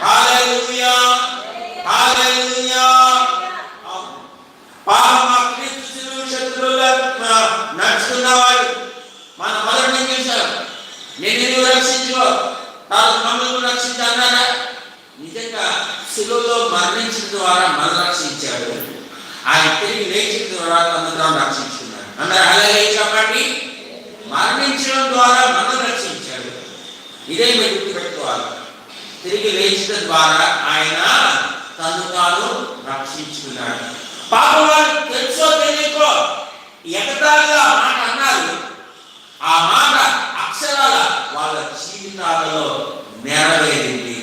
హల్లెలూయా, హల్లెలూయా. పాపం క్రీస్తు శిలువ శత్రువులుగా నడుచుకున్నవాడు మన మొదటి నుంచి చూశాం. నిన్ను రక్షించుకో, తాను మమ్మల్ని రక్షించాలన్నారా? నిజంగా శిలువలో మరణించిన ద్వారా మనం రక్షించాడు. ఆయన తిరిగి లేచిన ద్వారా తను తాను రక్షించుకున్నాడు. అందరూ హల్లెలూయా చెప్పండి. మరణించడం ద్వారా మనం రక్షించాడు. ఇదే మీరు గుర్తుపెట్టుకోవాలి. తిరిగి లేచిన ద్వారా ఆయన తను తాను రక్షించుకున్నాడు. పాపం వాళ్ళు తెలుసో తెలియకో ఎగతాళిగా మాట అన్నారు. ఆ మాట అక్షరాల వాళ్ళ జీవితాలలో నెరవేరింది.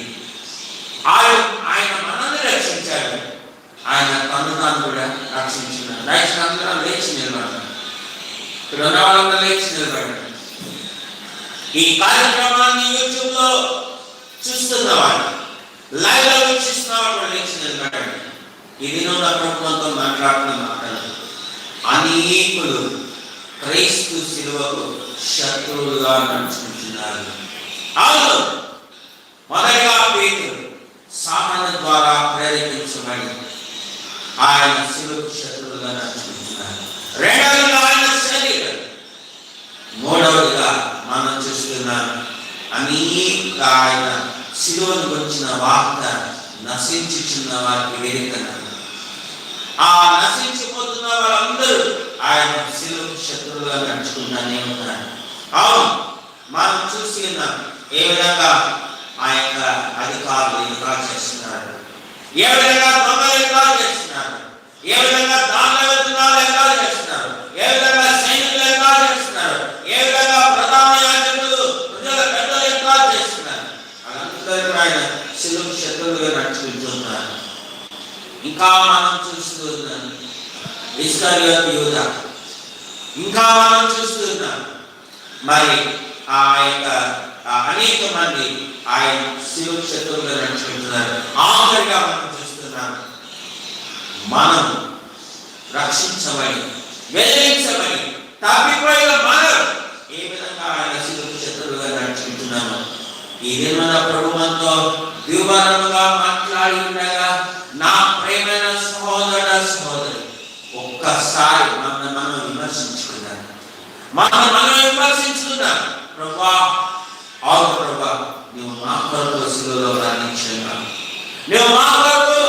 ఆయన మనల్ని రక్షించాడు, ఆయన తను తాను కూడా రక్షించుకున్నాడు. అందరం లేచి నిలబడ్డాడు. ఇక్కడ ఉన్న వాళ్ళందరూ లేచి నిలబడ్డాడు. ఈ కార్యక్రమాన్ని యూట్యూబ్ లో చూస్తున్నవాడు, లైవ్ లో వీక్షిస్తున్నవాడు లేచి నిలబడ్డాడు. ఇది నా ప్రభుత్వంతో మాట్లాడుతున్న మాటలు. అనేకులు క్రీస్తు శిలువకు శత్రువులుగా నడుచుకుంటున్నారు. అవును, మొదటిగా పేతురు సాతాను ద్వారా ప్రేరేపించబడి ఆయన శిలువకు శత్రువులుగా నడుచుకుంటున్నారు. రెండవదిగా ఆయన శరీరం. మూడవదిగా మనం చూస్తున్నాం అనేక ఆయన శిలువను గురించిన వార్త నశించుచున్న వారికి వేదికన. ఆ నశించిపోతున్న వాళ్ళందరూ ఆయన శిలువకు శత్రువులుగా నడుచుకుంటానే ఉన్నారు. అవును, మనం చూసి ఉన్నాం ఏ విధంగా ఆ యొక్క అధికారులు ఇంకా చేస్తున్నారు, ఏ విధంగా దొంగలు ఇంకా చేస్తున్నారు, ఏ విధంగా దాంట్లో వెళ్తున్నారు ఇంకా చేస్తున్నారు, ఏ విధంగా సైనికులు ఇంకా చేస్తున్నారు, ఏ విధంగా ప్రధాన యాజకులు ప్రజల పెద్దలు ఇంకా చేస్తున్నారు. వాళ్ళందరూ ఆయన శిలువకు శత్రువులుగా నడుచుకుంటున్నారు. ఇంకా మనం చూస్తూ ఉన్నాం ఇస్కరియోతు యూదా, ఇంకా మనం చూస్తున్నాం మరి ఆ యొక్క అనేక మంది ఆయన శిలువకు శత్రువులుగా నడుచుకుంటున్నారు. ఆఖరిగా మనం చూస్తున్నాం మనం రక్షించబడి వెలిగించబడి తప్పిపోయిన మనం ఏ విధంగా ఆయన శిలువకు శత్రువులుగా నడుచుకుంటున్నాము. ఈ దిన ప్రభు మనతో దివ్వరముగా మాట్లాడి ఉండగా సహోదరి, ఒక్కసారి మనం విమర్శించుకున్నాం. మనం విమర్శించుకున్నాం. ప్రభువా, అవును ప్రభువా, నువ్వు మా కొరకు శిలువలో మరణించావు, నువ్వు మా కొరకు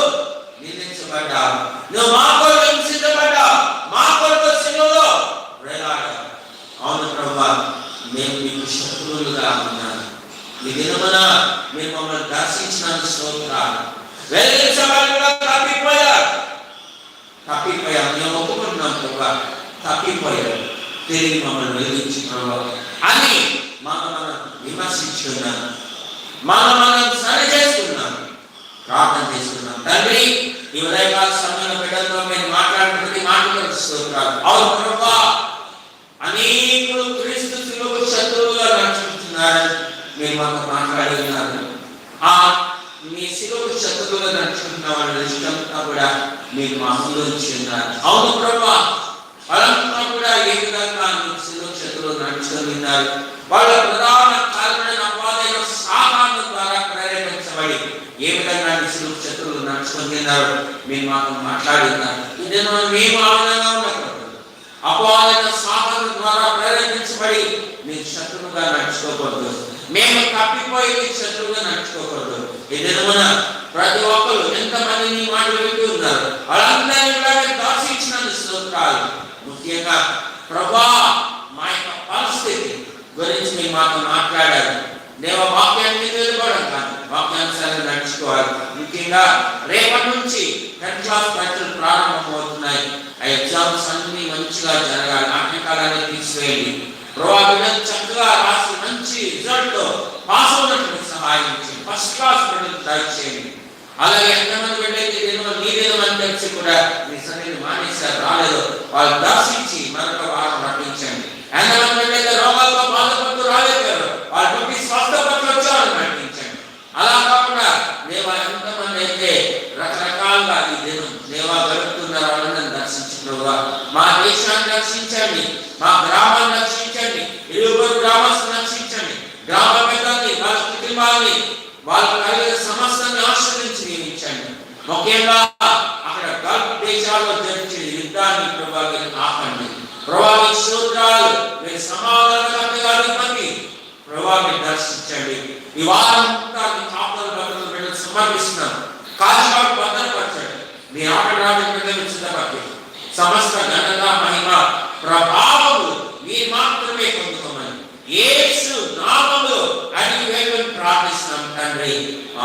నిందించబడ్డావు, నువ్వు మా కొరకు హింసించబడ్డావు, మా కొరకు శిలువలో వేలాడావు. అవును ప్రభువా, మేము మీకు శత్రువులుగా ఉన్నాను. ఈ దినమున మీరు మమ్మల్ని దర్శించినందుకు స్తోత్రాలు. వెలిగించబడి కూడా తప్పిపోయాం. మేము ఒప్పుకుంటున్నాం ప్రభా, తప్పిపోయాం, తిరిగి మమ్మల్ని వెలిగించి ప్రభా అని మనం విమర్శించుకున్నాం, మనం సరి చేసుకున్నాం, ప్రార్థన చేసుకున్నాం. తండ్రి, ఈ ఉదయకాల సమయంలో బిడ్డలతో మేము మాట్లాడుతున్నది మాటలు స్తోత్రాలు. అవును ప్రభా, అనేకులు క్రీస్తు శిలువకు శత్రువుగా నడుచుకుంటున్నారని మీరు మాకు మాట్లాడి ఉన్నారు. మీ శిలువకు శత్రువుగా నడుచుకుంటున్న వాళ్ళ ఇష్టంతా కూడా మీరు మా ముందు ఉంచి ఉన్నారు. అవును ప్రభా, వాళ్ళంతా కూడా ఏ విధంగా మీ శిలువ శత్రువులు నడుచుకొని ఉన్నారు. వాళ్ళ ప్రధాన కారణమైన అపవాదైన సాతాను ద్వారా ప్రేరేపించబడి ఏ విధంగా మీ శిలువ శత్రువులు నడుచుకొని ఉన్నారు మీరు మాకు మాట్లాడి ఉన్నారు. ఇదేమో మేము ఆ విధంగా ఉండకూడదు. అపవాదైన సాతాను ద్వారా ప్రేరేపించబడి మీరు శత్రువుగా నడుచుకోకూడదు. మేము తప్పిపోయి శత్రువుగా నడుచుకోకూడదు. ఇదేమన్నా ప్రతి ఒక్కరు ఎంతమంది నీ మాటలు వింటూ ఉన్నారు, వాళ్ళందరినీ కూడా దర్శించినందుకు స్తోత్రాలు. ముఖ్యంగా ప్రభా, మా యొక్క పరిస్థితి గురించి మీరు మాతో మాట్లాడారు. దేవ, వాక్యాన్ని నిలబడడం కాదు, వాక్యానుసారంగా నడుచుకోవాలి. ముఖ్యంగా రేపటి నుంచి 10th క్లాస్ పరీక్షలు ప్రారంభమవుతున్నాయి. ఆ ఎగ్జామ్స్ అన్ని మంచిగా జరగాలి. ఆటంకాలన్నీ తీసివేయండి ప్రభా. బిడ్డలు చక్కగా రాసి మంచి రిజల్ట్ తో పాస్ అవునట్టు సహాయం చేయండి. ఫస్ట్ క్లాస్ బిడ్డలు దయచేయండి. అలాగే ఎంతమంది బిడ్డలు నీదేమని తెలిసి కూడా మీ సన్నిధిని మానేశారు, రాలేదు, వాళ్ళు దర్శించి మరొక వారం నటించండి. ఎంతమంది బిడ్డలు రోగాలతో బాధపడుతూ రాలేరు, వాళ్ళు పుట్టి స్వస్థపట్ల వచ్చారని నటించండి. అలా కాకుండా దేవా, ఎంతమంది అయితే రకరకాలుగా ఈ దినం దేవా గడుపుతున్నారు, వాళ్ళని దర్శించుకోగా మా దేశాన్ని రక్షించండి, మా గ్రామాన్ని రక్షించండి, ఇరువురు గ్రామస్తులను రక్షించండి, గ్రామ పెద్దల్ని, వాళ్ళ కుటుంబాన్ని, వాళ్ళ కలిగిన సమస్యని ఆశ్రయించి నియమించండి. ముఖ్యంగా అక్కడ గల్ఫ్ దేశాల్లో జరిగే యుద్ధాన్ని ప్రభావి ఆపండి. ప్రభావి స్తోత్రాలు. మీరు సమాధానకర్తగా అధిపతి ప్రభావి దర్శించండి. ఈ వారం కాపుదల భద్రతలు సమర్పిస్తున్నాం. కాచిపాటు భద్రపరచండి. మీ ఆటలాడిన సిద్ధపడి సమస్త ఘనత, మహిమ, ప్రభావములు మీరు మాత్రమే పొందుకోమని యేసు నామములో అడిగి వేడుకొని ప్రార్థిస్తున్నాం తండ్రి,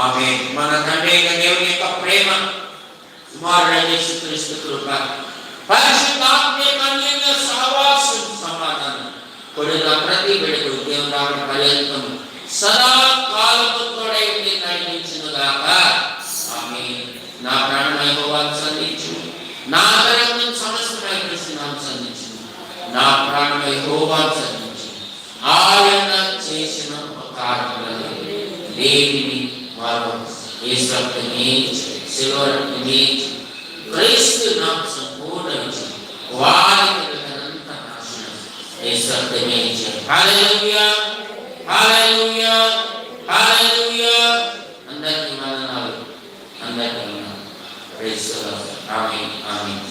ఆమేన్. మన తండ్రి అయిన దేవుని యొక్క ప్రేమ, కుమారుడైన యేసుక్రీస్తు కృప, పరిశుద్ధాత్మ యొక్క అన్యోన్య సహవాసం, సమాధానం కొడున ప్రతి బిడ్డకు దేవుని రాకడ పర్యంతం సదా కాలము తోడై ఉండి నడిపించునుగాక. ఆమేన్. నా ప్రాణమై యెహోవాను సంధించు, నా అంతరంగం సమస్తమై క్రీస్తునామమును సంధించు. నా ప్రాణమై యెహోవాను సంధించు. ఆయన చేసిన ఉపకారములను దేనిని వారు యేసు రక్తమే, శిలువ రక్తమే, క్రీస్తు నామము సంపూర్ణ విజయం వారికి అనంత నాశనం యేసు రక్తమే. హల్లెలూయా, హల్లెలూయా, హల్లెలూయా. అందరికీ వందనాలు, అందరికీ వందనాలు. Praise the lord. Amen, amen.